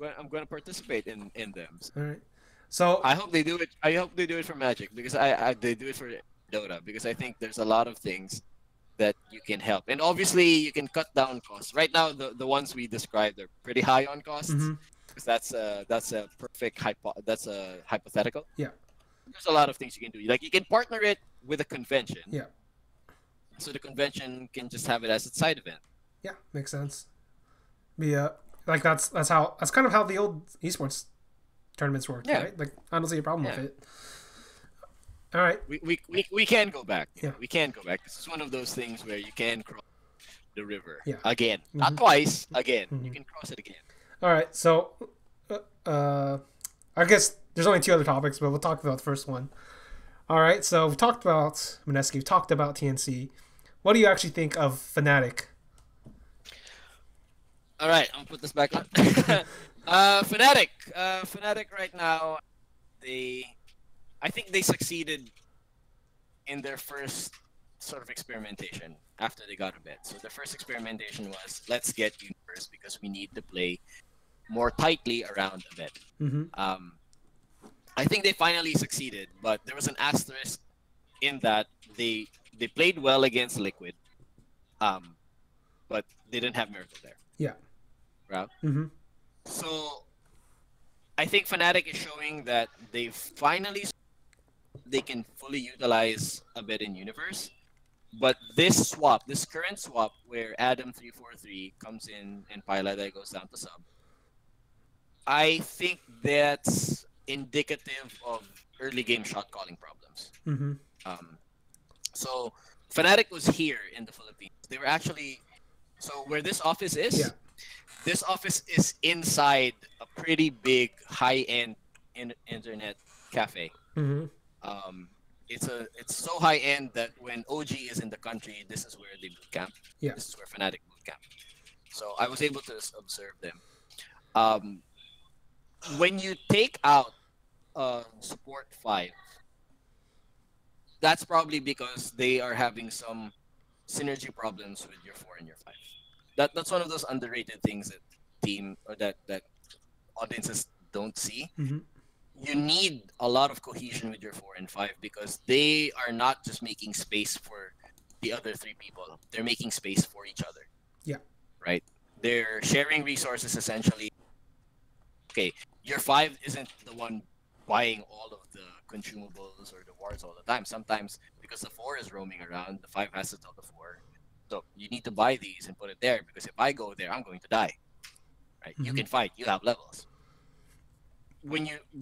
[SPEAKER 3] I'm going to participate in them.
[SPEAKER 1] All right. So
[SPEAKER 3] I hope they do it. I hope they do it for Magic because they do it for Dota because I think there's a lot of things that you can help, and obviously you can cut down costs. Right now, the ones we described are pretty high on costs because that's a perfect hypothetical.
[SPEAKER 1] Yeah.
[SPEAKER 3] There's a lot of things you can do. Like you can partner it with a convention.
[SPEAKER 1] Yeah.
[SPEAKER 3] So the convention can just have it as its side event.
[SPEAKER 1] Yeah, makes sense. Like that's kind of how the old esports tournaments worked, right? Like I don't see a problem with it. All right.
[SPEAKER 3] We can go back.
[SPEAKER 1] Yeah.
[SPEAKER 3] We can go back. This is one of those things where you can cross the river again.
[SPEAKER 1] Mm-hmm.
[SPEAKER 3] Not twice, again.
[SPEAKER 1] Mm-hmm.
[SPEAKER 3] You can cross it again.
[SPEAKER 1] All right. So I guess there's only 2 other topics, but we'll talk about the first one. All right. So we've talked about Mineski, we've talked about TNC. What do you actually think of Fnatic?
[SPEAKER 3] All right, I'm gonna put this back on. Fnatic. Fnatic right now, I think they succeeded in their first sort of experimentation after they got a bet. So the first experimentation was, let's get Universe because we need to play more tightly around a bet.
[SPEAKER 1] Mm-hmm.
[SPEAKER 3] I think they finally succeeded, but there was an asterisk in that they played well against Liquid, but they didn't have Miracle there.
[SPEAKER 1] Yeah.
[SPEAKER 3] Right?
[SPEAKER 1] Mm-hmm.
[SPEAKER 3] So I think Fnatic is showing that they can fully utilize a bit in Universe. But this current swap where Adam 343 comes in and Pailada goes down to sub, I think that's indicative of early game shot calling problems.
[SPEAKER 1] Mm-hmm.
[SPEAKER 3] So Fnatic was here in the Philippines. They were actually, so where this office is, this office is inside a pretty big high-end internet cafe.
[SPEAKER 1] Mm-hmm.
[SPEAKER 3] It's so high-end that when OG is in the country, this is where they boot camp.
[SPEAKER 1] Yeah.
[SPEAKER 3] This is where Fnatic boot camp. So I was able to observe them. When you take out support 5, that's probably because they are having some synergy problems with your 4 and your 5. That's one of those underrated things that audiences don't see.
[SPEAKER 1] Mm-hmm.
[SPEAKER 3] You need a lot of cohesion with your 4 and 5 because they are not just making space for the other 3 people. They're making space for each other.
[SPEAKER 1] Yeah.
[SPEAKER 3] Right? They're sharing resources essentially. Okay, your 5 isn't the one buying all of the consumables or the wards all the time. Sometimes because the 4 is roaming around, the 5 has to tell the 4. So you need to buy these and put it there because if I go there, I'm going to die. Right? Mm-hmm. You can fight. You have levels.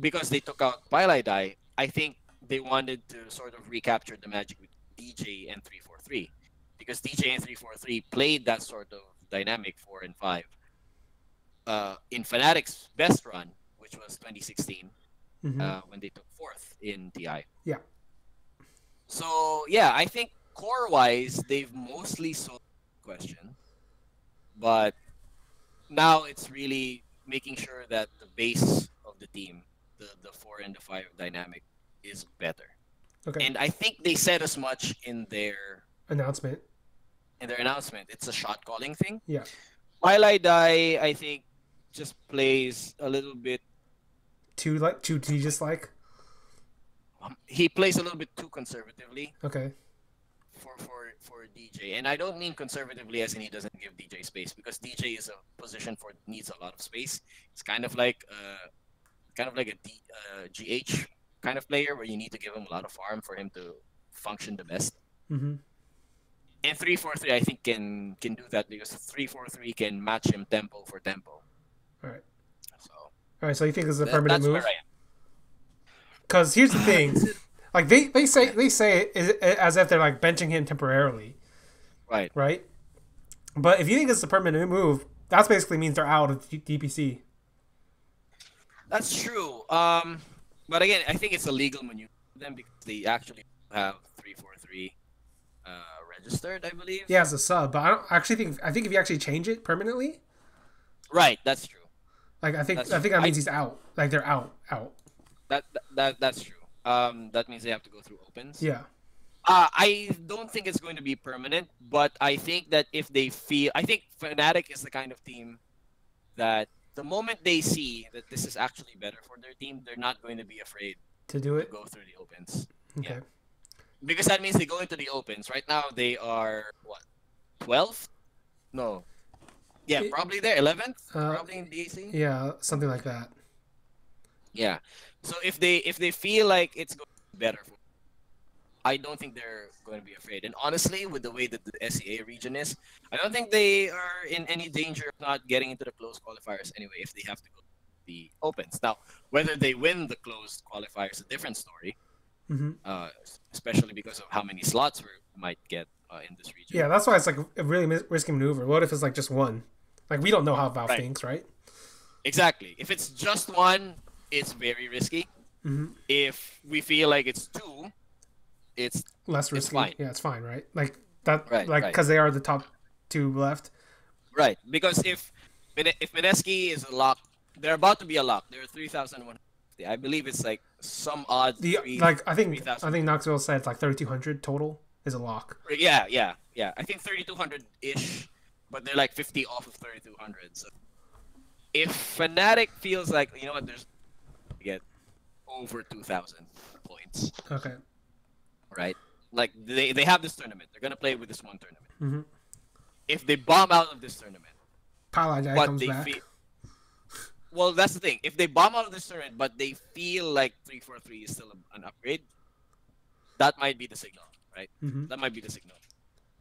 [SPEAKER 3] Because they took out Pailada, I think they wanted to sort of recapture the magic with DJ and 343 because DJ and 343 played that sort of dynamic 4 and 5 in Fnatic's best run, which was 2016, when they took 4th in TI.
[SPEAKER 1] Yeah.
[SPEAKER 3] So yeah, I think core-wise they've mostly solved the question, but now it's really making sure that the base of the team, the 4 and the 5 dynamic, is better.
[SPEAKER 1] Okay.
[SPEAKER 3] And I think they said as much in their
[SPEAKER 1] announcement.
[SPEAKER 3] in their announcement. It's a shot calling thing.
[SPEAKER 1] Yeah.
[SPEAKER 3] Twilight Die, I think, just plays a little bit.
[SPEAKER 1] Too just like.
[SPEAKER 3] He plays a little bit too conservatively.
[SPEAKER 1] Okay.
[SPEAKER 3] For DJ, and I don't mean conservatively as in he doesn't give DJ space, because DJ is a position for needs a lot of space. It's kind of like a GH kind of player where you need to give him a lot of farm for him to function the best.
[SPEAKER 1] Mm-hmm.
[SPEAKER 3] And 3-4-3 I think can do that, because 3-4-3 can match him tempo for tempo.
[SPEAKER 1] All right.
[SPEAKER 3] So
[SPEAKER 1] all right. So you think this is a permanent move?
[SPEAKER 3] Where I am.
[SPEAKER 1] Because here's the thing. Like they say it as if they're like benching him temporarily,
[SPEAKER 3] Right.
[SPEAKER 1] right? But if you think it's a permanent move, that basically means they're out of DPC.
[SPEAKER 3] That's true. But again, I think it's a legal maneuver for them, because they actually have 3-4-3 registered, I believe.
[SPEAKER 1] Yeah, as a sub, but I don't actually think. I think if you actually change it permanently,
[SPEAKER 3] Right. That's true.
[SPEAKER 1] like I think that means he's out. Like they're out.
[SPEAKER 3] That's true. That means they have to go through opens.
[SPEAKER 1] Yeah.
[SPEAKER 3] I don't think it's going to be permanent, but I think that if they feel, I think Fnatic is the kind of team that the moment they see that this is actually better for their team, they're not going to be afraid
[SPEAKER 1] To do
[SPEAKER 3] to
[SPEAKER 1] it.
[SPEAKER 3] go through the opens.
[SPEAKER 1] Okay.
[SPEAKER 3] Yeah. Because that means they go into the opens. Right now they are what, 12th? No. Yeah, probably there, 11th, probably in DAC.
[SPEAKER 1] Yeah, something like that.
[SPEAKER 3] Yeah. So if they feel like it's going to be better for, I don't think they're going to be afraid. And honestly, with the way that the SEA region is, I don't think they are in any danger of not getting into the closed qualifiers anyway if they have to go to the opens. Now, whether they win the closed qualifiers is a different story,
[SPEAKER 1] Mm-hmm.
[SPEAKER 3] especially because of how many slots we might get in this region.
[SPEAKER 1] Yeah, that's why it's like a really risky maneuver. What if it's like just one? Like we don't know how Valve
[SPEAKER 3] Right.
[SPEAKER 1] thinks, right?
[SPEAKER 3] Exactly. If it's just one, it's very risky.
[SPEAKER 1] Mm-hmm.
[SPEAKER 3] If we feel like it's two, it's
[SPEAKER 1] Less risky.
[SPEAKER 3] fine.
[SPEAKER 1] Yeah, it's fine, right? Like that,
[SPEAKER 3] Right,
[SPEAKER 1] like
[SPEAKER 3] right.
[SPEAKER 1] because they are the top two left.
[SPEAKER 3] right. Because if Mineski is a lock, they're about to be a lock. They're 3,150. I believe it's like some odds.
[SPEAKER 1] I think
[SPEAKER 3] 3,000.
[SPEAKER 1] Knoxville said it's like 3,200 total is a lock.
[SPEAKER 3] Yeah. I think 3,200 ish, but they're like 50 off of 3,200. So if Fnatic feels like, you know what, there's get over 2,000 points,
[SPEAKER 1] Okay.
[SPEAKER 3] right? Like they have this tournament. They're gonna play with this one tournament.
[SPEAKER 1] Mm-hmm.
[SPEAKER 3] If they bomb out of this tournament,
[SPEAKER 1] Paladin
[SPEAKER 3] but
[SPEAKER 1] comes
[SPEAKER 3] they
[SPEAKER 1] back.
[SPEAKER 3] feel, well, that's the thing. If they bomb out of this tournament, but they feel like 3-4-3 is still an upgrade, that might be the signal, right?
[SPEAKER 1] Mm-hmm.
[SPEAKER 3] That might be the signal.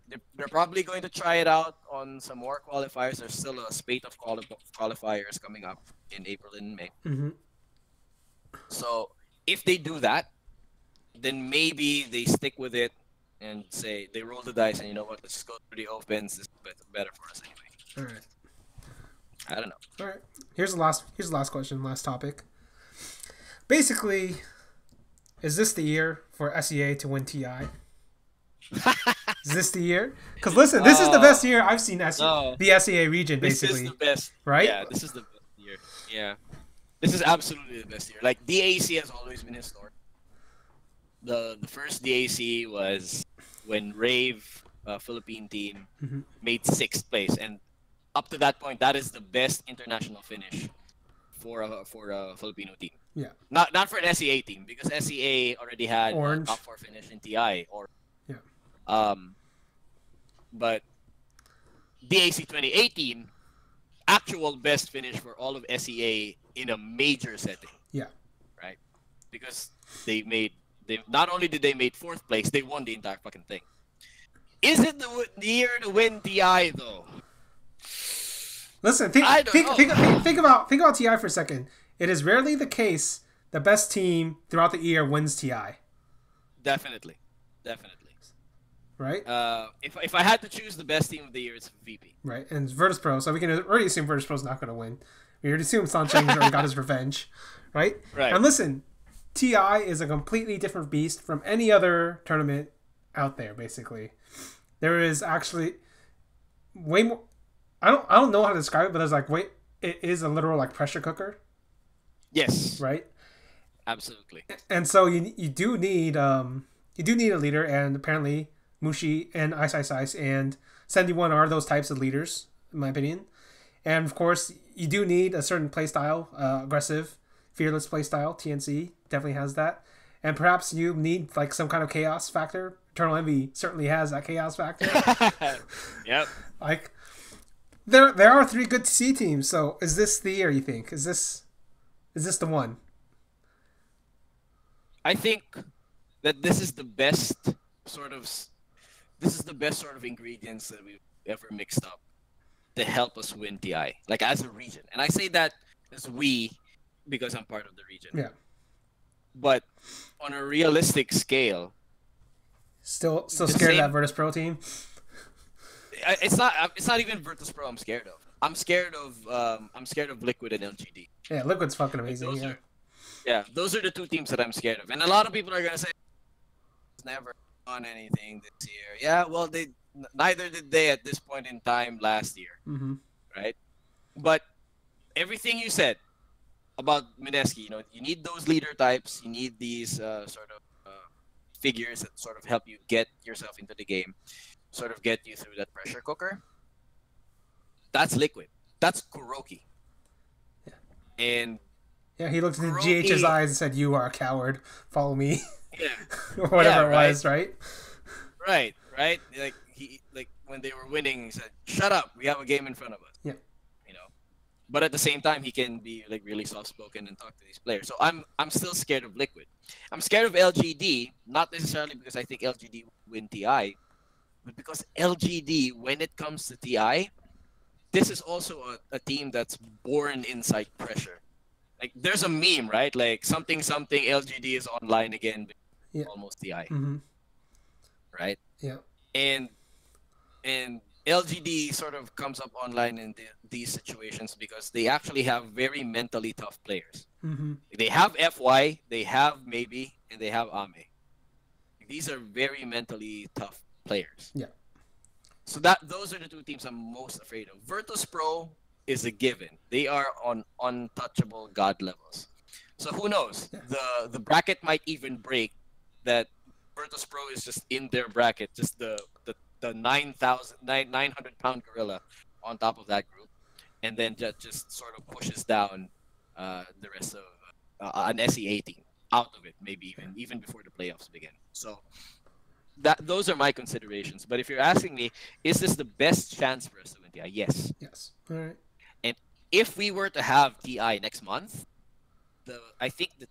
[SPEAKER 3] They're probably going to try it out on some more qualifiers. There's still a spate of qualifiers coming up in April and May.
[SPEAKER 1] Mm-hmm.
[SPEAKER 3] So if they do that, then maybe they stick with it and say they roll the dice and, you know what, let's just go through the opens. This is better for us anyway.
[SPEAKER 1] All right.
[SPEAKER 3] I don't know.
[SPEAKER 1] All right. Here's the last question, last topic. Basically, is this the year for SEA to win TI? Is this the year? Because listen, this is the best year I've seen the SEA region, basically.
[SPEAKER 3] This is the best.
[SPEAKER 1] Right?
[SPEAKER 3] Yeah, this is the best year. Yeah. This is absolutely the best year. Like, DAC has always been historic. The first DAC was when Rave, Philippine team,
[SPEAKER 1] Mm-hmm.
[SPEAKER 3] made 6th place. And up to that point, that is the best international finish for a Filipino team.
[SPEAKER 1] Yeah.
[SPEAKER 3] Not for an SEA team, because SEA already had a
[SPEAKER 1] Orange.
[SPEAKER 3] top 4 finish in TI.
[SPEAKER 1] Yeah.
[SPEAKER 3] But DAC 2018, actual best finish for all of SEA in a major setting.
[SPEAKER 1] Yeah.
[SPEAKER 3] Right? Because they not only did they make 4th place, they won the entire fucking thing. Is it the year to win TI though?
[SPEAKER 1] Listen, think about TI for a second. It is rarely the case the best team throughout the year wins TI.
[SPEAKER 3] Definitely.
[SPEAKER 1] Right?
[SPEAKER 3] If I had to choose the best team of the year, it's VP.
[SPEAKER 1] Right. And it's Virtus Pro, so we can already assume Virtus Pro's not going to win. We already assume Sunshine already got his revenge. Right?
[SPEAKER 3] Right.
[SPEAKER 1] And listen, TI is a completely different beast from any other tournament out there, basically. There is actually way more... I don't know how to describe it, but there's like it is a literal like pressure cooker.
[SPEAKER 3] Yes.
[SPEAKER 1] Right?
[SPEAKER 3] Absolutely.
[SPEAKER 1] And so you do need a leader, and apparently Mushi and Ice and 71 are those types of leaders, in my opinion. And of course, you do need a certain play style, aggressive, fearless play style. TNC definitely has that. And perhaps you need like some kind of chaos factor. Eternal Envy certainly has that chaos factor.
[SPEAKER 3] Yep.
[SPEAKER 1] Like there are 3 good C teams. So is this the year? You think is this the one?
[SPEAKER 3] I think that this is the best sort of ingredients that we've ever mixed up to help us win TI, like as a region. And I say that as we because I'm part of the region.
[SPEAKER 1] Yeah.
[SPEAKER 3] But on a realistic scale,
[SPEAKER 1] still scared of that Virtus Pro team.
[SPEAKER 3] It's not even Virtus Pro I'm scared of. I'm scared of Liquid and LGD.
[SPEAKER 1] Yeah, Liquid's fucking amazing.
[SPEAKER 3] Those are the 2 teams that I'm scared of. And a lot of people are gonna say it's never won anything this year. Yeah, well neither did they at this point in time last year.
[SPEAKER 1] Mm-hmm.
[SPEAKER 3] Right? But everything you said about Mineski, you need those leader types, you need these figures that sort of help you get yourself into the game, sort of get you through that pressure cooker. That's Liquid. That's Kuroki.
[SPEAKER 1] Yeah.
[SPEAKER 3] And
[SPEAKER 1] yeah, he looked into GH's eyes and said, "You are a coward. Follow me."
[SPEAKER 3] Yeah.
[SPEAKER 1] Or whatever it was, right?
[SPEAKER 3] Right. Like when they were winning, he said, "Shut up. We have a game in front of us."
[SPEAKER 1] Yeah.
[SPEAKER 3] But at the same time, he can be like really soft-spoken and talk to these players. So I'm still scared of Liquid. I'm scared of LGD, not necessarily because I think LGD will win TI, but because LGD, when it comes to TI, this is also a team that's born inside pressure. Like there's a meme, right? Like something LGD is online again, almost TI, right?
[SPEAKER 1] Yeah.
[SPEAKER 3] And LGD sort of comes up online in these situations because they actually have very mentally tough players.
[SPEAKER 1] Mm-hmm.
[SPEAKER 3] They have FY, they have Maybe, and they have Ame. These are very mentally tough players.
[SPEAKER 1] Yeah.
[SPEAKER 3] So those are the 2 teams I'm most afraid of. Virtus Pro is a given. They are on untouchable god levels. So who knows? Yeah. The bracket might even break that Virtus Pro is just in their bracket, just the 900-pound gorilla on top of that group, and then just sort of pushes down the rest of an SEA team out of it, maybe even before the playoffs begin. So those are my considerations. But if you're asking me, is this the best chance for us to win TI? Yes.
[SPEAKER 1] Yes. All right.
[SPEAKER 3] And if we were to have TI next month, I think the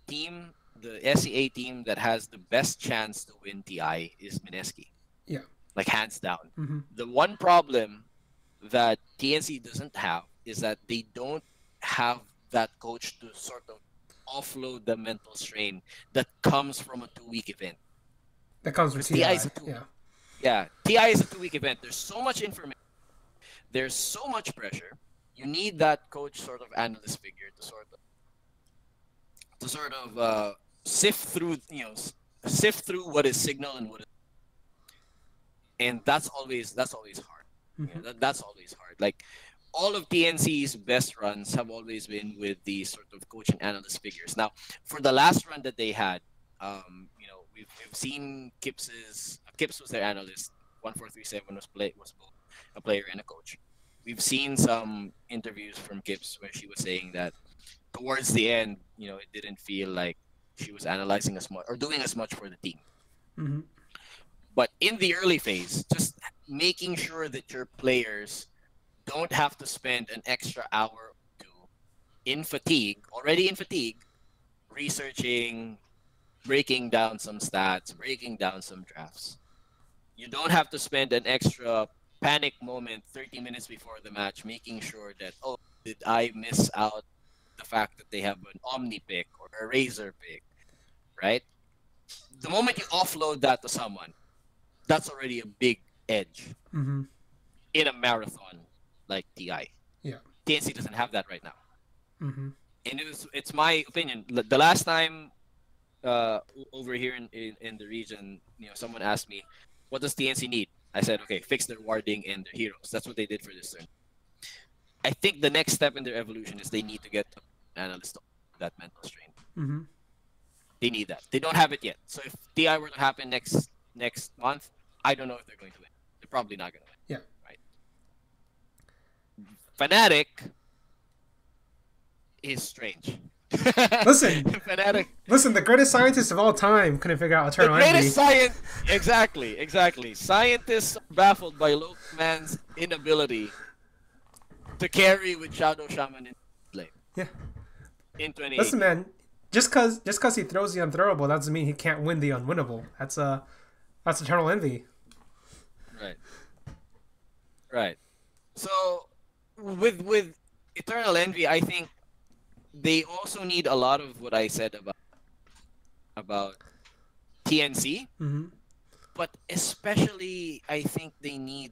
[SPEAKER 3] SEA team that has the best chance to win TI is Mineski.
[SPEAKER 1] Yeah.
[SPEAKER 3] Like hands down.
[SPEAKER 1] Mm-hmm.
[SPEAKER 3] The one problem that TNC doesn't have is that they don't have that coach to sort of offload the mental strain that comes from a 2-week event.
[SPEAKER 1] That comes with TI.
[SPEAKER 3] TI is TI is a 2-week event. There's so much information. There's so much pressure. You need that coach sort of analyst figure to sort of sift through what is signal and what is, and that's always hard.
[SPEAKER 1] Mm-hmm.
[SPEAKER 3] That's always hard. Like all of TNC's best runs have always been with these sort of coach and analyst figures. Now, for the last run that they had, we've seen Kips was their analyst. 1437 was both a player and a coach. We've seen some interviews from Kips where she was saying that towards the end, it didn't feel like she was analyzing as much or doing as much for the team.
[SPEAKER 1] Mm-hmm.
[SPEAKER 3] But in the early phase, just making sure that your players don't have to spend an extra hour or 2 already in fatigue, researching, breaking down some stats, breaking down some drafts. You don't have to spend an extra panic moment 30 minutes before the match making sure that, did I miss out the fact that they have an Omni pick or a Razor pick, right? The moment you offload that to someone, that's already a big edge in a marathon like TI.
[SPEAKER 1] Yeah.
[SPEAKER 3] TNC doesn't have that right now.
[SPEAKER 1] Mm-hmm.
[SPEAKER 3] And it's my opinion. The last time over here in the region, someone asked me, what does TNC need? I said, okay, fix their warding and their heroes. That's what they did for this turn. I think the next step in their evolution is they need to get an analyst on that mental strain.
[SPEAKER 1] Mm-hmm.
[SPEAKER 3] They need that. They don't have it yet. So if TI were to happen next month, I don't know if they're going to win. They're probably not going to win.
[SPEAKER 1] Yeah.
[SPEAKER 3] Right? Fnatic is strange.
[SPEAKER 1] Listen,
[SPEAKER 3] Fnatic.
[SPEAKER 1] listen. The greatest scientist of all time couldn't figure out Eternal
[SPEAKER 3] The
[SPEAKER 1] Envy.
[SPEAKER 3] greatest science. Exactly. Scientists are baffled by Lokeman's inability to carry with Shadow Shaman in lane.
[SPEAKER 1] Yeah.
[SPEAKER 3] In 2018.
[SPEAKER 1] Listen, man. Just cause he throws the unthrowable, that doesn't mean he can't win the unwinnable. That's Eternal Envy.
[SPEAKER 3] Right. So with Eternal Envy, I think they also need a lot of what I said about TNC,
[SPEAKER 1] Mm-hmm.
[SPEAKER 3] but especially I think they need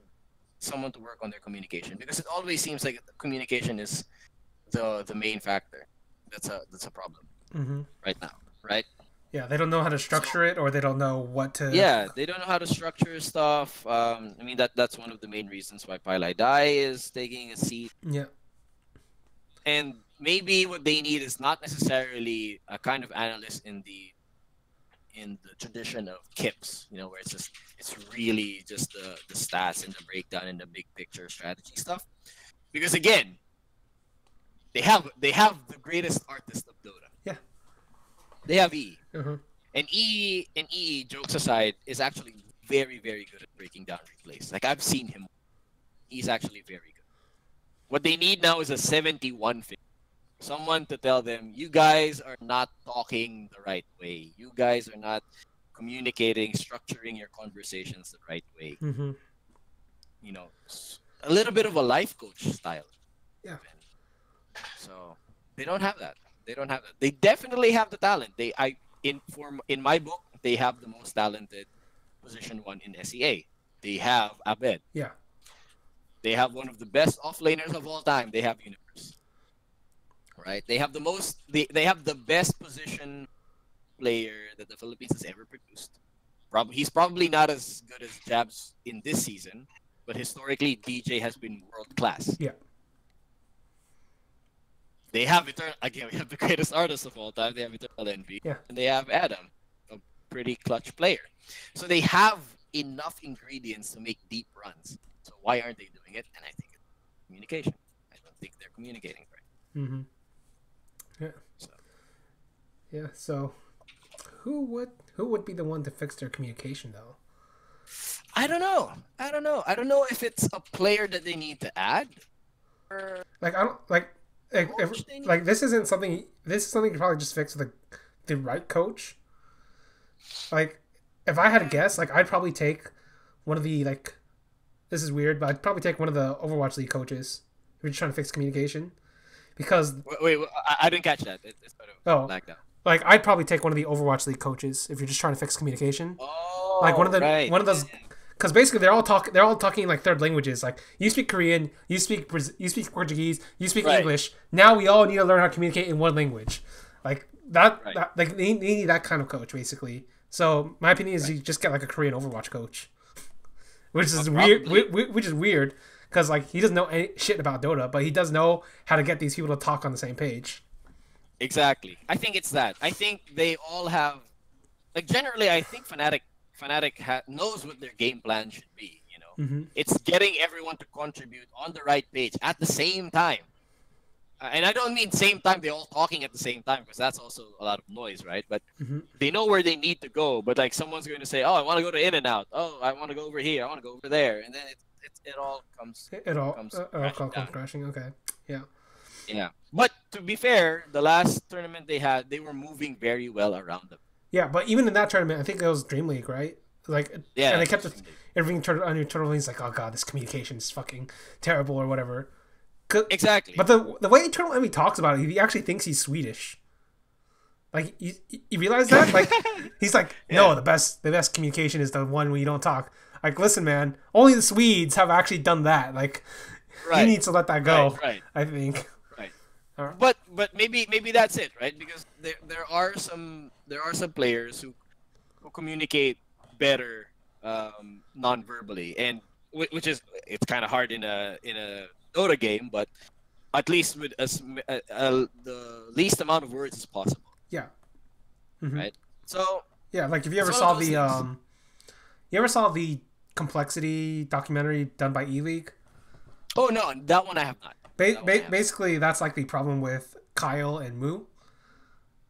[SPEAKER 3] someone to work on their communication, because it always seems like communication is the main factor. That's a problem right now, right?
[SPEAKER 1] Yeah, they don't know how to structure it, or they don't know what to.
[SPEAKER 3] Yeah, they don't know how to structure stuff. I mean that's one of the main reasons why Pilai Dai is taking a seat.
[SPEAKER 1] Yeah.
[SPEAKER 3] And maybe what they need is not necessarily a kind of analyst in the tradition of Kips, you know, where it's really just the stats and the breakdown and the big picture strategy stuff. Because again, they have the greatest artist of Dota.
[SPEAKER 1] Yeah.
[SPEAKER 3] They have E.
[SPEAKER 1] Uh-huh.
[SPEAKER 3] And E, jokes aside, is actually very, very good at breaking down replays. Like, I've seen him. He's actually very good. What they need now is a 71 figure. Someone to tell them, you guys are not talking the right way. You guys are not communicating, structuring your conversations the right way.
[SPEAKER 1] Mm-hmm.
[SPEAKER 3] You know, a little bit of a life coach style.
[SPEAKER 1] Yeah.
[SPEAKER 3] So they don't have that. They definitely have the talent. In my book, they have the most talented position 1 in SEA. They have Abed.
[SPEAKER 1] Yeah.
[SPEAKER 3] They have one of the best offlaners of all time. They have Universe. Right? They have they have the best position player that the Philippines has ever produced. He's probably not as good as Jabs in this season, but historically DJ has been world class.
[SPEAKER 1] Yeah.
[SPEAKER 3] They have we have the greatest artist of all time. They have Eternal Envy.
[SPEAKER 1] Yeah.
[SPEAKER 3] And they have Adam, a pretty clutch player. So they have enough ingredients to make deep runs. So why aren't they doing it? And I think it's communication. I don't think they're communicating right.
[SPEAKER 1] Mm-hmm. Yeah. Yeah. So, who would be the one to fix their communication though?
[SPEAKER 3] I don't know. I don't know if it's a player that they need to add. Or
[SPEAKER 1] Like I don't like this isn't something. This is something you probably just fix with the right coach. Like, if I had to guess, like I'd probably take one of the like. This is weird, but I'd probably take one of the Overwatch League coaches if you're just trying to fix communication. Because
[SPEAKER 3] wait, I didn't catch that. It's lagged out.
[SPEAKER 1] Like I'd probably take one of the Overwatch League coaches if you're just trying to fix communication.
[SPEAKER 3] Oh,
[SPEAKER 1] like one of those,
[SPEAKER 3] yeah.
[SPEAKER 1] because basically they're all talking like third languages. Like you speak Korean, you speak Portuguese, you speak English. Now we all need to learn how to communicate in one language. Like that like they need that kind of coach basically. So my opinion is you just get like a Korean Overwatch coach, which is weird. Which is weird because like he doesn't know any shit about Dota, but he does know how to get these people to talk on the same page.
[SPEAKER 3] Exactly. I think it's that. I think they all have, like, generally, I think Fnatic knows what their game plan should be. You know, It's getting everyone to contribute on the right page at the same time. And I don't mean same time they're all talking at the same time, because that's also a lot of noise, right? But they know where they need to go. But like someone's going to say, "Oh, I want to go to In and Out. Oh, I want to go over here. I want to go over there," and then it all comes.
[SPEAKER 1] It all comes crashing. Okay. Yeah.
[SPEAKER 3] Yeah, but to be fair, the last tournament they had, they were moving very well around them.
[SPEAKER 1] Yeah, but even in that tournament, I think it was Dream League, right? Like,
[SPEAKER 3] yeah,
[SPEAKER 1] and they kept everything turned on your tournament. It's like, oh god, this communication is fucking terrible or whatever.
[SPEAKER 3] Exactly.
[SPEAKER 1] But the way Eternal Envy talks about it, he actually thinks he's Swedish. Like, you realize that? Like, he's like, no, the best communication is the one where you don't talk. Like, listen, man, only the Swedes have actually done that. Like, he needs to let that go.
[SPEAKER 3] Right.
[SPEAKER 1] I think.
[SPEAKER 3] But maybe that's it, right? Because there are some players who communicate better non-verbally, and which is, it's kind of hard in a Dota game, but at least with the least amount of words as possible.
[SPEAKER 1] Yeah.
[SPEAKER 3] Right. So
[SPEAKER 1] yeah, like if you ever saw the Complexity documentary done by E-League?
[SPEAKER 3] Oh no, that one I have not.
[SPEAKER 1] Basically, that's like the problem with Kyle and Moo.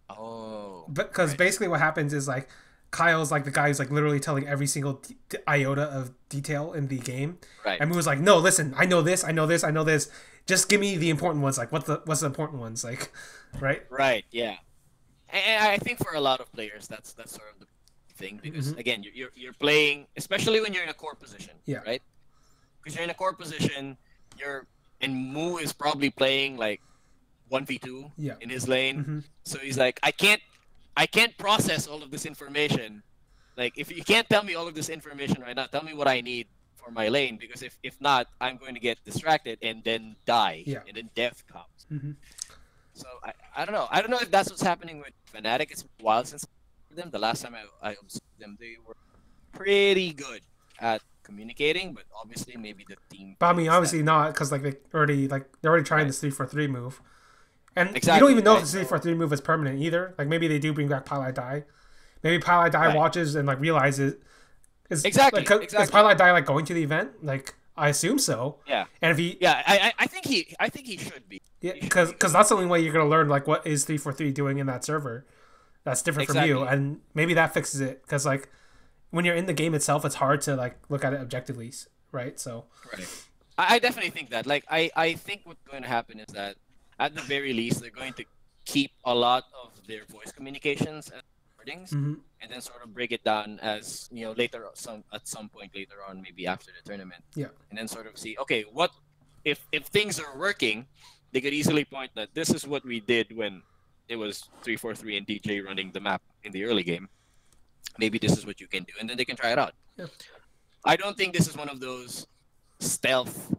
[SPEAKER 3] Oh.
[SPEAKER 1] Because basically what happens is like Kyle's like the guy who's like literally telling every single iota of detail in the game.
[SPEAKER 3] Right.
[SPEAKER 1] And Moo's like, no, listen, I know this, I know this, I know this. Just give me the important ones. Like, what's the important ones? Like, right?
[SPEAKER 3] Right. Yeah. And I think for a lot of players, that's sort of the thing because again, you're playing, especially when you're in a core position.
[SPEAKER 1] Yeah.
[SPEAKER 3] Right. Because you're in a core position, and Moo is probably playing like 1v2 in his lane. So he's like, I can't process all of this information. Like, if you can't tell me all of this information right now, tell me what I need for my lane, because if not, I'm going to get distracted and then die, and then death comes. So I don't know. I don't know if that's what's happening with Fnatic. It's been a while since I observed them. The last time I observed them, they were pretty good at communicating, but obviously maybe the team.
[SPEAKER 1] But I mean, obviously not, because like they're already trying this 3-4-3 move. And
[SPEAKER 3] exactly,
[SPEAKER 1] you don't even know if the 3-4-3 move is permanent either. Like, maybe they do bring back Pile Die. Maybe Pile Die watches and like realizes
[SPEAKER 3] exactly.
[SPEAKER 1] Is Pile Die like going to the event? Like, I assume so.
[SPEAKER 3] Yeah.
[SPEAKER 1] And if he
[SPEAKER 3] I think he should be.
[SPEAKER 1] Yeah, because that's the only way you're gonna learn like what is 3-4-3 doing in that server. That's different from you, and maybe that fixes it. Because like when you're in the game itself, it's hard to like look at it objectively, right? So
[SPEAKER 3] I definitely think that. Like I think what's going to happen is that at the very least they're going to keep a lot of their voice communications as recordings, and then sort of break it down as later at some point later on, maybe after the tournament.
[SPEAKER 1] Yeah.
[SPEAKER 3] And then sort of see, okay, what if things are working, they could easily point that this is what we did when it was 3-4-3 and DJ running the map in the early game. Maybe this is what you can do, and then they can try it out.
[SPEAKER 1] Yeah.
[SPEAKER 3] I don't think this is one of those stealth.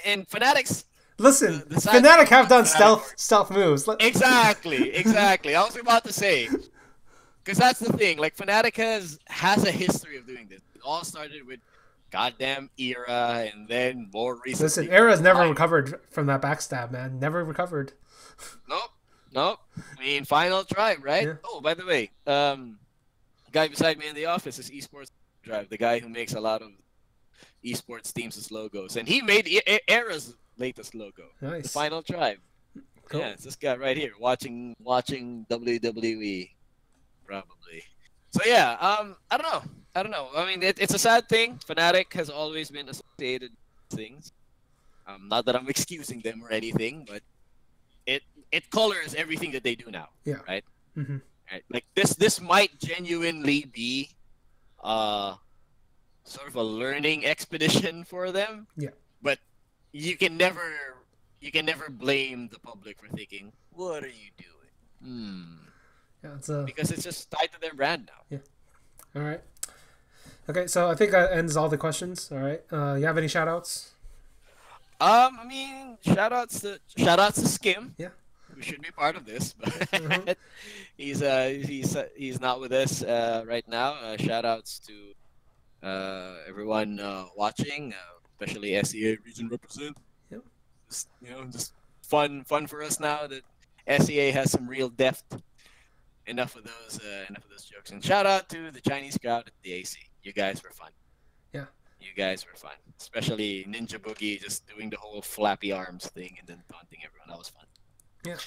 [SPEAKER 3] And Fnatic's.
[SPEAKER 1] Listen, Fnatic have done stealth moves.
[SPEAKER 3] Exactly. I was about to say, because that's the thing. Like, Fnatic has a history of doing this. It all started with goddamn Era, and then more recently.
[SPEAKER 1] Listen, Era's never recovered from that backstab, man. Never recovered.
[SPEAKER 3] Nope. I mean, final tribe, right? Yeah. Oh, by the way, guy beside me in the office is Esports Drive, the guy who makes a lot of esports teams' logos, and he made Era's latest logo.
[SPEAKER 1] Nice.
[SPEAKER 3] The Final Tribe.
[SPEAKER 1] Cool.
[SPEAKER 3] Yeah, it's this guy right here watching WWE, probably. So yeah, I don't know. I mean, it's a sad thing. Fnatic has always been associated with things. Not that I'm excusing them or anything, but it colors everything that they do now.
[SPEAKER 1] Yeah.
[SPEAKER 3] Right. Right. Like this might genuinely be, sort of a learning expedition for them.
[SPEAKER 1] Yeah.
[SPEAKER 3] But you can never blame the public for thinking, what are you doing?
[SPEAKER 1] Yeah,
[SPEAKER 3] because it's just tied to their brand now.
[SPEAKER 1] Yeah. All right. Okay, so I think that ends all the questions. All right. You have any shout outs?
[SPEAKER 3] I mean, shout outs to Skim.
[SPEAKER 1] Yeah.
[SPEAKER 3] Who should be part of this, but he's not with us right now. Shout outs to everyone watching, especially SEA region represent.
[SPEAKER 1] Yep.
[SPEAKER 3] Just fun for us now that SEA has some real depth. Enough of those jokes. And shout out to the Chinese crowd at the DAC. You guys were fun.
[SPEAKER 1] Yeah.
[SPEAKER 3] You guys were fun. Especially Ninja Boogie just doing the whole flappy arms thing and then taunting everyone. That was fun.
[SPEAKER 1] Yeah.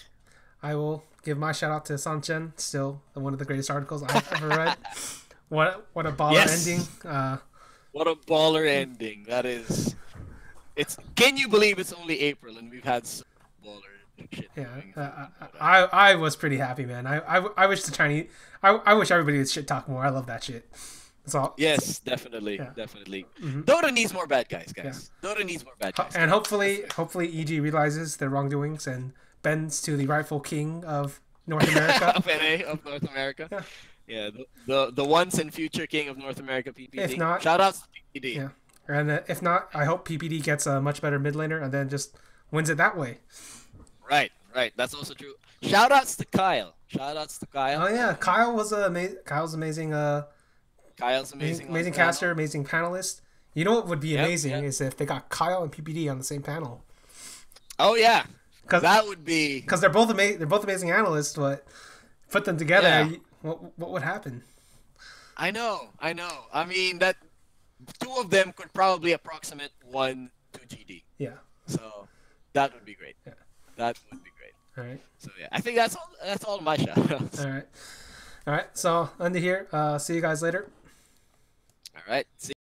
[SPEAKER 1] I will give my shout out to Sanchen, still one of the greatest articles I've ever read. What a baller ending.
[SPEAKER 3] What a baller ending. That is. Can you believe it's only April and we've had some baller shit?
[SPEAKER 1] Yeah. I was pretty happy, man. I wish the Chinese. I wish everybody would shit talk more. I love that shit. That's all.
[SPEAKER 3] Yes, definitely. Dota needs more bad guys, guys. Yeah. Dota needs more bad guys.
[SPEAKER 1] And hopefully EG realizes their wrongdoings and bends to the rightful king of North America.
[SPEAKER 3] of North America. Yeah, the once and future king of North America, PPD.
[SPEAKER 1] If not,
[SPEAKER 3] shout outs to PPD.
[SPEAKER 1] Yeah, and if not, I hope PPD gets a much better mid laner and then just wins it that way.
[SPEAKER 3] Right. That's also true. Shout outs to Kyle.
[SPEAKER 1] Oh yeah, Kyle's amazing. Kyle's amazing. Amazing caster, amazing panelist. You know what would be amazing is if they got Kyle and PPD on the same panel.
[SPEAKER 3] Oh yeah, that would be
[SPEAKER 1] because they're both amazing analysts. But put them together, what would happen?
[SPEAKER 3] I know. I mean, that two of them could probably approximate 1 to GD.
[SPEAKER 1] Yeah.
[SPEAKER 3] So That would be great.
[SPEAKER 1] Yeah.
[SPEAKER 3] That would be great.
[SPEAKER 1] All right.
[SPEAKER 3] So yeah, I think that's all. That's all my shout-outs.
[SPEAKER 1] All right. So, end it here. See you guys later.
[SPEAKER 3] All right. See